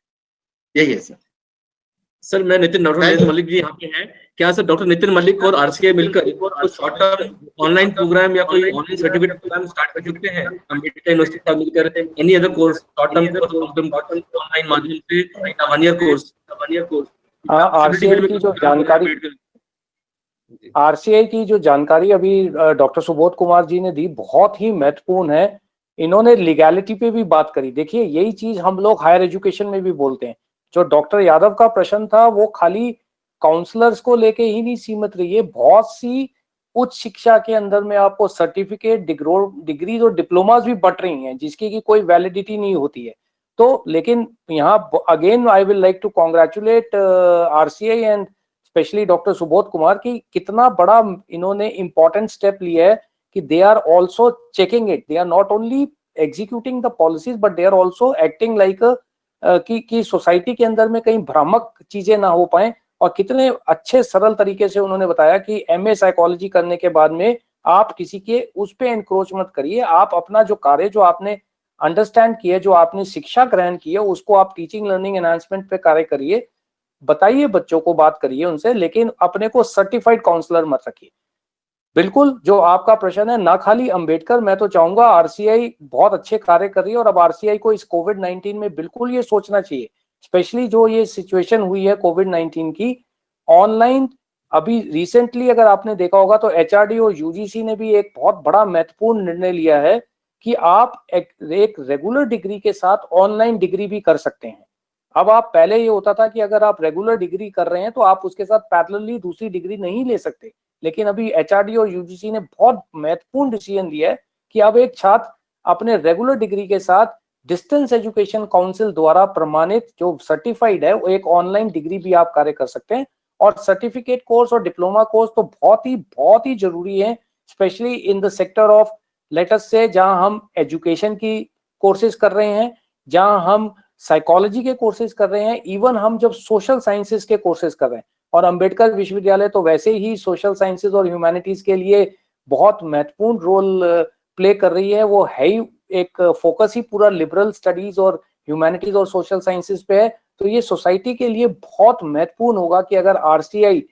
यही है सर. सर मैं डॉक्टर नितिन मलिक जी यहाँ पे हैं. क्या सर डॉक्टर नितिन मलिक और आरसीआई मिलकर एक और शॉर्ट टर्म ऑनलाइन प्रोग्राम या कोई ऑनलाइन सर्टिफिकेट प्रोग्राम स्टार्ट कर सकते हैं अम्बेडकर यूनिवर्सिटी का मिलकर, any other course short term online माध्यम से, 1 ईयर कोर्स? आरसीआई की जो जानकारी अभी डॉक्टर सुबोध कुमार जी ने दी बहुत ही महत्वपूर्ण है. इन्होंने लीगैलिटी पे भी बात करी. देखिए यही चीज हम लोग हायर एजुकेशन में भी बोलते हैं. जो डॉक्टर यादव का प्रश्न था वो खाली काउंसलर्स को लेके ही नहीं सीमित रही है. बहुत सी उच्च शिक्षा के अंदर में आपको सर्टिफिकेट, डिग्रीज और डिप्लोमास भी बट रही हैं जिसकी की कोई वैलिडिटी नहीं होती है. तो लेकिन यहाँ again I will like to congratulate RCI and specially doctor Subodh Kumar की कितना बड़ा इन्होंने इंपॉर्टेंट स्टेप लिया है कि they are also checking it. They are not only executing the policies but they are also acting like कि सोसाइटी के अंदर में कहीं भ्रामक चीजें ना हो पाए. और कितने अच्छे सरल तरीके से उन्होंने बताया कि एमए साइकोलॉजी करने के बाद में आप किसी के उस पे एनक्रोच मत करिए. आप अपना जो कार्य जो आपने अंडरस्टैंड किया, जो आपने शिक्षा ग्रहण की है, उसको आप टीचिंग लर्निंग एनहांसमेंट पे कार्य करिए, बताइए बच्चों को, बात करिए उनसे, लेकिन अपने को सर्टिफाइड काउंसलर मत रखिए. बिल्कुल जो आपका प्रश्न है, ना खाली अंबेडकर, मैं तो चाहूंगा आरसीआई बहुत अच्छे कार्य कर रही है और अब आरसीआई को इस कोविड-19 में बिल्कुल ये सोचना चाहिए, स्पेशली जो ये सिचुएशन हुई है कोविड-19 की. ऑनलाइन अभी रिसेंटली अगर आपने देखा होगा तो एचआरडी और यूजीसी ने भी एक बहुत बड़ा महत्वपूर्ण निर्णय लिया है कि आप एक रेगुलर डिग्री के साथ ऑनलाइन डिग्री भी कर सकते हैं. अब आप पहले ये होता था कि अगर आप रेगुलर डिग्री कर रहे हैं तो आप उसके साथ पैरेलली दूसरी डिग्री नहीं ले सकते, लेकिन अभी एचआरडी और यूजीसी ने बहुत महत्वपूर्ण डिसीजन लिया है कि अब एक छात्र अपने रेगुलर डिग्री के साथ डिस्टेंस एजुकेशन काउंसिल द्वारा प्रमाणित जो सर्टिफाइड है वो एक ऑनलाइन डिग्री भी आप कार्य कर सकते हैं. और सर्टिफिकेट कोर्स और डिप्लोमा कोर्स तो बहुत ही जरूरी है, specially in the sector of let us से जहां हम एजुकेशन की कोर्सेज कर रहे हैं, जहां हम साइकोलॉजी के कोर्सेज कर रहे हैं, इवन हम जब सोशल साइंसेज के कोर्सेज कर रहे हैं. और अंबेडकर विश्वविद्यालय तो वैसे ही सोशल साइंसेज और ह्यूमैनिटीज के लिए बहुत महत्वपूर्ण रोल प्ले कर रही है. वो है ही एक फोकस ही पूरा लिबरल स्टडीज और ह्यूमैनिटीज और सोशल साइंसेज पे है. तो ये सोसाइटी के लिए बहुत महत्वपूर्ण होगा कि अगर आरसीआई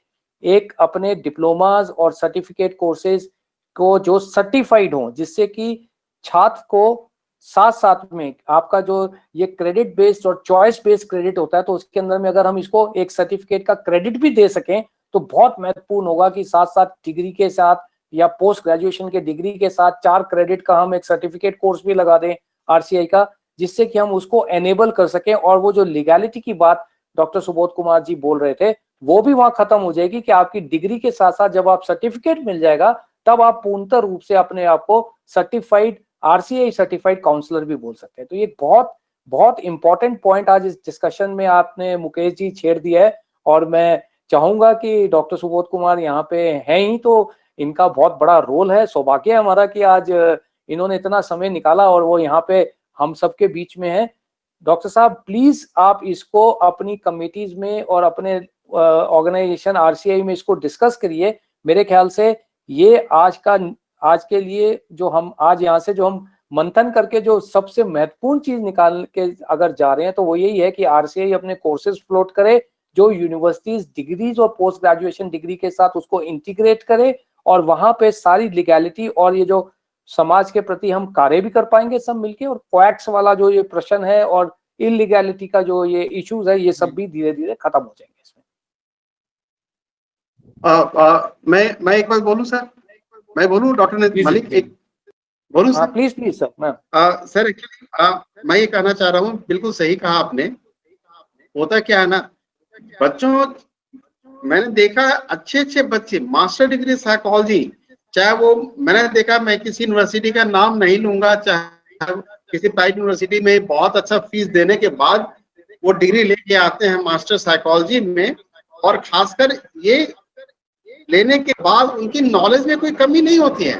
एक अपने डिप्लोमाज और सर्टिफिकेट कोर्सेज को जो सर्टिफाइड हो, जिससे कि छात्र को साथ साथ में आपका जो ये क्रेडिट बेस्ड और चॉइस बेस्ड क्रेडिट होता है, तो उसके अंदर में अगर हम इसको एक सर्टिफिकेट का क्रेडिट भी दे सकें तो बहुत महत्वपूर्ण होगा कि साथ साथ डिग्री के साथ या पोस्ट ग्रेजुएशन के डिग्री के साथ 4 क्रेडिट का हम एक सर्टिफिकेट कोर्स भी लगा दें आरसीआई का, जिससे कि हम उसको एनेबल कर सकें. और वो जो लीगैलिटी की बात डॉक्टर सुबोध कुमार जी बोल रहे थे, वो भी वहां खत्म हो जाएगी कि आपकी डिग्री के साथ साथ जब आप सर्टिफिकेट मिल जाएगा तब आप पूर्णतः रूप से अपने आप को सर्टिफाइड RCI सर्टिफाइड काउंसलर भी बोल सकते हैं। तो ये बहुत बहुत इंपॉर्टेंट पॉइंट आज इस डिस्कशन में आपने मुकेश जी छेड़ दिया है, और मैं चाहूंगा कि डॉक्टर सुबोध कुमार यहाँ पे हैं ही तो इनका बहुत बड़ा रोल है। सौभाग्य है हमारा कि आज इन्होंने इतना समय निकाला और वो यहाँ पे हम सबके बीच में है। डॉक्टर साहब प्लीज आप इसको अपनी कमिटीज में और अपने ऑर्गेनाइजेशन RCI में इसको डिस्कस करिए। मेरे ख्याल से ये आज के लिए जो हम आज यहाँ से जो हम मंथन करके जो सबसे महत्वपूर्ण चीज निकाल के अगर जा रहे हैं तो वो यही है कि RCI अपने कोर्सेज फ्लोट करे, जो यूनिवर्सिटीज डिग्रीज और पोस्ट ग्रेजुएशन डिग्री के साथ उसको इंटीग्रेट करे, और वहां पे सारी लीगैलिटी और ये जो समाज के प्रति हम कार्य भी कर पाएंगे सब मिलके, और क्वैक्स वाला जो ये प्रश्न है और इलीगैलिटी का जो ये इश्यूज है ये सब भी धीरे धीरे खत्म हो जाएंगे इसमें। मैं एक बात बोलूं सर, मैं बोलूं डॉक्टर मलिक, एक बोलूं sir? Please please sir. Sir actually मैं ये कहना चाह रहा हूँ, बिल्कुल सही कहा आपने। होता क्या है ना, बच्चों मैंने देखा अच्छे अच्छे बच्चे मास्टर डिग्री साइकोलॉजी, चाहे वो मैंने देखा, मैं किसी यूनिवर्सिटी का नाम नहीं लूंगा, चाहे किसी प्राइवेट यूनिवर्सिटी में बहुत अच्छा फीस देने के बाद वो डिग्री लेके आते हैं मास्टर साइकोलॉजी में, और खासकर ये लेने के बाद उनकी नॉलेज में कोई कमी नहीं होती है,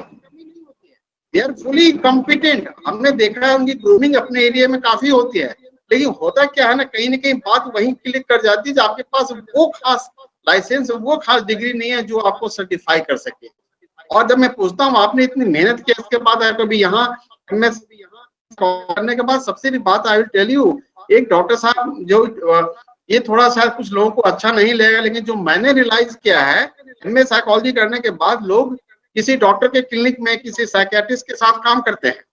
दे आर फुली कॉम्पिटेंट। हमने देखा है उनकी ग्रूमिंग अपने एरिया में काफी होती है, लेकिन होता क्या है ना कहीं बात वहीं क्लिक कर जाती है, आपके पास वो खास लाइसेंस, वो खास डिग्री नहीं है जो आपको सर्टिफाई कर सके। और जब मैं पूछता हूँ आपने इतनी मेहनत की, इसके बाद कभी यहाँ MS करने के बाद सबसे बड़ी बात आई विल टेल यू, एक डॉक्टर साहब जो ये थोड़ा सा कुछ लोगों को अच्छा नहीं लगेगा, लेकिन जो मैंने रियलाइज किया है MA साइकोलॉजी करने के बाद लोग किसी डॉक्टर के क्लिनिक में किसी साइकियाट्रिस्ट के साथ काम करते हैं,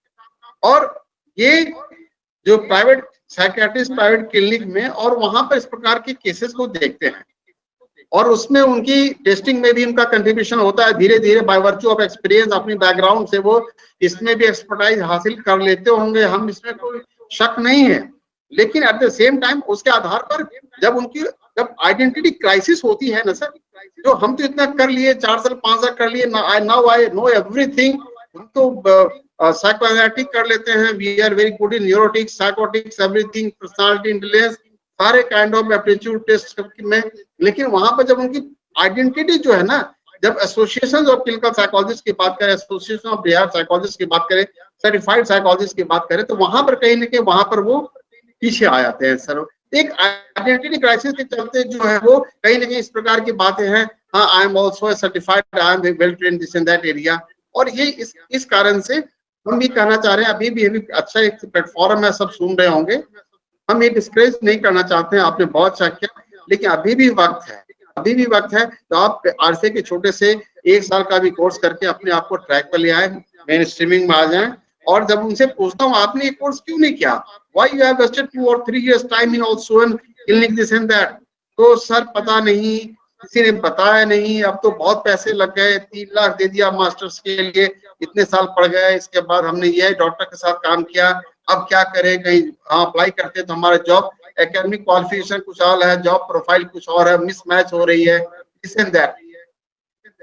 और ये जो प्राइवेट साइकियाट्रिस्ट प्राइवेट क्लिनिक में और वहां पर इस प्रकार के केसेस को देखते हैं, और उसमें उनकी टेस्टिंग में भी उनका कंट्रीब्यूशन होता है। धीरे धीरे बाय वर्च्यू ऑफ एक्सपीरियंस अपनी बैकग्राउंड से वो इसमें भी एक्सपर्टाइज हासिल कर लेते होंगे, हम इसमें कोई शक नहीं है। लेकिन एट द सेम टाइम उसके आधार पर जब आइडेंटिटी क्राइसिस होती है ना सर, जो हम तो इतना कर लिए, 4 साल 5 साल कर लिए, नाउ आई नो एवरीथिंग, हम तो साइकोएनालिटिक कर लेते हैं, we are very good in neurotics, psychotics, everything, personality intelligence, सारे काइंड ऑफ एप्टीट्यूड टेस्ट में। लेकिन वहां पर जब उनकी आइडेंटिटी जो है ना, जब एसोसिएशन ऑफ क्लिनिकल साइकोलॉजिस्ट की बात करें, एसोसिएशन ऑफ बिहार साइकोलॉजिस्ट की बात करें, सर्टिफाइड साइकोलॉजिस्ट की बात करें, तो वहां पर कहीं ना कहीं वहां पर वो पीछे आ जाते हैं सर। एक आइडेंटिटी क्राइसिस के चलते जो है वो कहीं ना कहीं इस प्रकार की बातें हैं, हाँ I am also certified, I am well trained this in that area. और ये इस कारण से हम भी कहना चाह रहे हैं, अभी अच्छा एक प्लेटफॉर्म है, सब सुन रहे होंगे, हम ये डिस्करेज नहीं करना चाहते हैं, आपने बहुत अच्छा किया, लेकिन अभी भी वक्त है, अभी भी वक्त है। तो आप RCI के छोटे से 1 साल का भी कोर्स करके अपने आप को ट्रैक पर ले आए, मेन स्ट्रीमिंग में आ जाए। और जब उनसे पूछता हूँ आपने ये कोर्स क्यों नहीं किया, why you have wasted 2 or 3 years time in also in clinic this and that, तो सर पता नहीं, किसी ने बताया नहीं, अब तो बहुत पैसे लग गए, 3 लाख दे दिया मास्टर्स के लिए, इतने साल पढ़ गए, इसके बाद हमने ये डॉक्टर के साथ काम किया, अब क्या करें, कहीं हाँ अप्लाई करते तो हमारे जॉब एकेडमिक क्वालिफिकेशन कुछ और है, जॉब प्रोफाइल कुछ और है, मिसमैच हो रही है, दिस एंड दैट।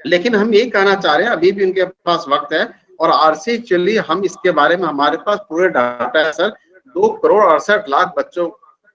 लेकिन हम यही कहना चाह रहे हैं, अभी भी उनके पास वक्त है, और RCI चलिए हम इसके बारे में, हमारे पास पूरे डाटा है सर, 2,68,00,000 बच्चों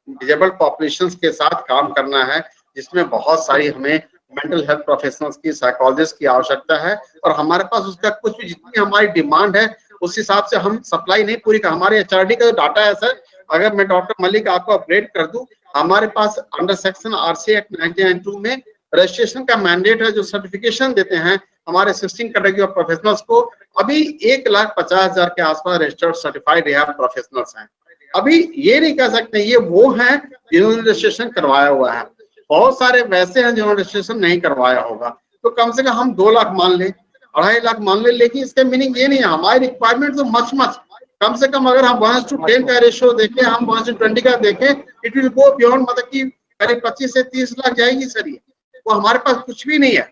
डिजेबल्ड पॉपुलेशन के साथ काम करना है, जिसमें बहुत सारी हमें मेंटल हेल्थ प्रोफेशनल्स की, साइकोलॉजिस्ट की आवश्यकता है, और हमारे पास उसका कुछ भी जितनी हमारी डिमांड है उस हिसाब से हम सप्लाई नहीं पूरी कर। हमारे HRD का जो डाटा है सर, अगर मैं डॉक्टर मलिक आपको अपडेट कर दूं, हमारे पास अंडर सेक्शन RCI एक्ट 1992 में रजिस्ट्रेशन का मैंडेट है, जो सर्टिफिकेशन देते हैं हमारे 16 कैटेगरी ऑफ प्रोफेशनल्स को, अभी 1,50,000 के आसपास रजिस्टर्ड सर्टिफाइड रिहैब प्रोफेशनल्स हैं। अभी ये नहीं कह सकते ये वो हैं जिन्होंने रजिस्ट्रेशन करवाया हुआ है, बहुत सारे वैसे हैं जिन्होंने रजिस्ट्रेशन नहीं करवाया होगा। तो कम से कम हम 2 लाख मान ले, 2.5 लाख मान ले, लेकिन इसका मीनिंग ये नहीं है, हमारी रिक्वायरमेंट तो मच कम से कम अगर हम 1:10 का रेशियो देखें, हम 1:20 का देखें, इट विल गो बियॉन्ड, मतलब कि करीब 25 से 30 लाख जाएगी सर। ये तो हमारे पास कुछ भी नहीं है,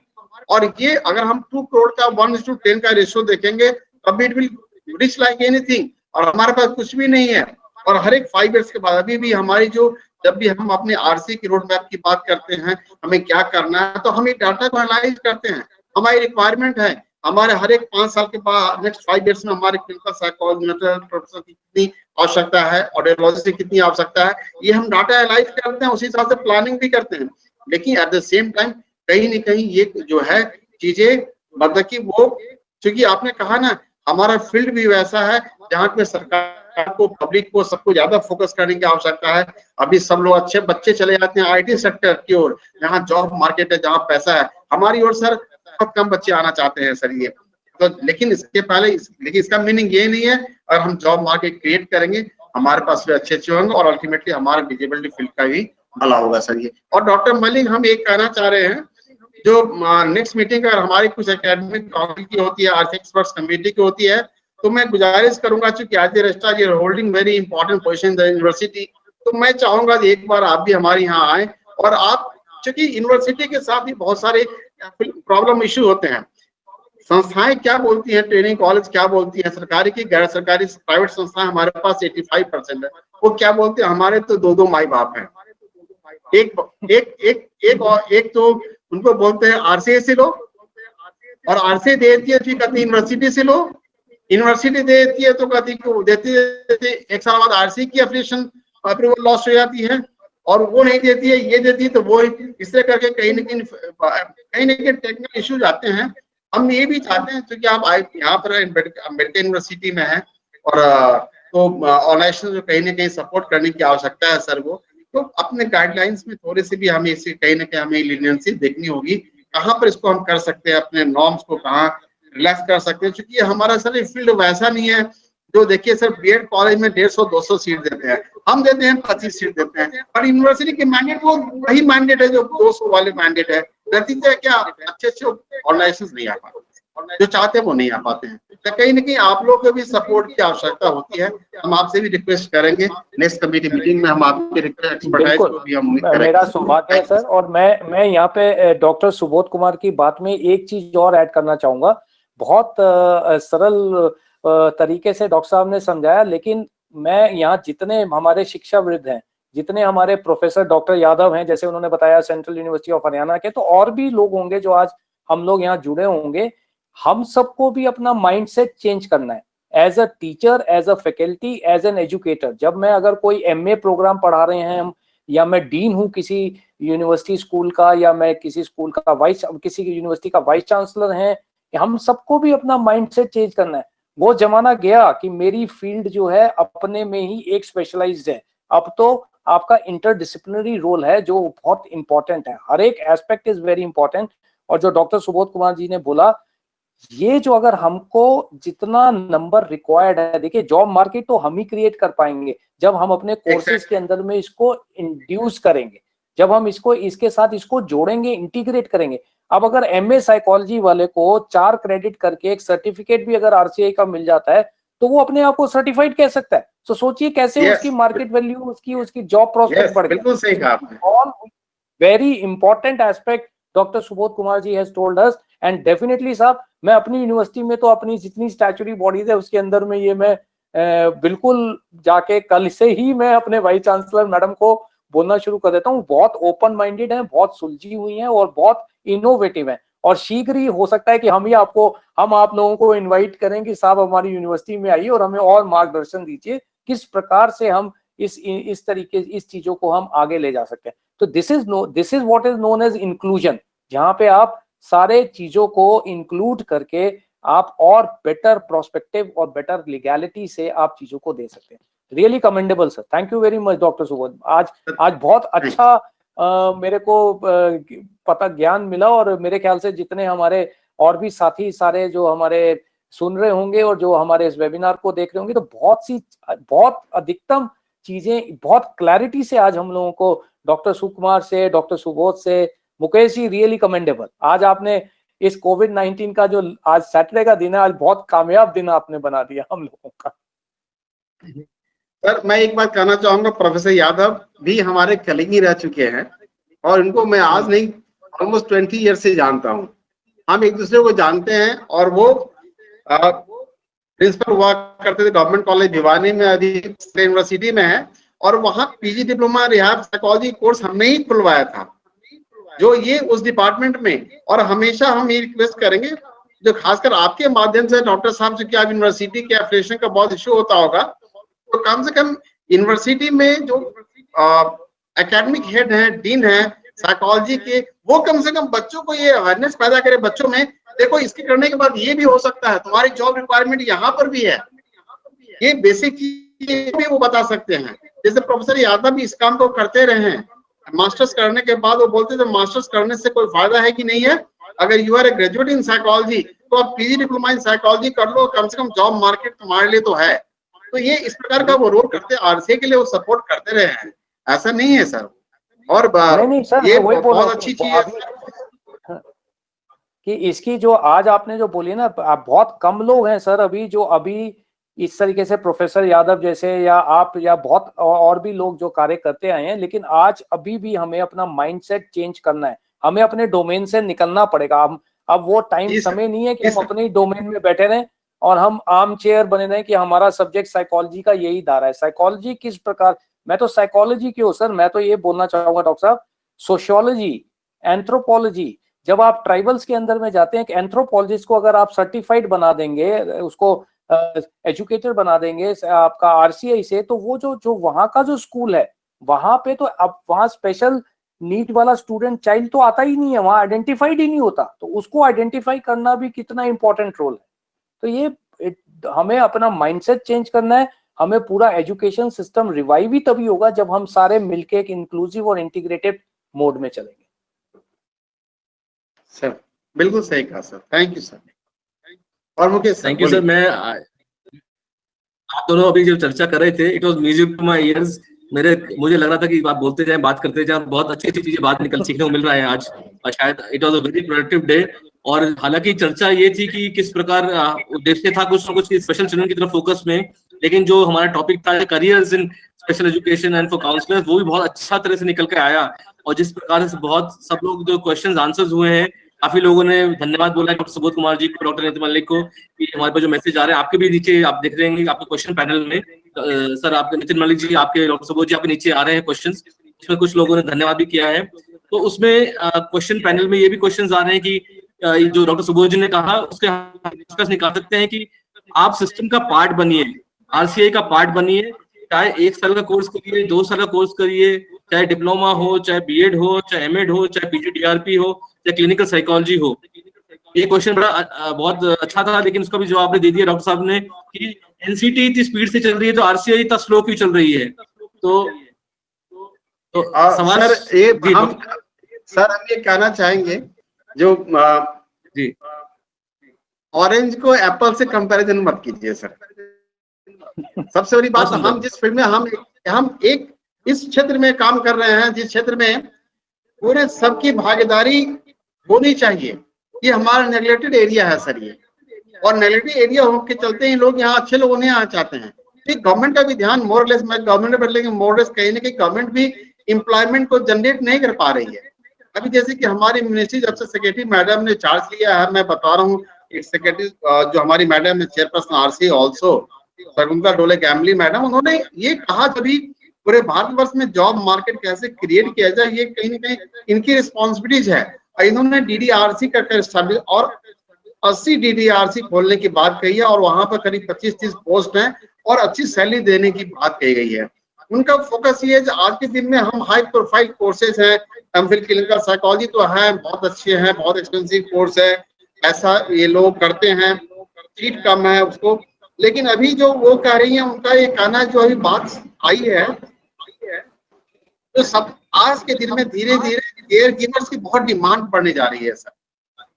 और ये अगर हम 2 करोड़ का 1:10 का रेशियो देखेंगे तब it will rich like anything, और हमारे पास कुछ भी नहीं है। और हर एक 5 ईयर्स के बाद अभी भी हमारी जो, जब भी हम अपने आरसी की रोड मैप की बात करते हैं, हमें क्या करना है, तो हम एक डाटा को एनालाइज करते हैं। हमारी रिक्वायरमेंट है, हमारे हर एक 5 साल के बाद नेक्स्ट 5 ईयर्स में हमारे क्लिनिकल साइकोलॉजिस्ट प्रोफेसर की कितनी आवश्यकता है, ऑडियोलॉजिस्ट की कितनी आवश्यकता है, ये हम डाटा एनालाइज करते हैं, उसी हिसाब से प्लानिंग भी करते हैं। लेकिन एट द सेम टाइम कहीं न कहीं ये जो है चीजें, मतलब कि वो, क्योंकि आपने कहा ना, हमारा फील्ड भी वैसा है जहाँ पे सरकार को, पब्लिक को, सबको ज्यादा फोकस करने की आवश्यकता है। अभी सब लोग अच्छे बच्चे चले जाते हैं आईटी सेक्टर की ओर, जहाँ जॉब मार्केट है, जहाँ पैसा है। हमारी ओर सर बहुत कम बच्चे आना चाहते हैं सर, ये तो। लेकिन इसके पहले लेकिन इसका मीनिंग ये नहीं है, और हम जॉब मार्केट क्रिएट करेंगे, हमारे पास भी अच्छे होंगे, और अल्टीमेटली हमारा डिजेबिलिटी फील्ड का भी भला होगा सर ये। और डॉक्टर मलिक, हम एक कहना चाह रहे हैं, जो नेक्स्ट मीटिंग अगर हमारी कुछ एकेडमिक काउंसिल की होती है, आर्थिक एक्सपर्ट्स कमेटी की होती है, तो मैं गुजारिश करूंगा, चूंकि आज रजिस्ट्रार ये holding very important position in the university, तो मैं चाहूंगा कि एक बार आप भी हमारे यहाँ आए, और आप, चूंकि यूनिवर्सिटी के साथ ही बहुत सारे प्रॉब्लम इश्यू होते हैं। संस्थाएं क्या बोलती हैं, ट्रेनिंग कॉलेज क्या बोलती हैं, सरकारी की गैर सरकारी प्राइवेट संस्थाएं हमारे पास 85% है, वो क्या बोलते हैं, हमारे तो दो माई बाप हैं। एक तो उनको बोलते हैं आरसीए से लो, और आरसीए देती है तो कहती है यूनिवर्सिटी से लो, यूनिवर्सिटी देती है तो कहती देती एक साल बाद आरसीए की एप्लीकेशन अप्रूवल लॉस हो जाती है, और वो नहीं देती है, ये देती है, तो वो इस तरह करके कहीं न कहीं टेक्निकल इश्यूज आते हैं। हम ये भी चाहते हैं, क्योंकि आप यहाँ पर अम्बेडकर यूनिवर्सिटी में है, और तो ऑर्गेनाइजेशन जो कहीं न कहीं सपोर्ट करने की आवश्यकता है सर, वो तो अपने गाइडलाइंस में थोड़ी सी भी हमें इसे कहीं ना कहीं हमें लीनियंसी देखनी होगी, कहाँ पर इसको हम कर सकते हैं, अपने नॉर्म्स को कहाँ रिलैक्स कर सकते हैं। क्योंकि हमारा सर फील्ड वैसा नहीं है, जो देखिए सर बीएड कॉलेज में 150-200 सीट देते हैं, हम देते हैं 25 सीट देते हैं, और यूनिवर्सिटी के मैंडेट वो वही मैंडेट है जो 200 वाले मैंडेट है। नतीजा क्या, अच्छे ऑर्गेनाइजेशन नहीं आ पाते, जो चाहते हैं वो नहीं आ पाते हैं। तो कहीं ना कहीं आप लोग को भी सपोर्ट की आवश्यकता होती है। हम आपसे भी रिक्वेस्ट करेंगे, नेक्स्ट कमेटी मीटिंग में हम आपके एक्सपर्टाइज को भी हम उम्मीद करेंगे। मेरा सौभाग्य है सर, और मैं यहाँ पे डॉक्टर सुबोध कुमार की बात में एक चीज और ऐड करना चाहूंगा। बहुत सरल तरीके से डॉक्टर साहब ने समझाया, लेकिन मैं यहाँ जितने हमारे शिक्षाविद हैं, जितने हमारे प्रोफेसर डॉक्टर यादव हैं, जैसे उन्होंने बताया सेंट्रल यूनिवर्सिटी ऑफ हरियाणा के, तो और भी लोग होंगे जो आज हम लोग यहाँ जुड़े होंगे। हम सबको भी अपना माइंडसेट चेंज करना है, as a teacher, as a faculty, as an educator. जब मैं अगर कोई एमए प्रोग्राम पढ़ा रहे हैं हम, या मैं डीन हूँ किसी यूनिवर्सिटी स्कूल का, या मैं किसी स्कूल का किसी यूनिवर्सिटी का वाइस चांसलर है, हम सबको भी अपना माइंडसेट चेंज करना है। वो जमाना गया कि मेरी फील्ड जो है अपने में ही एक स्पेशलाइज्ड है। अब तो आपका इंटरडिसिप्लिनरी रोल है जो बहुत इंपॉर्टेंट है, हर एक एस्पेक्ट इज वेरी इंपॉर्टेंट। और जो डॉक्टर सुबोध कुमार जी ने बोला, ये जो अगर हमको जितना नंबर रिक्वायर्ड है, देखिए जॉब मार्केट तो हम ही क्रिएट कर पाएंगे जब हम अपने कोर्सेज के अंदर में इसको इंड्यूस करेंगे, जब हम इसको इसके साथ इसको जोड़ेंगे, इंटीग्रेट करेंगे। अब अगर एमए साइकोलॉजी वाले को 4 क्रेडिट करके एक सर्टिफिकेट भी अगर आरसीआई का मिल जाता है, तो वो अपने आप को सर्टिफाइड कह सकता है। तो सोचिए कैसे उसकी मार्केट वैल्यू, उसकी जॉब प्रोस्पेक्ट बढ़ बिल्कुल सही कहा आपने। All very important aspect doctor Subodh Kumar ji has told us, and definitely साहब, मैं अपनी यूनिवर्सिटी में तो अपनी जितनी स्टैट्यूटरी बॉडीज है उसके अंदर में ये मैं बिल्कुल जाके कल से ही मैं अपने वाइस चांसलर मैडम को बोलना शुरू कर देता हूँ। बहुत ओपन माइंडेड है, बहुत सुलझी हुई हैं और बहुत इनोवेटिव हैं, और शीघ्र ही हो सकता है कि हम आप लोगों को इनवाइट करें कि साहब हमारी यूनिवर्सिटी में आइए और हमें और मार्गदर्शन दीजिए किस प्रकार से हम इस तरीके इस चीजों को हम आगे ले जा सकते हैं। तो this is what is known as inclusion, जहां पे आप सारे चीजों को इंक्लूड करके आप और बेटर प्रोस्पेक्टिव और बेटर लीगैलिटी से आप चीजों को दे सकते हैं। Really commendable sir, thank you very much doctor Subodh. आज बहुत अच्छा मेरे को पता ज्ञान मिला, और मेरे ख्याल से जितने हमारे और भी साथी सारे जो हमारे सुन रहे होंगे और जो हमारे इस वेबिनार को देख रहे होंगे, तो बहुत अधिकतम चीजें बहुत क्लैरिटी से आज हम लोगों को डॉक्टर सुकुमार से, डॉक्टर सुबोध से, मुकेश जी रियली कमेंडेबल। आज आपने इस कोविड-19 का जो आज सैटरडे का दिन है, आज बहुत कामयाब दिन आपने बना दिया हम लोगों का। सर मैं एक बात कहना चाहूंगा, प्रोफेसर यादव भी हमारे कलीग ही रह चुके हैं, और इनको मैं आज नहीं ऑलमोस्ट 20 ईयर से जानता हूं। हम एक दूसरे को जानते हैं, और वो प्रिंसिपल हुआ करते थे गवर्नमेंट कॉलेज भिवानी में, अभी यूनिवर्सिटी में है, और वहाँ PG diploma rehab psychology course हमने ही खुलवाया था, जो ये उस डिपार्टमेंट में। और हमेशा हम ये रिक्वेस्ट करेंगे, जो खासकर आपके माध्यम से डॉक्टर साहब से, क्या यूनिवर्सिटी के एफिलिएशन का बहुत इश्यू होता होगा, तो कम से कम यूनिवर्सिटी में जो एकेडमिक हेड है, डीन है साइकोलॉजी के, वो कम से कम बच्चों को ये अवेयरनेस पैदा करे बच्चों में, देखो इसके करने के बाद ये भी हो सकता है, तुम्हारी जॉब रिक्वायरमेंट यहाँ पर भी है, ये बेसिक चीज भी वो बता सकते हैं। जैसे प्रोफेसर यादव भी इस काम को करते रहे हैं, मास्टर्स करने के बाद वो बोलते थे मास्टर्स करने से कोई फायदा है कि नहीं है, अगर you are a graduate in psychology तो आप पीजी डिप्लोमा इन साइकोलॉजी कर लो, कम से कम जॉब मार्केट तुम्हारे लिए तो है। तो ये इस प्रकार का वो रोल करते, आरसीए के लिए वो सपोर्ट करते रहे हैं, ऐसा नहीं है सर। और नहीं सर, ये बहुत अच्छी चीज है कि इसकी जो आज आपने जो बोली ना, बहुत कम लोग हैं सर अभी जो अभी इस तरीके से प्रोफेसर यादव जैसे या आप या बहुत और भी लोग जो कार्य करते आए हैं, लेकिन आज अभी भी हमें अपना माइंडसेट चेंज करना है, हमें अपने डोमेन से निकलना पड़ेगा। अब वो टाइम समय नहीं है कि हम अपने डोमेन में बैठे रहें और हम आर्म चेयर बने रहें कि हमारा सब्जेक्ट साइकोलॉजी का यही दायरा है। साइकोलॉजी किस प्रकार, मैं तो साइकोलॉजी क्यों सर, मैं तो ये बोलना चाहूंगा डॉक्टर साहब, सोशियोलॉजी, एंथ्रोपोलॉजी, जब आप ट्राइबल्स के अंदर में जाते हैं, एक एंथ्रोपोलॉजिस्ट को अगर आप सर्टिफाइड बना देंगे, उसको एजुकेटर बना देंगे आपका आरसीआई से, तो वो जो वहां का जो स्कूल है वहां पे तो अब वहां स्पेशल नीड वाला स्टूडेंट चाइल्ड तो आता ही नहीं है, वहां आइडेंटिफाइड ही नहीं होता, तो उसको आइडेंटिफाई करना भी कितना इंपॉर्टेंट रोल है। तो ये हमें अपना माइंडसेट चेंज करना है, हमें पूरा एजुकेशन सिस्टम रिवाइव ही तभी होगा जब हम सारे मिलके एक इंक्लूसिव और इंटीग्रेटेड मोड में चलेंगे। सर बिल्कुल सही कहा सर, थैंक यू सर। और मुकेश, थैंक यू सर। मैं आप दोनों अभी जो चर्चा कर रहे थे, it was music to my ears. मुझे लग रहा था कि आप बोलते जाएं, बात करते जाएं, बहुत अच्छी अच्छी चीजें बात निकल सीखने को मिल रहा है आज, और शायद it was a very productive day. और हालांकि चर्चा ये थी कि किस प्रकार उद्देश्य था कुछ ना कुछ स्पेशल चिल्ड्रन की तरफ फोकस में, लेकिन जो हमारा टॉपिक था careers in special education and for counsellors, वो भी बहुत अच्छा तरह से निकल के आया। और जिस प्रकार से बहुत सब लोग जो क्वेश्चंस आंसर्स हुए हैं, काफी लोगों ने धन्यवाद बोला डॉक्टर सुबोध कुमार जी को, डॉक्टर नितिन मलिक को, कि हमारे पास जो मैसेज आ रहे हैं, आपके भी नीचे आप देख रहे हैं आपके क्वेश्चन पैनल में, सर आपके नितिन मलिक जी, आपके डॉक्टर सुबोध जी, आपके नीचे आ रहे हैं क्वेश्चंस, इसमें कुछ लोगों ने धन्यवाद भी किया है। तो उसमें क्वेश्चन पैनल में ये भी क्वेश्चंस आ रहे हैं कि जो डॉक्टर सुबोध जी ने कहा उसके हम डिस्कस निकाल सकते हैं कि आप सिस्टम का पार्ट बनिए, आरसीआई का पार्ट बनिए, चाहे 1 साल का कोर्स करिए, 2 साल का कोर्स करिए, चाहे डिप्लोमा हो, चाहे बीएड हो, चाहे एमएड हो, चाहे पीजीडीआरपी हो, चाहे क्लिनिकल साइकोलॉजी हो। ये क्वेश्चन बहुत अच्छा था, लेकिन उसका भी जवाब आपने दे दिया डॉक्टर साहब ने कि एनसीटी इतनी स्पीड से चल रही है तो आरसीआई इतना स्लो क्यों चल रही है। तो सवाल सर हम ये कहना चाहेंगे, जो जी ऑरेंज को एप्पल से कंपैरिजन मत कीजिए सर। सबसे बड़ी बात, हम जिस फील्ड में हम एक इस क्षेत्र में काम कर रहे हैं, जिस क्षेत्र में पूरे सबकी भागीदारी होनी चाहिए, ये हमारा नेगलेक्टेड एरिया है सर ये, और नेगलेक्टेड एरिया होके चलते ही लोग यहाँ अच्छे लोग नहीं आना चाहते हैं। गवर्नमेंट का भी ध्यान मोरलेस, मैं गवर्नमेंट पर लेकिन मोरलेस कहीं ना कहीं गवर्नमेंट भी एम्प्लॉयमेंट को जनरेट नहीं कर पा रही है। अभी जैसे कि हमारी मिनिस्ट्री जब से सेक्रेटरी मैडम ने चार्ज लिया है, मैं बता रहा हूँ, एक सेक्रेटरी जो हमारी मैडम है, चेयरपर्सन आरसी ऑल्सो शकुंतला डोले गैमली मैडम, उन्होंने ये कहा कभी पूरे भारतवर्ष में जॉब मार्केट कैसे क्रिएट किया जाए, ये कहीं ना कहीं इनकी रिस्पॉन्सिबिलिटीज है। और इन्होंने डीडीआरसी का एस्टैब्लिश और 80 डीडीआरसी खोलने की बात कही है, और वहां पर करीब 25-30 पोस्ट हैं और अच्छी सैलरी देने की बात कही गई है। उनका फोकस ये है, आज के दिन में हम हाई प्रोफाइल कोर्सेज हैं, एमफिल क्लिनिकल साइकोलॉजी तो है, बहुत अच्छे हैं, बहुत एक्सपेंसिव कोर्स है, ऐसा ये लोग करते हैं, सीट कम है उसको। लेकिन अभी जो वो कह रही है, उनका ये कहना जो अभी बात आई है, तो सब आज के दिन में धीरे धीरे केयर गिवर्स की बहुत डिमांड बढ़ने जा रही है सर।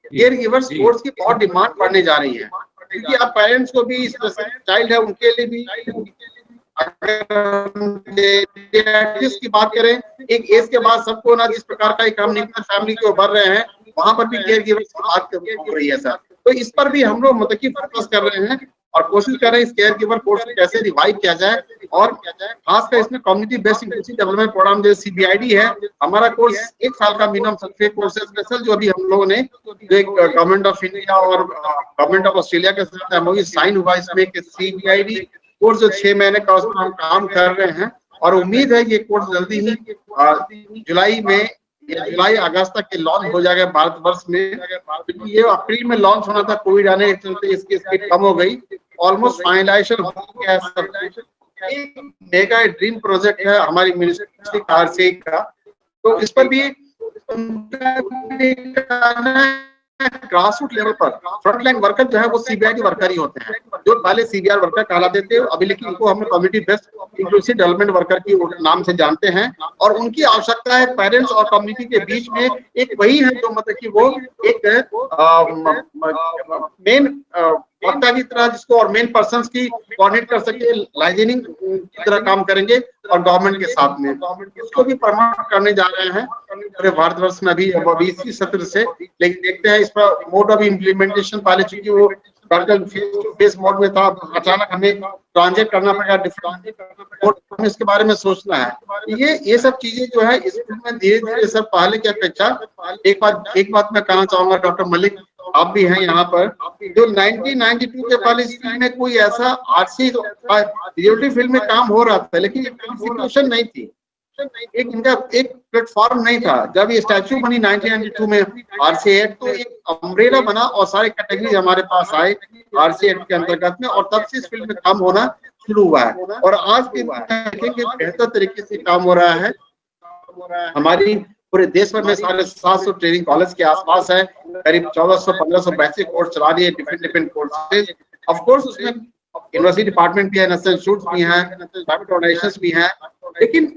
केयर गिवर्स कोर्स की बहुत डिमांड बढ़ने जा रही है, क्योंकि आप पेरेंट्स को भी, चाइल्ड है उनके लिए भी, की बात करें, एक एज के बाद सबको ना जिस प्रकार का एक हम न्यूक्लियर फैमिली के उभर रहे हैं, वहां पर भी केयर गिवर्स की बात हो रही है सर। तो इस पर भी हम लोग मतलब की फोकस कर रहे हैं और कोशिश कर रहे हैं इस केयर गिवर कोर्स को कैसे रिवाइव किया जाए, और खासकर इसमें community based inclusive development programme जो CBID है, हमारा कोर्स 1 साल का मिनिमम सर्टिफिकेट कोर्स है स्पेशल, जो अभी हम लोगों ने गवर्नमेंट ऑफ इंडिया और गवर्नमेंट ऑफ ऑस्ट्रेलिया के साथ MOU साइन हुआ इसमें कि CBID कोर्स जो 6 महीने का उसमें हम काम कर रहे हैं और उम्मीद है ये कोर्स जल्दी ही जुलाई में या जुलाई अगस्त तक के लॉन्च हो जाएगा भारतवर्ष में, क्योंकि ये अप्रैल में लॉन्च होना था, कोविड आने के चलते इसकी स्पीड कम हो गई। ऑलमोस्ट फाइनलाइजेशन हो गया है सब। एक मेगा ड्रीम प्रोजेक्ट है हमारी मिनिस्ट्री RCA का, तो इस पर भी ग्रासरूट लेवल पर फ्रंटलाइन वर्कर जो है वो CBID वर्कर ही होते हैं, जो पहले CBR वर्कर कहलाते थे, अभी लेकिन इनको हम community based inclusive development worker की नाम से जानते हैं। और उनकी आवश्यकता है पेरेंट्स और कम्युनिटी के बीच में एक वही है जो मतलब कि वो एक मेन वक्ता की तरह जिसको और मेन पर्संस की कोऑर्डिनेट कर सके, लाइजनिंग की तरह काम करेंगे और गवर्नमेंट के साथ में उसको भी प्रमोट करने जा रहे हैं पूरे भारतवर्ष में अभी इसी सत्र से। लेकिन देखते हैं इस पर मोड ऑफ इम्प्लीमेंटेशन, पहले चूंकि वो फेस मोड में था, अचानक हमें ट्रांजेक्ट करना पड़ेगा डिफरेंट, इसके बारे में सोचना है। ये सब चीजें जो है इसमें धीरे धीरे सर पहले की अपेक्षा, एक बात मैं कहना चाहूंगा डॉक्टर मलिक, आप भी हैं यहाँ पर, जो 1992 के पहले इस फील्ड में कोई ऐसा RCA फील्ड में काम हो रहा था, लेकिन इंस्टीट्यूशन नहीं थी, एक इनका एक प्लेटफॉर्म नहीं था। जब ये स्टैच्यू बनी 1992 में RCA एक्ट, तो एक अम्ब्रेला बना और सारे कैटेगरीज हमारे पास आए RCA एक्ट के अंतर्गत में, और तब से इस फील्ड में काम होना शुरू हुआ है। और आज भी देखेंगे बेहतर तरीके से काम हो रहा है। हमारी पूरे देश भर में 750 ट्रेनिंग कॉलेज के आसपास है, करीब 1400-1500 बैचेस कोर्स चला रही है, डिफरेंट कोर्सेज। ऑफ कोर्स उसमें यूनिवर्सिटी डिपार्टमेंट भी है, नेशनल इंस्टीट्यूट्स भी हैं, प्राइवेट ऑर्गेनाइजेशंस भी हैं, लेकिन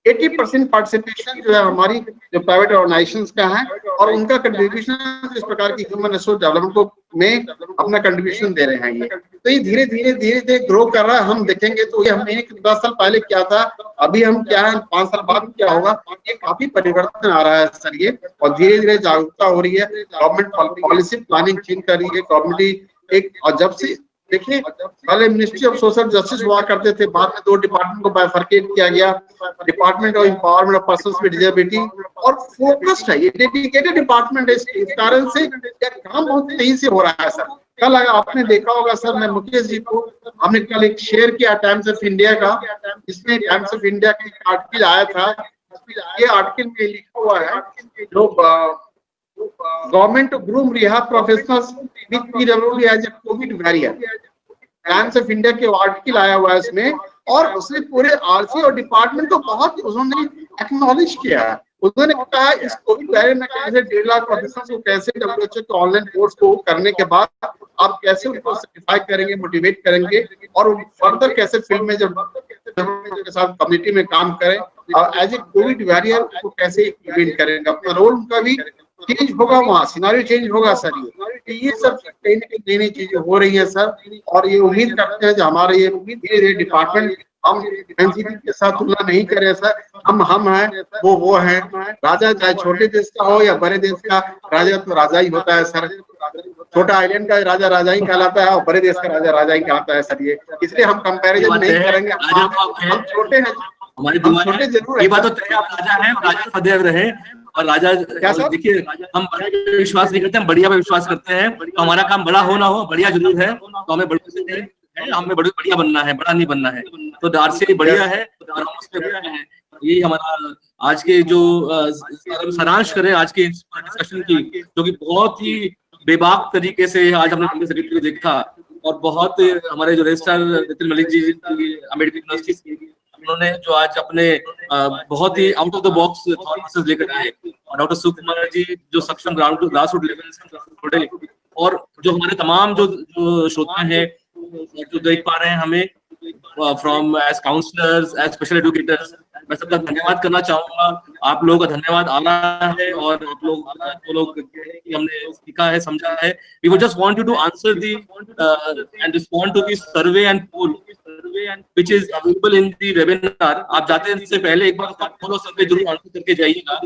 80% पार्टिसिपेशन जो है हमारी जो प्राइवेट ऑर्गेनाइजेशंस का है, और उनका कंट्रीब्यूशन इस प्रकार की ह्यूमन रिसोर्स डेवलपमेंट को में अपना कंट्रीब्यूशन दे रहे हैं। ये तो ये धीरे धीरे ग्रो कर रहा है। हम देखेंगे तो ये हमने 10 साल पहले क्या था, अभी हम क्या है, 5 साल बाद क्या होगा, ये काफी परिवर्तन आ रहा है सर ये, और धीरे धीरे जागरूकता हो रही है, गवर्नमेंट पॉलिसी प्लानिंग चेंज कर रही है गवर्नमेंट एक। और जब से देखिए पहले मिनिस्ट्री ऑफ सोशल जस्टिस हुआ करते थे, बाद में 2 डिपार्टमेंट को बाइफरकेट किया गया, department of empowerment of persons with disability, और फोकस्ड है, ये डेडिकेटेड डिपार्टमेंट है। इस कारण से काम बहुत तेजी से हो रहा है सर। कल आपने देखा होगा सर, मैं मुकेश जी को हमने कल एक शेयर किया टाइम्स ऑफ इंडिया का, जिसमें टाइम्स ऑफ इंडिया का एक आर्टिकल आया था। ये आर्टिकल में लिखा हुआ है, जो government to groom rehab professionals with PWD as a COVID warrior, Times of India के आर्टिकल आया हुआ है इसमें, और उसने पूरे RCA और डिपार्टमेंट को बहुत उन्होंने एक्नॉलेज किया है। उन्होंने कहा इस कोविड वॉरियर में कैसे 1.5 लाख प्रोफेशनल्स को कैसे WHO के ऑनलाइन कोर्स को करने के बाद आप कैसे उनको सर्टिफाई करेंगे, मोटिवेट करेंगे, और फर्दर कैसे फील्ड में जब के साथ कम्युनिटी में काम करें, और एज ए कोविड वॉरियर को कैसे इम्प्लीमेंट करेंगे, अपना रोल उनका भी चेंज होगा, वहाँ सिनारियो चेंज होगा सर। ये सब कहीं ना कहीं नई चीजें हो रही है सर, और ये उम्मीद करते हैं जो हमारे ये धीरे धीरे डिपार्टमेंट, हम NCT के साथ तुलना नहीं करें सर, हम हैं, वो हैं। राजा चाहे छोटे देश का हो या बड़े देश का, राजा तो राजा ही होता है सर। छोटा आइलैंड का राजा राजा ही कहलाता है, और बड़े देश का राजा राजा ही कहलाता है सर। ये इसलिए हम कंपैरिजन नहीं करेंगे, हम छोटे हैं, हमारे छोटे जरूर है। ये बात तो तय, आप राजा हैं, राजा सदैव रहे। और राजा देखिए, हम बड़े पे विश्वास नहीं करते, हम बढ़िया पे विश्वास करते हैं। तो हमारा काम बड़ा हो ना हो, बढ़िया जरूर है, तो हमें हमें बढ़िया बनना है, बड़ा नहीं बनना है। तो RCA बढ़िया है और हम उसमें बढ़िया हैं। यही हमारा आज के जो सारांश करें आज के डिस्कशन की, जो कि बहुत ही बेबाक तरीके से आज हमने कंपनी सेक्रेटरी को देखा, और बहुत हमारे जो रजिस्ट्रार नितिन मलिक जी अम्बेडकर यूनिवर्सिटी, उन्होंने जो आज अपने बहुत ही out of the box thought process लेकर आए, और डॉक्टर सुकुमार जी जो सक्षम ग्रासरूट लेवल, और जो हमारे तमाम जो श्रोता हैं जो देख पा रहे हैं हमें from as counsellors, as special educators, मैं सबका धन्यवाद करना चाहूंगा। आप लोगों का धन्यवाद आ रहा है, और आप लोग कि हमने सीखा है, समझा है। We would just want you to answer the and respond to the survey and poll which is available in the webinar। आप जाते हैं इससे पहले एक बार फॉलो सर्वे जरूर आंसर करके जाइएगा,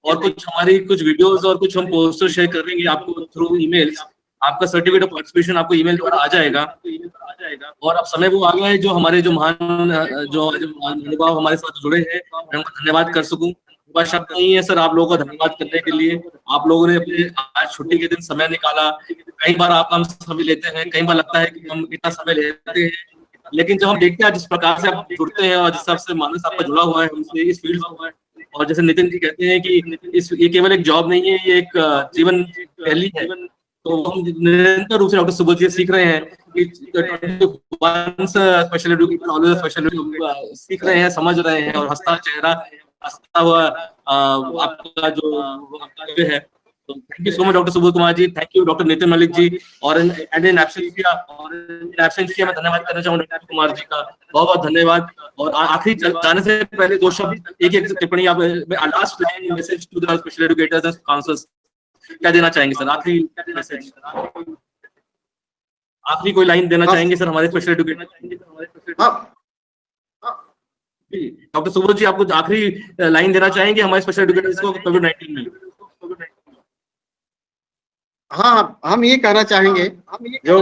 और कुछ हमारी कुछ वीडियोस और कुछ हम पोस्टर शेयर करेंगे आपको थ्रू ईमेल्स, आपका सर्टिफिकेट ऑफ पार्टिसिपेशन आपको ईमेल द्वारा आ जाएगा। और अब समय वो आ गया है जो हमारे जो महान जो अनुभव हमारे साथ जुड़े हैं, मैं उनका धन्यवाद कर सकूं। बस शब्द नहीं है सर आप लोगों का धन्यवाद करने के लिए। आप लोगों ने अपने आज छुट्टी के दिन समय निकाला। कई बार आप हम समय लेते हैं, कई बार लगता है कि हम इतना समय लेते हैं, लेकिन जब हम देखते हैं जिस प्रकार से आप जुड़ते हैं और जिस हिसाब से मानस आपका जुड़ा हुआ है हमसे इस फील्ड में, और जैसे नितिन जी कहते हैं कि ये केवल एक जॉब नहीं है, ये एक जीवन शैली है। तो हम निरंतर रूप से डॉक्टर सुबोध जी सीख रहे हैं कि स्पेशल एजुकेशन सीख रहे हैं, समझ रहे हैं, और हंसता चेहरा हंसता हुआ आपका जो है। तो thank you so much doctor Subodh Kumar ji, thank you doctor Nitin Malik ji, और इन एब्सेंस मैं धन्यवाद करना चाहूंगा डॉक्टर कुमार जी का, बहुत बहुत धन्यवाद। और आखिरी जाने से पहले दो शब्द, एक टिप्पणी आप last line message to the special educators and counsellors क्या देना चाहेंगे सर? आखिरी मैसेज, आखिरी कोई लाइन देना चाहेंगे सर हमारे स्पेशल एजुकेटर? डॉक्टर सुबोध जी आपको आखिरी लाइन देना चाहेंगे हमारे स्पेशल एजुकेटर्स को कोविड-19 में? हाँ, हम ये कहना चाहेंगे, जो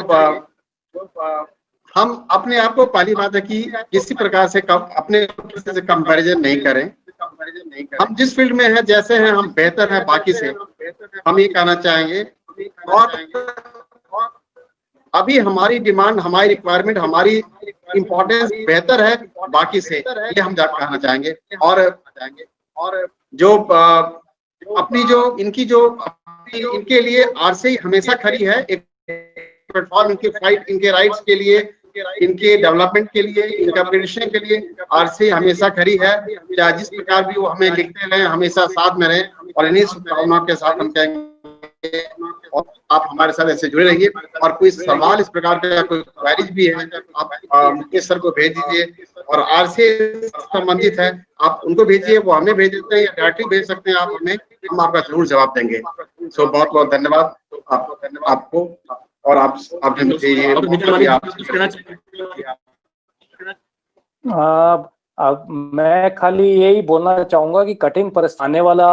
हम अपने आप को पहली बात है कि किसी प्रकार से अपने किसी से कंपैरिजन नहीं करें। हम जिस फील्ड में हैं, जैसे हैं, हम बेहतर हैं बाकी से, हम ये कहना चाहेंगे। और अभी हमारी डिमांड, हमारी रिक्वायरमेंट, हमारी इम्पोर्टेंस बेहतर है बाकी से, ये हम कहना चाहेंगे। और जो अपनी जो इनके लिए आरसीआई हमेशा खड़ी है, एक प्लेटफॉर्म इनके फाइट, इनके राइट्स के लिए, इनके डेवलपमेंट के लिए, इनका अपग्रेडेशन के लिए आरसीआई हमेशा खड़ी है। चाहे जिस प्रकार भी वो हमें लिखते रहे, हमेशा साथ में रहे, और इन्हीं शुभकामनाओं के साथ हम कहेंगे और आप हमारे साथ ऐसे जुड़े रहिए। और कोई सवाल इस प्रकार का, कोई क्वेरीज भी है, आप मुकेश सर को भेज दीजिए, और आरसीआई संबंधित है आप उनको भेजिए, वो हमें भेज देते हैं, या डायरेक्टली भेज सकते हैं आप हमें, हम आपका जरूर जवाब देंगे। सो बहुत बहुत धन्यवाद आपको, और आपने मुझे ये अब मैं खाली यही बोलना चाहूंगा कि कठिन आने वाला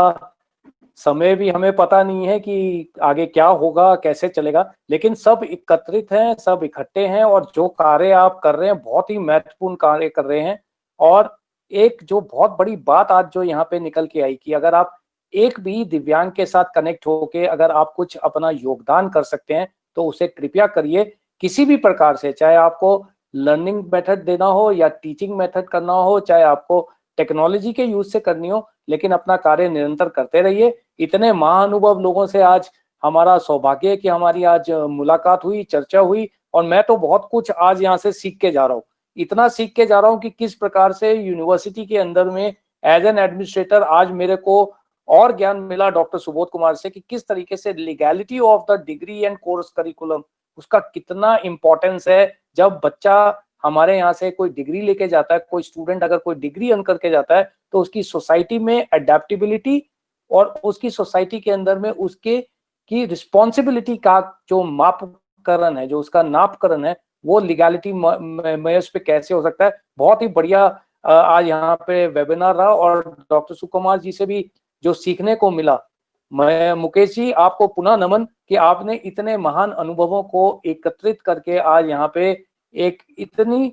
समय भी हमें पता नहीं है कि आगे क्या होगा, कैसे चलेगा, लेकिन सब एकत्रित हैं, सब इकट्ठे हैं, और जो कार्य आप कर रहे हैं बहुत ही महत्वपूर्ण कार्य कर रहे हैं। और एक जो बहुत बड़ी बात आज जो यहाँ पे निकल के आई कि अगर आप एक भी दिव्यांग के साथ कनेक्ट होके अगर आप कुछ अपना योगदान कर सकते हैं तो उसे कृपया करिए, किसी भी प्रकार से, चाहे आपको लर्निंग मेथड देना हो या टीचिंग मेथड करना हो, चाहे आपको टेक्नोलॉजी के यूज से करनी हो, लेकिन अपना कार्य निरंतर करते रहिए। इतने महाअनुभव लोगों से आज हमारा सौभाग्य है कि हमारी आज मुलाकात हुई, चर्चा हुई, और मैं तो बहुत कुछ आज यहाँ से सीख के जा रहा हूँ। इतना सीख के जा रहा हूँ कि किस प्रकार से यूनिवर्सिटी के अंदर में एज एन एडमिनिस्ट्रेटर आज मेरे को और ज्ञान मिला डॉक्टर सुबोध कुमार से कि किस तरीके से legality of the degree and course curriculum, उसका कितना इंपॉर्टेंस है। जब बच्चा हमारे यहाँ से कोई डिग्री लेके जाता है, कोई स्टूडेंट अगर कोई डिग्री अर्न करके जाता है, तो उसकी सोसाइटी में एडेप्टेबिलिटी और उसकी सोसाइटी के अंदर में उसके की रिस्पॉन्सिबिलिटी का जो मापकरण है, जो उसका नापकरण है, वो लीगैलिटी मेयर्स पे कैसे हो सकता है। बहुत ही बढ़िया आज यहाँ पे वेबिनार रहा, और डॉक्टर सुकुमार जी से भी जो सीखने को मिला। मैं मुकेश जी आपको पुनः नमन कि आपने इतने महान अनुभवों को एकत्रित करके आज यहाँ पे एक इतनी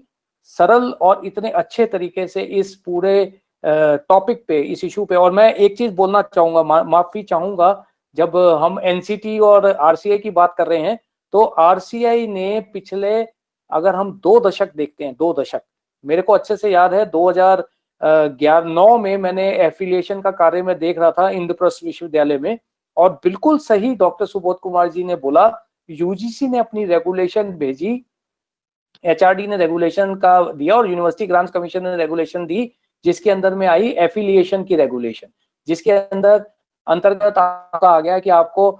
सरल और इतने अच्छे तरीके से इस पूरे टॉपिक पे, इस इशू पे। और मैं एक चीज बोलना चाहूंगा, माफी चाहूंगा, जब हम एनसीटी और आरसीआई की बात कर रहे हैं तो आरसीआई ने पिछले, अगर हम 2 दशक देखते हैं, 2 दशक, मेरे को अच्छे से याद है 2009 में मैंने एफिलिएशन का कार्य में देख रहा था इंद्रप्रस्थ विश्वविद्यालय में, और बिल्कुल सही डॉक्टर सुबोध कुमार जी ने बोला, यूजीसी ने अपनी रेगुलेशन भेजी, एचआरडी ने रेगुलेशन का दिया, और यूनिवर्सिटी ग्रांट्स कमीशन ने रेगुलेशन दी, जिसके अंदर में आई एफिलिएशन की रेगुलेशन, जिसके अंदर अंतर्गत आपका आ गया कि आपको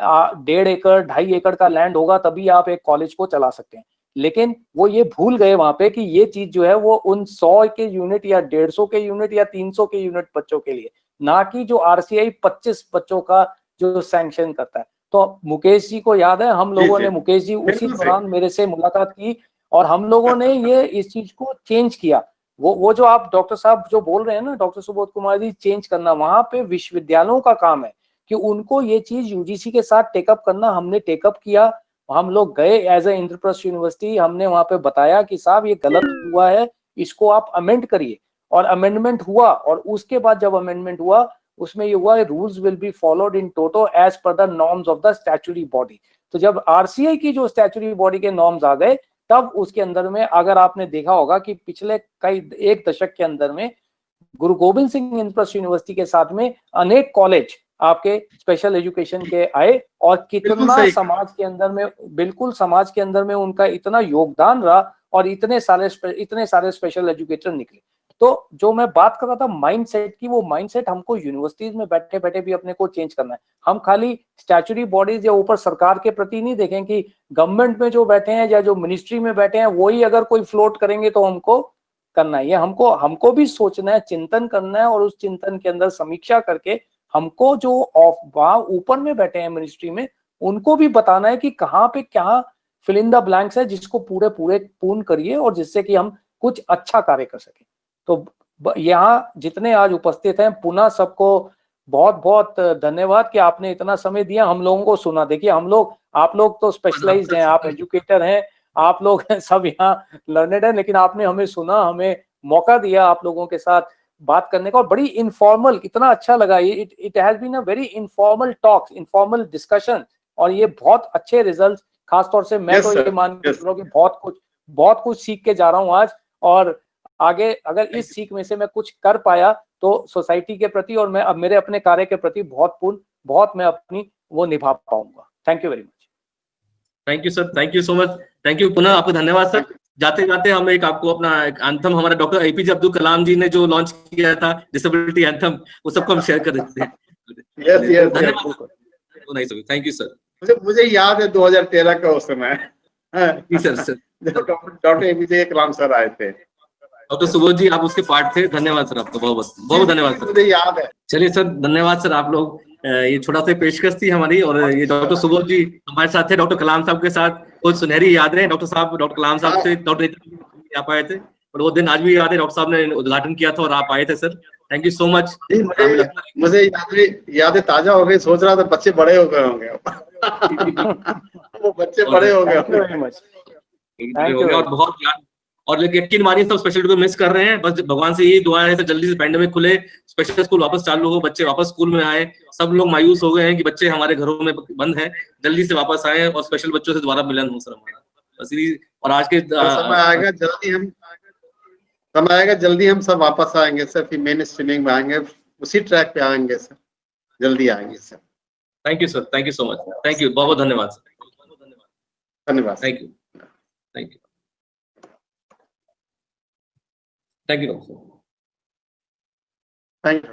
1.5 एकड़ 2.5 एकड़ का लैंड होगा तभी आप एक कॉलेज को चला सकते हैं। लेकिन वो ये भूल गए वहां पे कि ये चीज जो है वो उन 100 के यूनिट या 150 के यूनिट या 300 के यूनिट बच्चों के लिए, ना कि जो आरसीआई 25 बच्चों का जो सैंक्शन करता है। तो मुकेश जी को याद है, हम लोगों ने, मुकेश जी उसी दौरान मेरे से मुलाकात की, और हम लोगों ने ये इस चीज को चेंज किया। वो जो आप डॉक्टर साहब जो बोल रहे हैं ना, डॉक्टर सुबोध कुमार जी, चेंज करना, वहां पे विश्वविद्यालयों का काम है कि उनको ये चीज यूजीसी के साथ टेकअप करना। हमने टेकअप किया, हम लोग गए एज ए इंद्रप्रस्थ यूनिवर्सिटी, हमने वहां पे बताया कि साहब ये गलत हुआ है, इसको आप अमेंड करिए, और अमेंडमेंट हुआ। और उसके बाद जब अमेंडमेंट हुआ उसमें ये हुआ rules will be followed in toto as per the norms of the statutory body. तो जब आरसीआई की जो स्टैट्यूटरी बॉडी के नॉर्म्स आ गए तब उसके अंदर में, अगर आपने देखा होगा कि पिछले एक दशक के अंदर में गुरु गोविंद सिंह इंद्रप्रस्थ यूनिवर्सिटी के साथ में अनेक कॉलेज आपके स्पेशल एजुकेशन के आए, और कितना समाज के अंदर में, बिल्कुल समाज के अंदर में उनका इतना योगदान रहा, और इतने सारे स्पेशल एजुकेटर निकले। तो जो मैं बात कर रहा था माइंडसेट की, वो माइंडसेट हमको यूनिवर्सिटीज में बैठे बैठे भी अपने को चेंज करना है। हम खाली स्टैट्यूटरी बॉडीज या ऊपर सरकार के प्रति नहीं देखें कि गवर्नमेंट में जो बैठे हैं या जो मिनिस्ट्री में बैठे हैं वही अगर कोई फ्लोट करेंगे तो हमको करना है। ये हमको भी सोचना है, चिंतन करना है, और उस चिंतन के अंदर समीक्षा करके हमको जो वहां ऊपर में बैठे हैं मिनिस्ट्री में उनको भी बताना है कि कहाँ पे क्या फिल इन द ब्लैंक्स है, जिसको पूर्ण करिए और जिससे कि हम कुछ अच्छा कार्य कर सके। तो यहाँ जितने आज उपस्थित हैं पुनः सबको बहुत बहुत धन्यवाद कि आपने इतना समय दिया, हम लोगों को सुना। देखिए आप लोग तो स्पेशलाइज्ड हैं, आप एजुकेटर हैं, आप लोग सब यहाँ लर्नेड हैं, लेकिन आपने हमें सुना, हमें मौका दिया आप लोगों के साथ बात करने का, और बड़ी इनफॉर्मल, इतना अच्छा लगा। It has been a very informal talks, informal discussion, और ये बहुत अच्छे रिजल्ट, खासतौर से मैं तो ये मान के चल रहा हूँ कि बहुत कुछ सीख के जा रहा हूँ आज, और आगे अगर इस सीख में से मैं कुछ कर पाया तो सोसाइटी के प्रति और मैं अब मेरे अपने कार्य के प्रति बहुत मैं अपनी वो निभा पाऊंगा। Thank you very much. Thank you sir, thank you so much, thank you, पुनः आपको धन्यवाद सर। जाते जाते हम आपको अपना एंथम, हमारा डॉक्टर एपीजे अब्दुल कलाम जी ने जो लॉन्च किया था डिसेबिलिटी एंथम, वो सबको हम शेयर कर देते हैं। धन्यवाद, थैंक यू सर। मुझे याद है 2013 का उस समय सर डॉक्टर एपीजे कलाम सर आए थे। डॉक्टर सुबोध जी, आप उसके पार्ट थे। धन्यवाद सर, आपको बहुत धन्यवाद सर, मुझे याद है। चलिए सर, धन्यवाद सर। आप लोग, ये छोटा सा पेशकश थी हमारी, और ये डॉक्टर सुबोध जी हमारे साथ थे, डॉक्टर कलाम साहब के साथ कुछ सुनहरी यादें। डॉक्टर कलाम साहब से डॉक्टर आप आए थे, और वो दिन आज भी याद है, डॉक्टर साहब ने उद्घाटन किया था और आप आए थे sir. Thank you so much. मुझे यादें ताजा हो गई, सोच रहा था बच्चे बड़े हो गए होंगे वो बच्चे बड़े हो गए होंगे, और बहुत याद, और लेकिन यकीन मानिए सब स्पेशल को मिस कर रहे हैं। बस भगवान से यही दुआ है कि जल्दी से पैंडेमिक खुले, स्पेशल स्कूल वापस चालू हो, बच्चे वापस स्कूल में आए। सब लोग मायूस हो गए हैं कि बच्चे हमारे घरों में बंद हैं, जल्दी से वापस आए और स्पेशल बच्चों से दोबारा मिलन हो सर हमारा, बस यही। और आज के समय आएगा जल्दी हम सब वापस आएंगे सर, फिर मेन स्ट्रीमिंग में आएंगे, उसी ट्रैक पे आएंगे सर, जल्दी आएंगे sir. Thank you sir, thank you so much, thank you, बहुत धन्यवाद सर, धन्यवाद, thank you, thank you, thank you doctor, thank you.